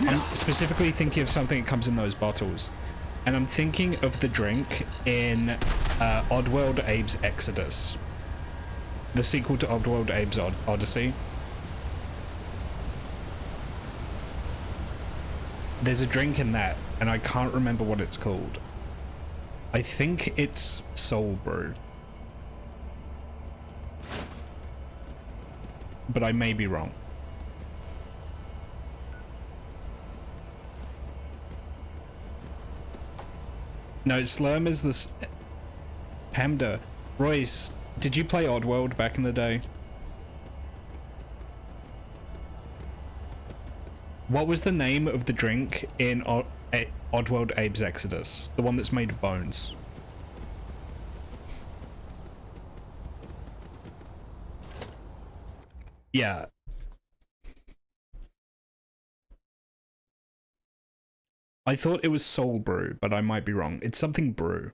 I'm specifically thinking of something that comes in those bottles. And I'm thinking of the drink in Oddworld Abe's Exodus. The sequel to Oddworld Abe's Odyssey. There's a drink in that, and I can't remember what it's called. I think it's Soul Brew. But I may be wrong. No, Slurm is this... Hamda. Royce, did you play Oddworld back in the day? What was the name of the drink in Oddworld Abe's Exodus? The one that's made of bones. Yeah. I thought it was Soul Brew, but I might be wrong. It's something brew.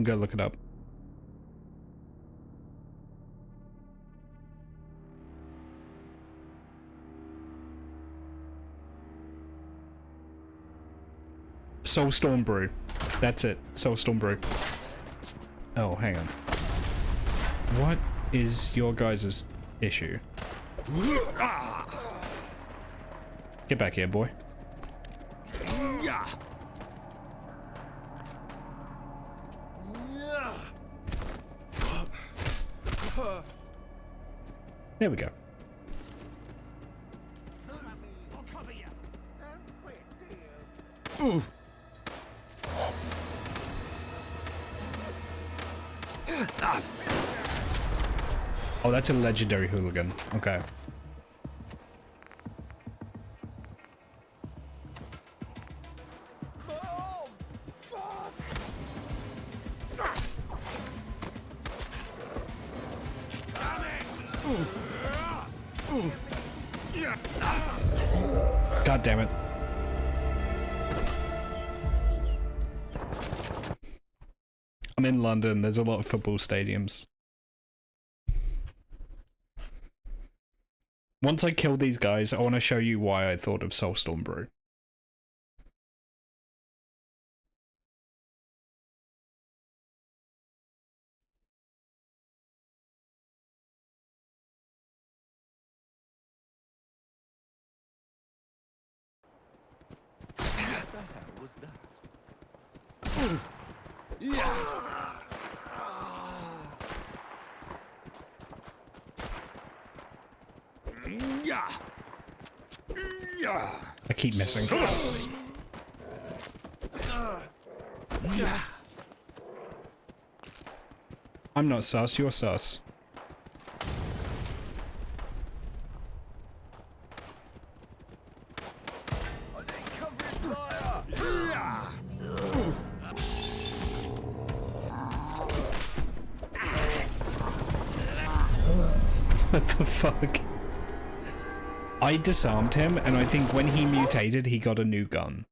Go look it up. Soulstorm Brew. That's it. Soulstorm Brew. Oh, hang on. What is your guys' issue? Get back here, boy. There we go. Ooh. Oh, that's a legendary hooligan. Okay. God damn it. I'm in London, there's a lot of football stadiums. Once I kill these guys, I want to show you why I thought of Soulstorm Brew. What the hell was that? I keep missing. I'm not sus, you're sus. What the fuck? I disarmed him, and I think when he mutated, he got a new gun.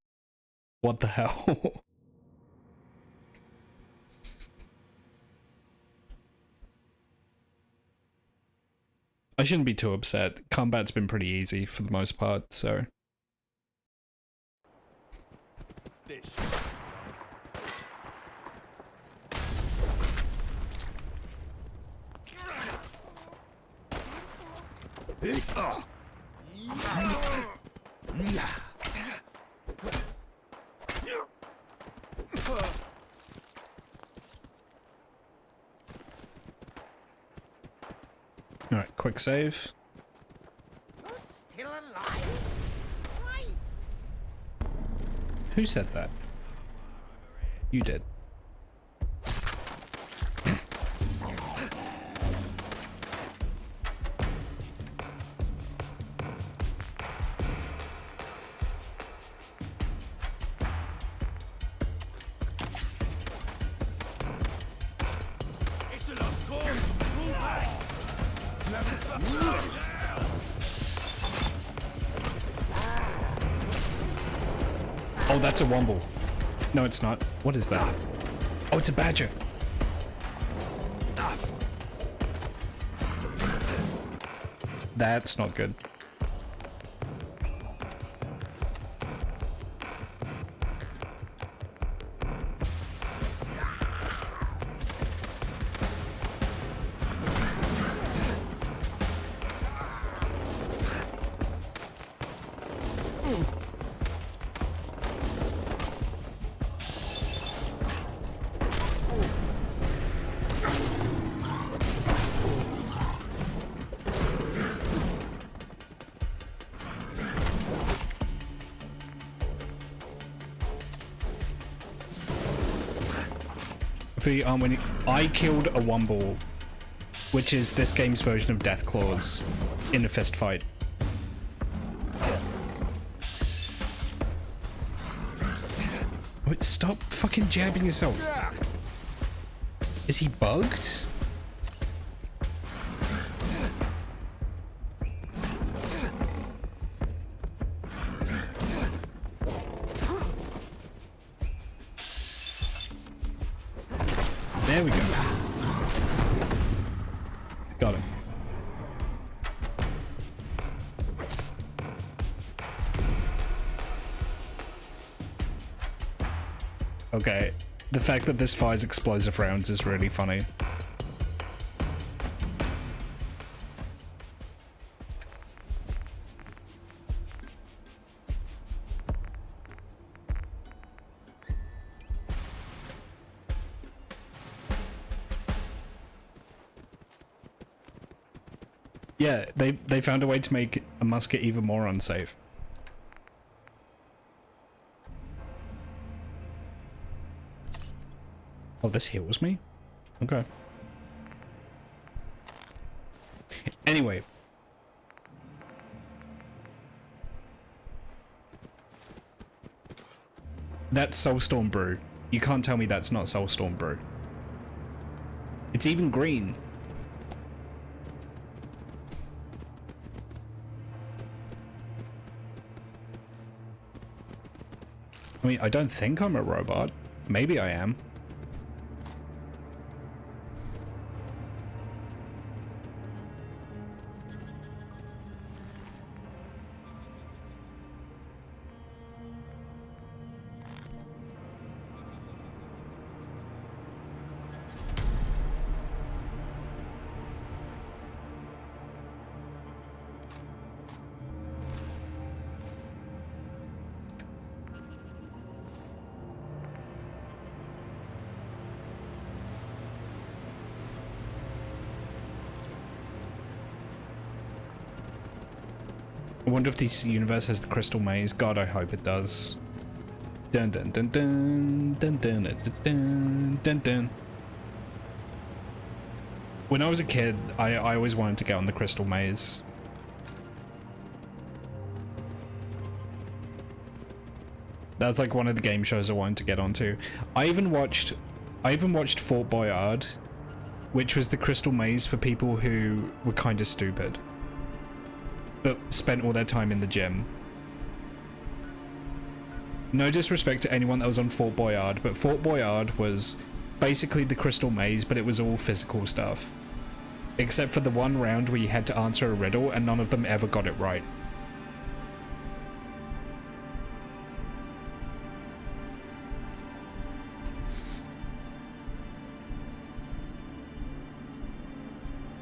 What the hell? I shouldn't be too upset. Combat's been pretty easy for the most part, so... Alright, quick save. You're still alive? Christ! Who said that? You did. It's a lost cause! Move back! Oh, that's a womble. No, it's not. What is that? Oh, it's a badger. That's not good. I killed a womble, which is this game's version of Death Claws, in a fist fight. Wait, stop fucking jabbing yourself. Is he bugged? There we go. Got him. Okay, the fact that this fires explosive rounds is really funny. Yeah, they found a way to make a musket even more unsafe. Oh, this heals me? Okay. Anyway. That's Soulstorm Brew. You can't tell me that's not Soulstorm Brew. It's even green. I mean, I don't think I'm a robot. Maybe I am. I wonder if this universe has the crystal maze. God, I hope it does. Dun dun dun dun dun dun dun dun dun dun. When I was a kid, I always wanted to get on the crystal maze. That's like one of the game shows I wanted to get onto. I even watched Fort Boyard, which was the crystal maze for people who were kind of stupid, but spent all their time in the gym. No disrespect to anyone that was on Fort Boyard, but Fort Boyard was basically the crystal maze, but it was all physical stuff. Except for the one round where you had to answer a riddle and none of them ever got it right.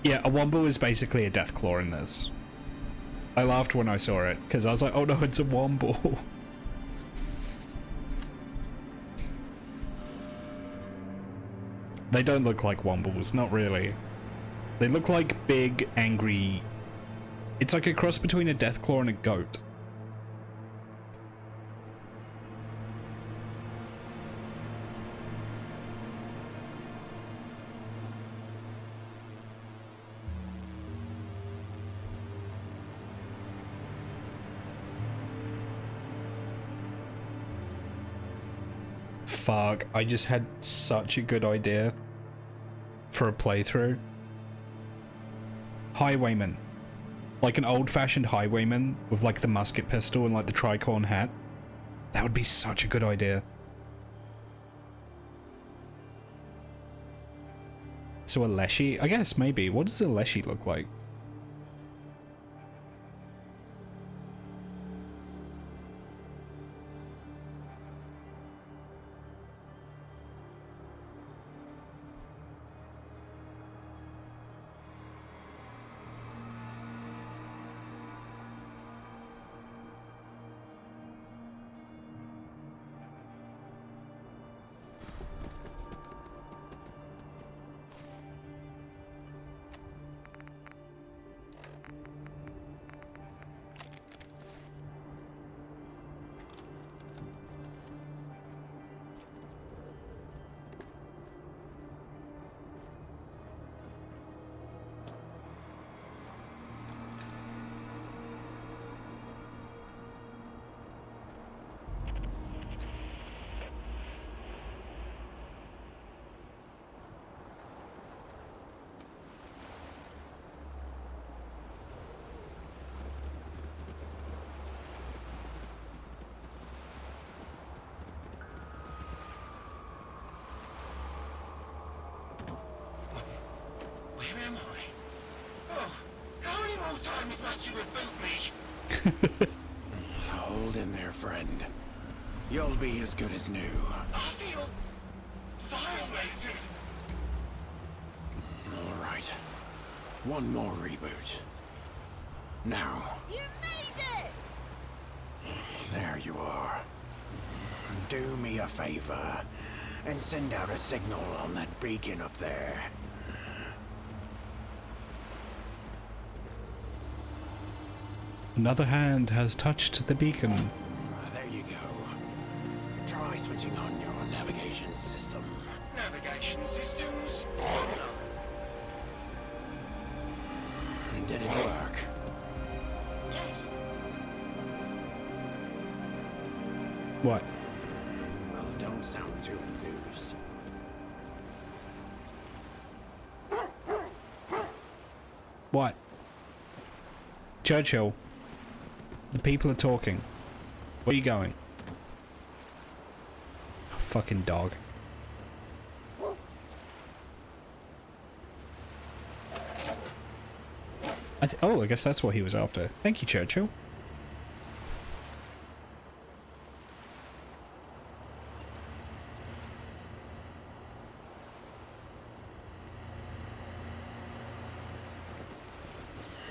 Yeah, a Womble is basically a Deathclaw in this. I laughed when I saw it, because I was like, oh no, it's a Womble. They don't look like Wombles, not really. They look like big, angry... It's like a cross between a Deathclaw and a goat. Fuck, I just had such a good idea for a playthrough. Highwayman. Like an old-fashioned highwayman with like the musket pistol and like the tricorn hat. That would be such a good idea. So a Leshy? I guess, maybe. What does a Leshy look like? Where am I? Oh, how many more times must you reboot me? Hold in there, friend. You'll be as good as new. I feel violated. All right. One more reboot. Now. You made it! There you are. Do me a favor and send out a signal on that beacon up there. Another hand has touched the beacon. There you go. Try switching on your navigation system. Navigation systems. Did it work? Yes. What? Well, don't sound too enthused. What? Churchill. The people are talking. Where are you going? Fucking dog. Oh, I guess that's what he was after. Thank you, Churchill.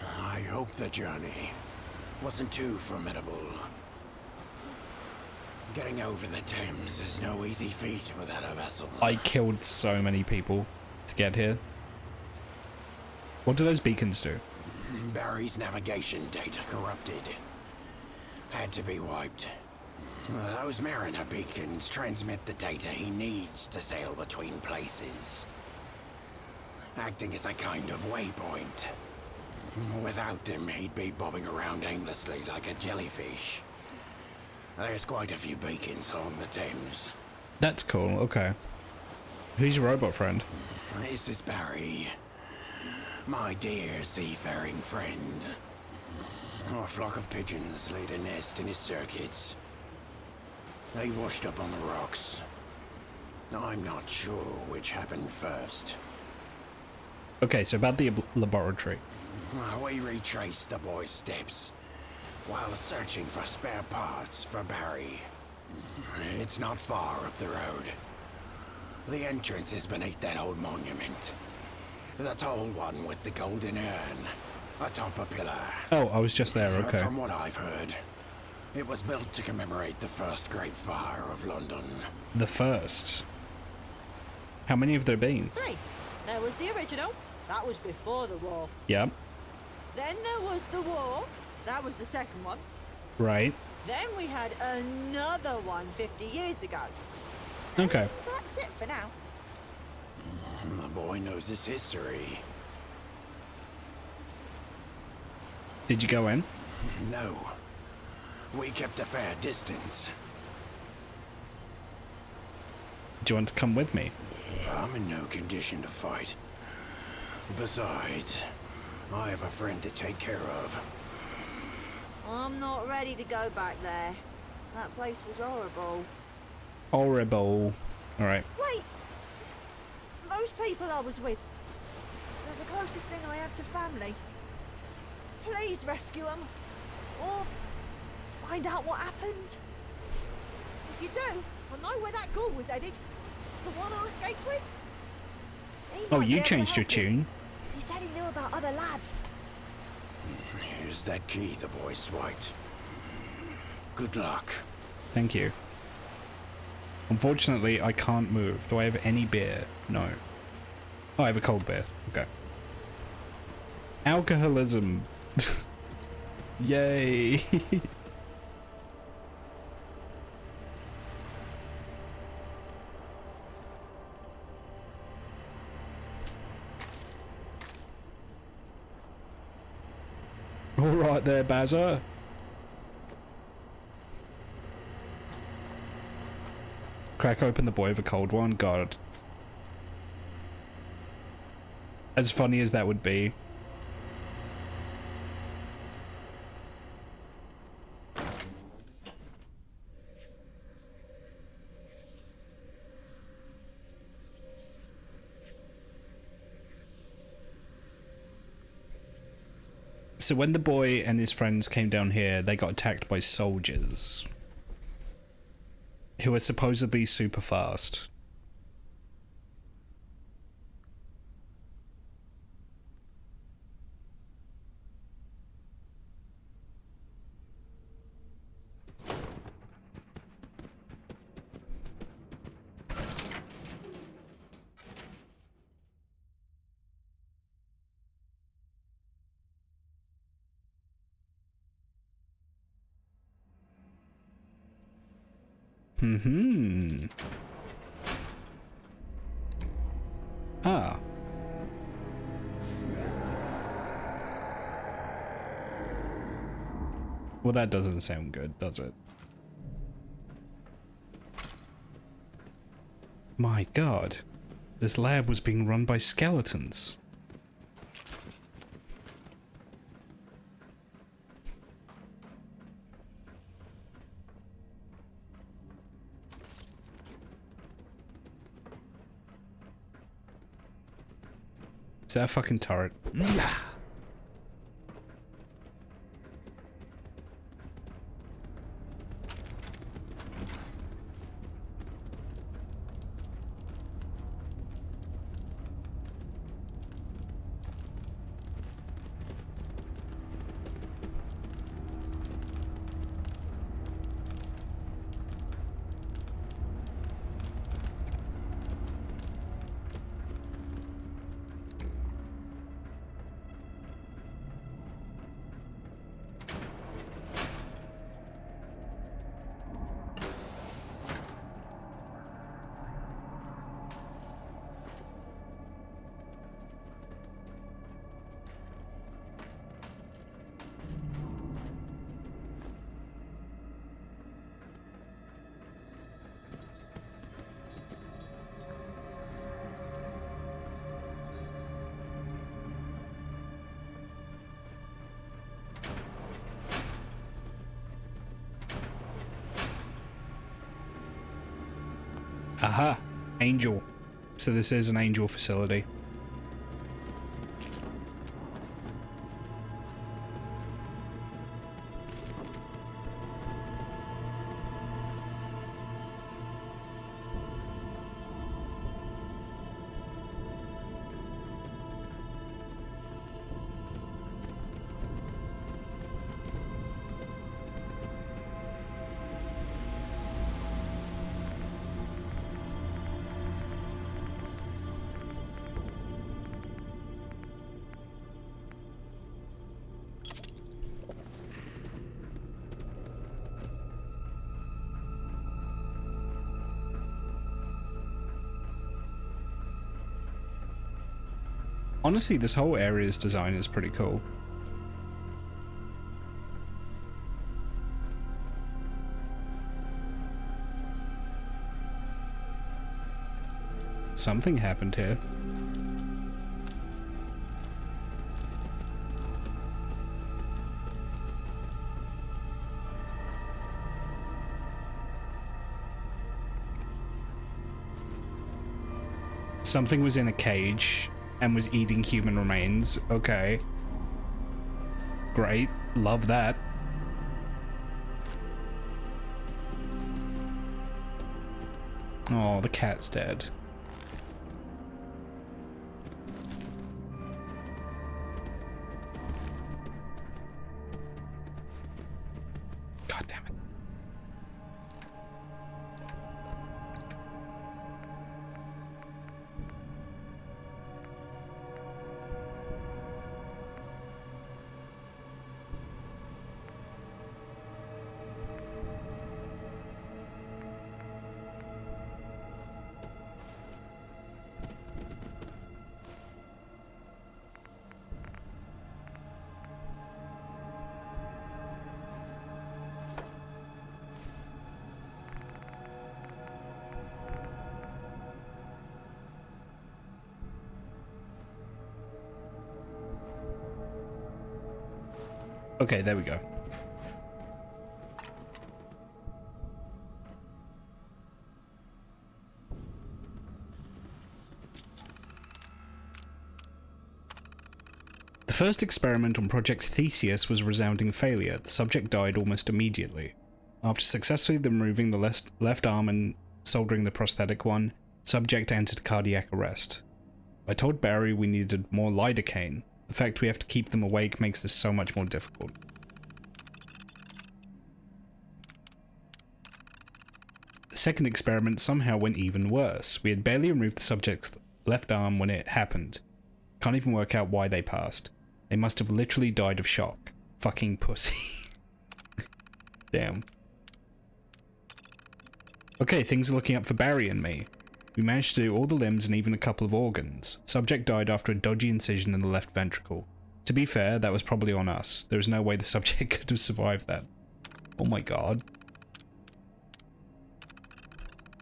I hope the journey wasn't too formidable. Getting over the Thames is no easy feat without a vessel. I killed so many people to get here. What do those beacons do? Barry's navigation data corrupted. Had to be wiped. Those Mariner beacons transmit the data he needs to sail between places. Acting as a kind of waypoint. Without them, he'd be bobbing around aimlessly like a jellyfish. There's quite a few beacons along the Thames. That's cool, okay. Who's your robot friend? This is Barry. My dear seafaring friend. A flock of pigeons laid a nest in his circuits. They washed up on the rocks. I'm not sure which happened first. Okay, so about the laboratory. We retraced the boy's steps while searching for spare parts for Barry. It's not far up the road. The entrance is beneath that old monument. The tall one with the golden urn atop a pillar. Oh, I was just there, okay. From what I've heard, it was built to commemorate the first Great Fire of London. The first? How many have there been? 3. There was the original. That was before the war. Yep. Then there was the war. That was the second one. Right. Then we had another one 50 years ago. Okay. And that's it for now. The boy knows his history. Did you go in? No. We kept a fair distance. Do you want to come with me? I'm in no condition to fight. Besides, I have a friend to take care of. I'm not ready to go back there. That place was horrible. Horrible. Alright. Wait! Those people I was with, they're the closest thing I have to family. Please rescue them. Or find out what happened. If you do, I'll know where that ghoul was headed. The one I escaped with. He Oh, might be you able to changed your help you. tune. He said he knew about other labs. Here's that key the boy swiped. Good luck. Thank you. Unfortunately, I can't move. Do I have any beer? No. Oh, I have a cold beer. Okay. Alcoholism. Yay. All right there, Bazza. Crack open the boy of a cold one. God. As funny as that would be. So when the boy and his friends came down here, they got attacked by soldiers who are supposedly super fast. Hmm. Ah. Well, that doesn't sound good, does it? My god. This lab was being run by skeletons. Is that a fucking turret? Nah. Aha! Angel. So this is an Angel facility. Honestly, this whole area's design is pretty cool. Something happened here. Something was in a cage and was eating human remains. Okay. Great. Love that. Oh, the cat's dead. God damn it. Okay, there we go. The first experiment on Project Theseus was a resounding failure. The subject died almost immediately. After successfully removing the left arm and soldering the prosthetic one, subject entered cardiac arrest. I told Barry we needed more lidocaine. The fact we have to keep them awake makes this so much more difficult. The second experiment somehow went even worse. We had barely removed the subject's left arm when it happened. Can't even work out why they passed. They must have literally died of shock. Fucking pussy. Damn. Okay, things are looking up for Barry and me. We managed to do all the limbs and even a couple of organs. Subject died after a dodgy incision in the left ventricle. To be fair, that was probably on us. There is no way the subject could have survived that. Oh my god.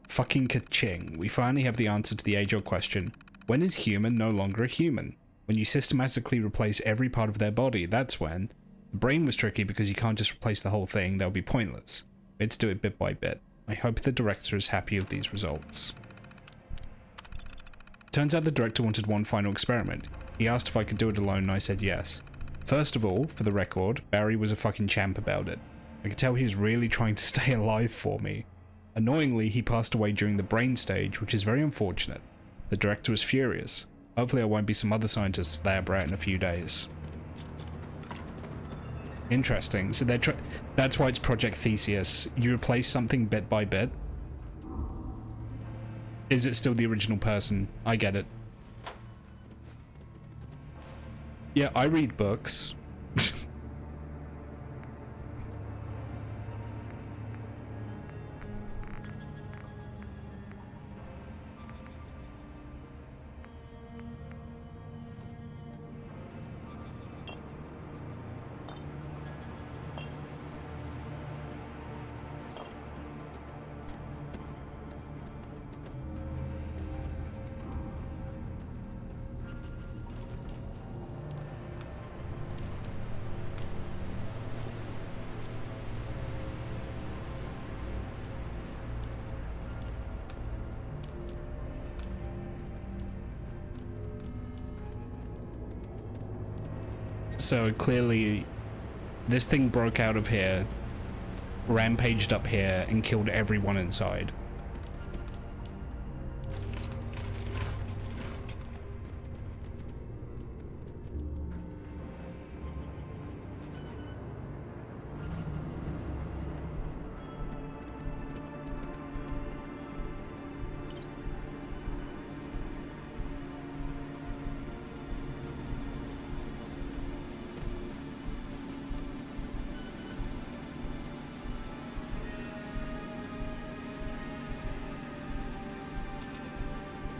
Fucking ka-ching. We finally have the answer to the age-old question. When is human no longer a human? When you systematically replace every part of their body, that's when. The brain was tricky because you can't just replace the whole thing, that would be pointless. We had to do it bit by bit. I hope the director is happy with these results. Turns out the director wanted one final experiment. He asked if I could do it alone and I said yes. First of all, for the record, Barry was a fucking champ about it. I could tell he was really trying to stay alive for me. Annoyingly, he passed away during the brain stage, which is very unfortunate. The director was furious. Hopefully I won't be some other scientist's lab rat in a few days. Interesting. So that's why it's Project Theseus. You replace something bit by bit. Is it still the original person? I get it. Yeah, I read books. So clearly this thing broke out of here, rampaged up here, and killed everyone inside.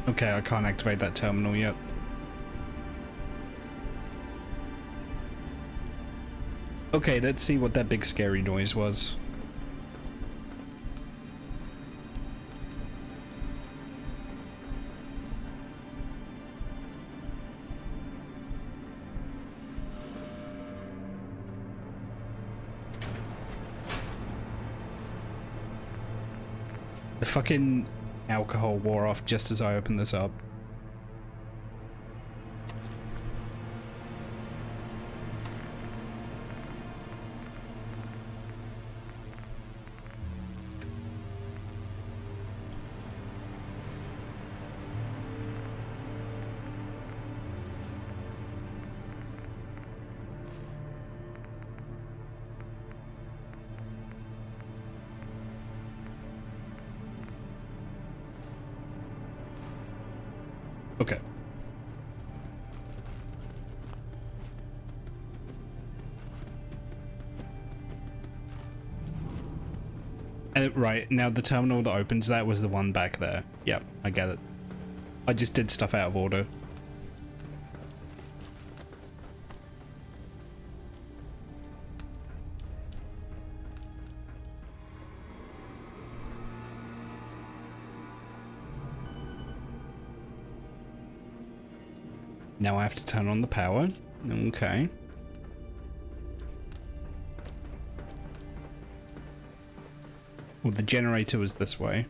Okay, I can't activate that terminal yet. Okay, let's see what that big scary noise was. The fucking alcohol wore off just as I opened this up. Okay. Right, now the terminal that opens that was the one back there. Yep, I get it. I just did stuff out of order. Now I have to turn on the power. Okay. Well, the generator was this way.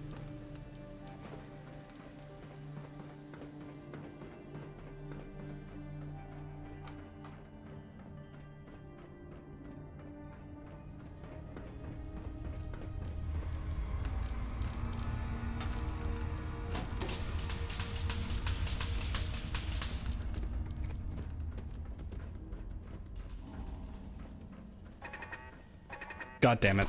God damn it.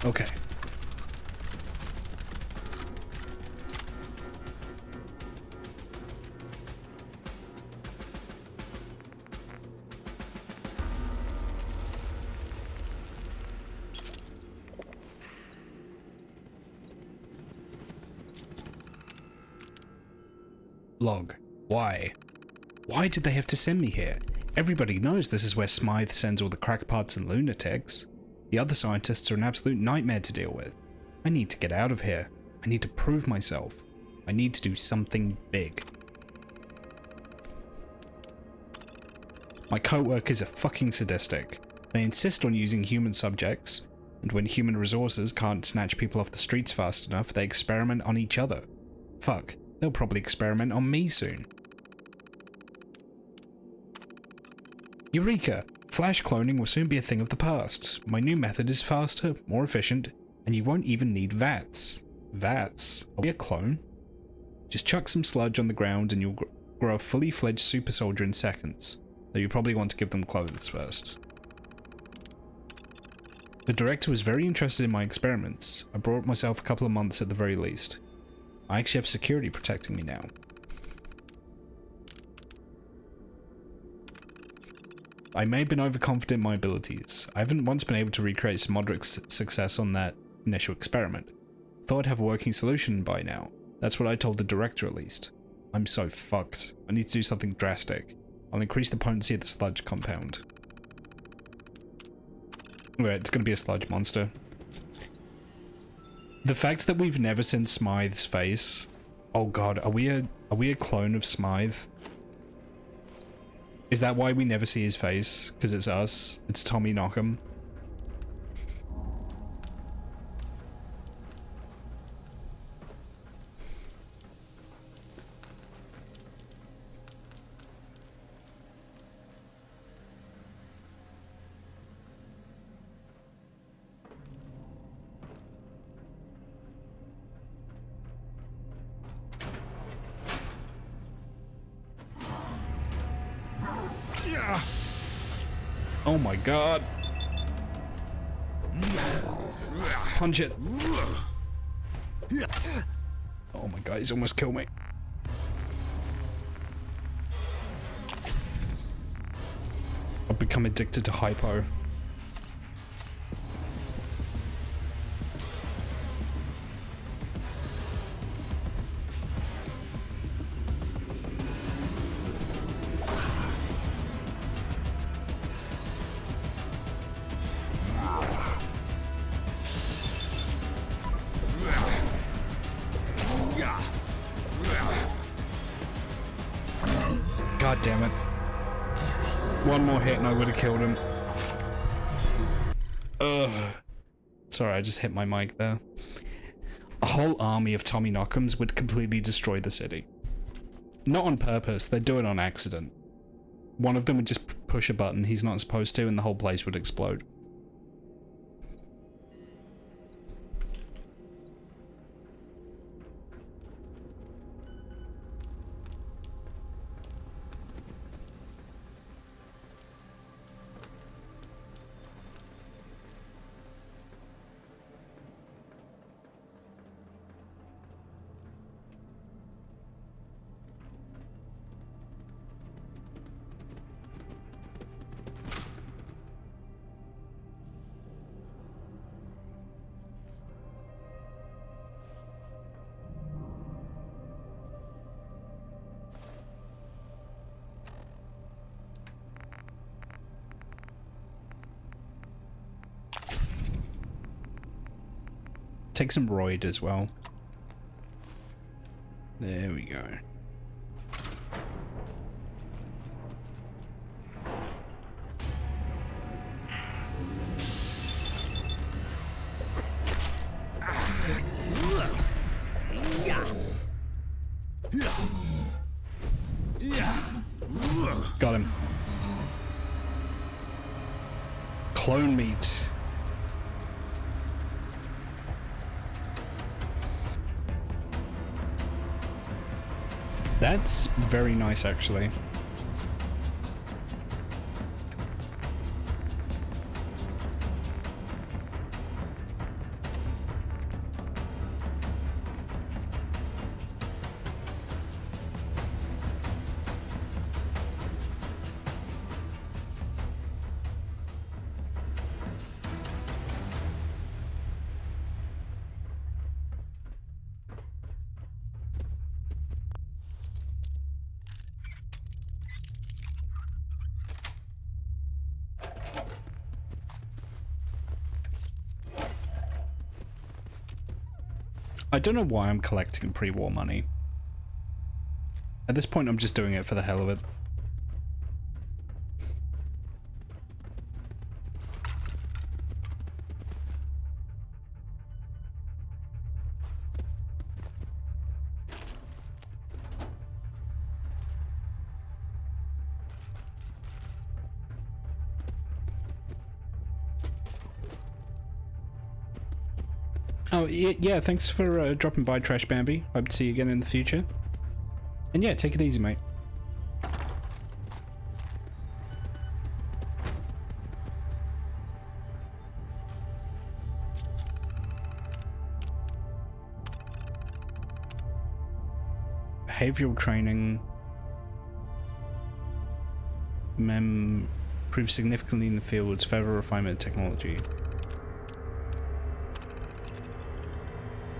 Okay. Log. Why? Why did they have to send me here? Everybody knows this is where Smythe sends all the crackpots and lunatics. The other scientists are an absolute nightmare to deal with. I need to get out of here. I need to prove myself. I need to do something big. My co-workers are fucking sadistic. They insist on using human subjects, and when human resources can't snatch people off the streets fast enough, they experiment on each other. Fuck, they'll probably experiment on me soon. Eureka! Flash cloning will soon be a thing of the past. My new method is faster, more efficient, and you won't even need VATS. VATS? Are we a clone? Just chuck some sludge on the ground and you'll grow a fully fledged super soldier in seconds, though you probably want to give them clothes first. The director was very interested in my experiments. I brought myself a couple of months at the very least. I actually have security protecting me now. I may have been overconfident in my abilities. I haven't once been able to recreate some moderate success on that initial experiment. Thought I'd have a working solution by now. That's what I told the director at least. I'm so fucked. I need to do something drastic. I'll increase the potency of the sludge compound. Alright, it's gonna be a sludge monster. The fact that we've never seen Smythe's face... Oh god, are we a clone of Smythe? Is that why we never see his face? Because it's us? It's Tommy Nockham? Oh my god. Punch it. Oh my god, he's almost killed me. I've become addicted to hypo. God damn it. One more hit and I would have killed him. Ugh. Sorry, I just hit my mic there. A whole army of Tommy Nockhams would completely destroy the city. Not on purpose, they'd do it on accident. One of them would just push a button he's not supposed to and the whole place would explode. take some roid as well. There we go. Got him. Clone meat. That's very nice, actually. I don't know why I'm collecting pre-war money. At this point, I'm just doing it for the hell of it. Oh, yeah, thanks for dropping by, Trash Bambi. Hope to see you again in the future. And yeah, take it easy, mate. Behavioral training. Mem proves significantly in the fields, further refinement of technology.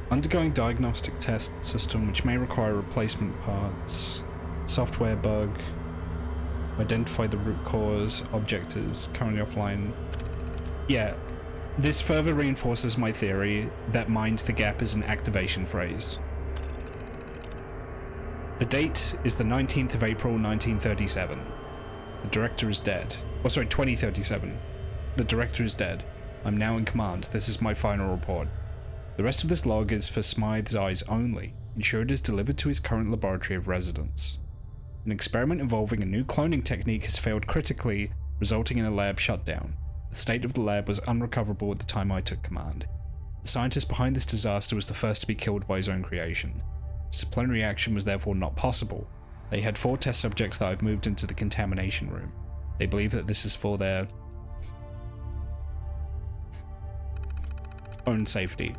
Undergoing diagnostic test system which may require replacement parts. Software bug. Identify the root cause. Object is currently offline. Yeah, this further reinforces my theory that Mind the Gap is an activation phrase. The date is the 19th of April 1937. The director is dead. Oh, sorry, 2037. The director is dead. I'm now in command. This is my final report. The rest of this log is for Smythe's eyes only. Ensure it is delivered to his current laboratory of residence. An experiment involving a new cloning technique has failed critically, resulting in a lab shutdown. The state of the lab was unrecoverable at the time I took command. The scientist behind this disaster was the first to be killed by his own creation. Disciplinary action was therefore not possible. They had 4 test subjects that I've moved into the contamination room. They believe that this is for their own safety.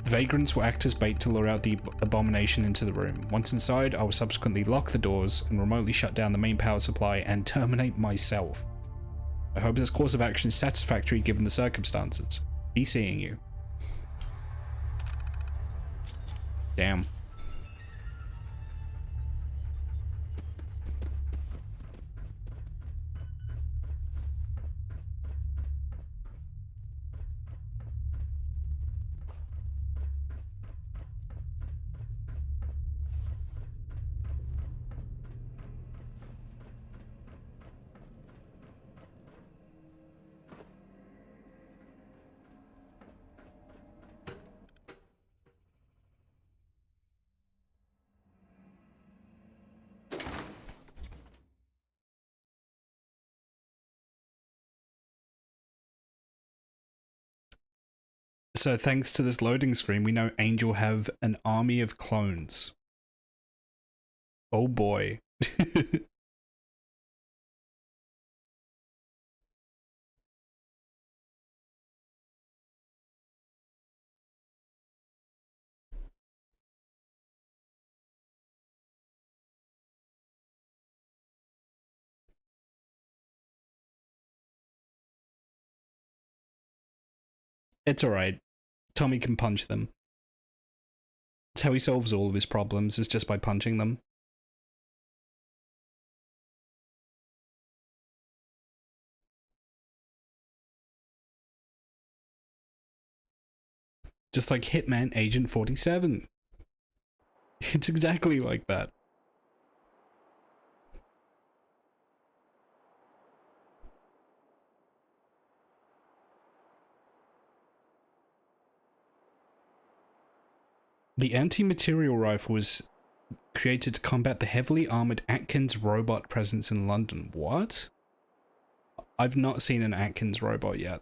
The vagrants will act as bait to lure out the abomination into the room. Once inside, I will subsequently lock the doors and remotely shut down the main power supply and terminate myself. I hope this course of action is satisfactory given the circumstances. Be seeing you. Damn. So thanks to this loading screen, we know Angel have an army of clones. Oh boy. It's alright. Tommy can punch them. That's how he solves all of his problems, is just by punching them. Just like Hitman Agent 47. It's exactly like that. The anti-material rifle was created to combat the heavily armored Atkins robot presence in London. What? I've not seen an Atkins robot yet.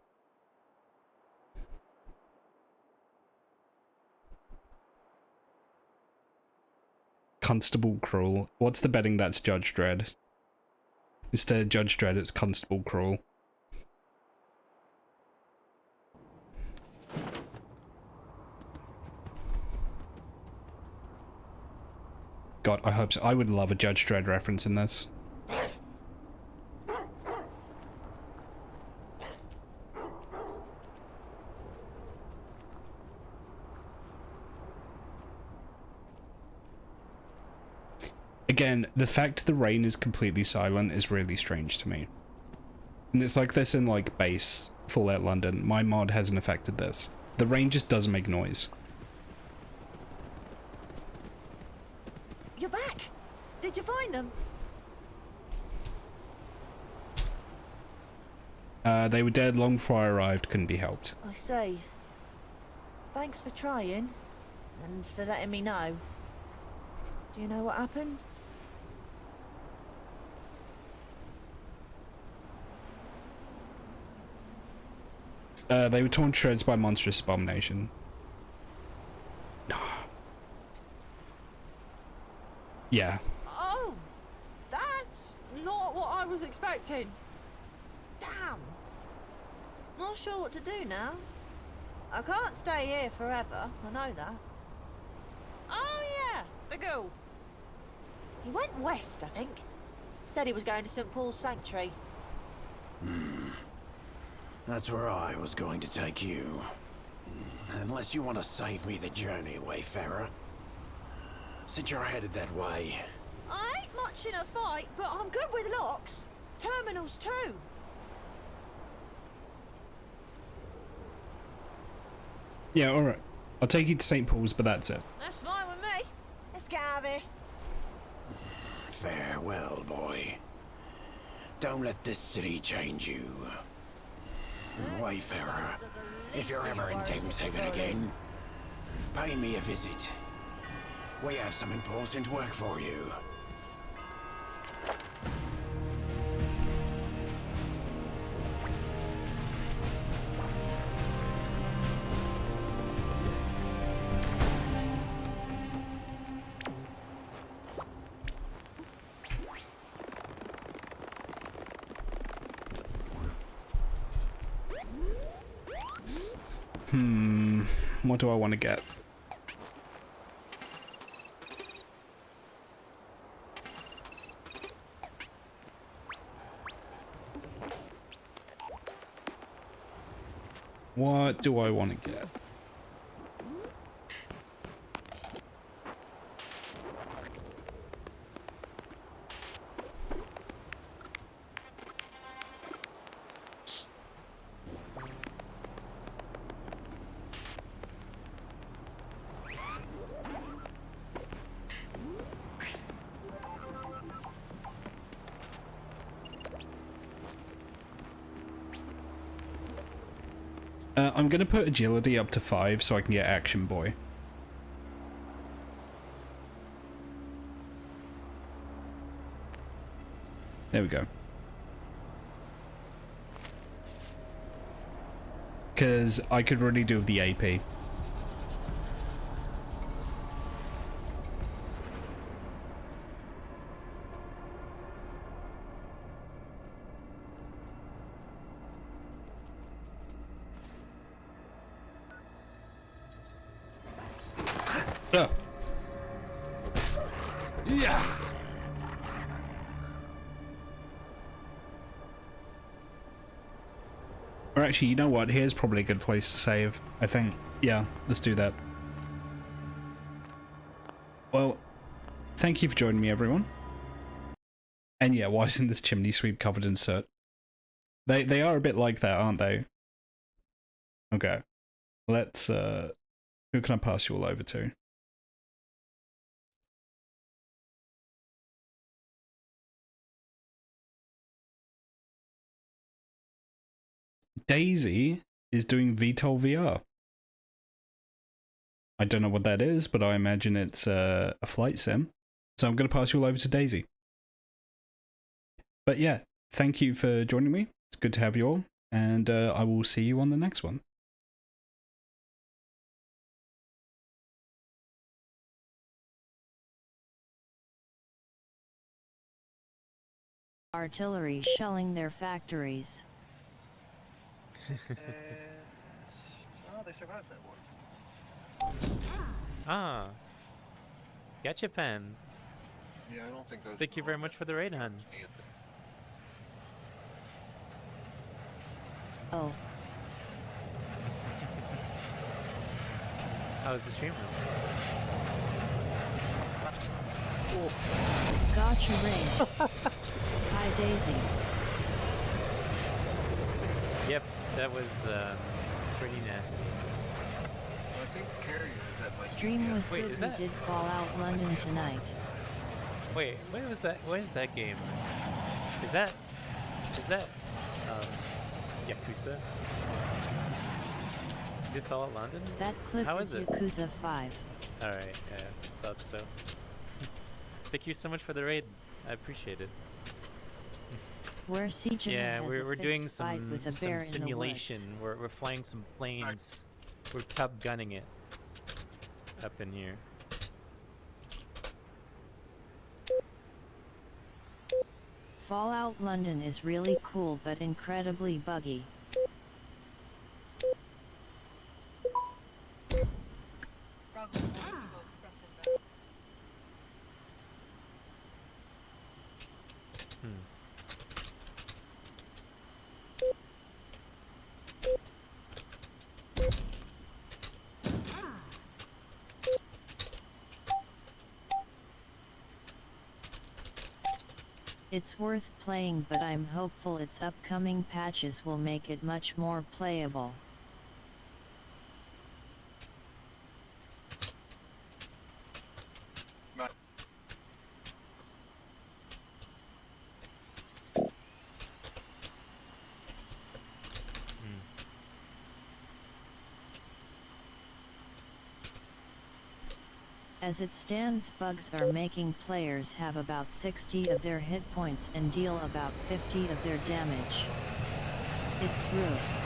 Constable Cruel. What's the betting that's Judge Dredd? Instead of Judge Dredd, it's Constable Cruel. God, I hope so. I would love a Judge Dredd reference in this. Again, the fact the rain is completely silent is really strange to me. And it's like this in like base Fallout London. My mod hasn't affected this. The rain just doesn't make noise. You're back! Did you find them? They were dead long before I arrived, couldn't be helped. I see. Thanks for trying, and for letting me know. Do you know what happened? They were torn to shreds by monstrous abomination. Yeah. Oh! That's not what I was expecting. Damn! Not sure what to do now. I can't stay here forever, I know that. Oh yeah, the ghoul. He went west, I think. Said he was going to St. Paul's Sanctuary. That's where I was going to take you. Unless you want to save me the journey, Wayfarer. Since you're headed that way. I ain't much in a fight, but I'm good with locks. Terminals too. Yeah, alright. I'll take you to St. Paul's, but that's it. That's fine with me. Let's get out of here. Farewell, boy. Don't let this city change you. Wayfarer, if you're ever in Thameshaven again, pay me a visit. We have some important work for you. What do I want to get? What do I want to get? I'm gonna put agility up to 5 so I can get Action Boy. There we go. Because I could really do with the AP. Yeah. Or actually, you know what? Here's probably a good place to save, I think. Yeah, let's do that. Well, thank you for joining me, everyone. And yeah, why isn't this chimney sweep covered in soot? They are a bit like that, aren't they? Okay. Let's Who can I pass you all over to? Daisy is doing VTOL VR. I don't know what that is, but I imagine it's a flight sim. So I'm going to pass you all over to Daisy. But yeah, thank you for joining me. It's good to have you all, and I will see you on the next one. Artillery shelling their factories. They survived that war. Ah. Gotcha, pen. Yeah, I don't think those. Thank you very much for the raid, hun. Oh. How was the stream? Gotcha, Ray. Hi, Daisy. Yep, that was pretty nasty. I think Carrier is at like. Stream was Wait, good. is We that- did Fallout London tonight. Wait, what was that? What is that game? Is that Yakuza? You did Fallout London? That clip How is is it? Yakuza 5. Alright, yeah, thought so. Thank you so much for the raid. I appreciate it. Where Siege Yeah, has we're a doing fist fight some with a bear in the simulation. woods. We're flying some planes. We're Top Gunning it up in here. Fallout London is really cool but incredibly buggy. It's worth playing, but I'm hopeful its upcoming patches will make it much more playable. As it stands, bugs are making players have about 60 of their hit points and deal about 50 of their damage. It's rude.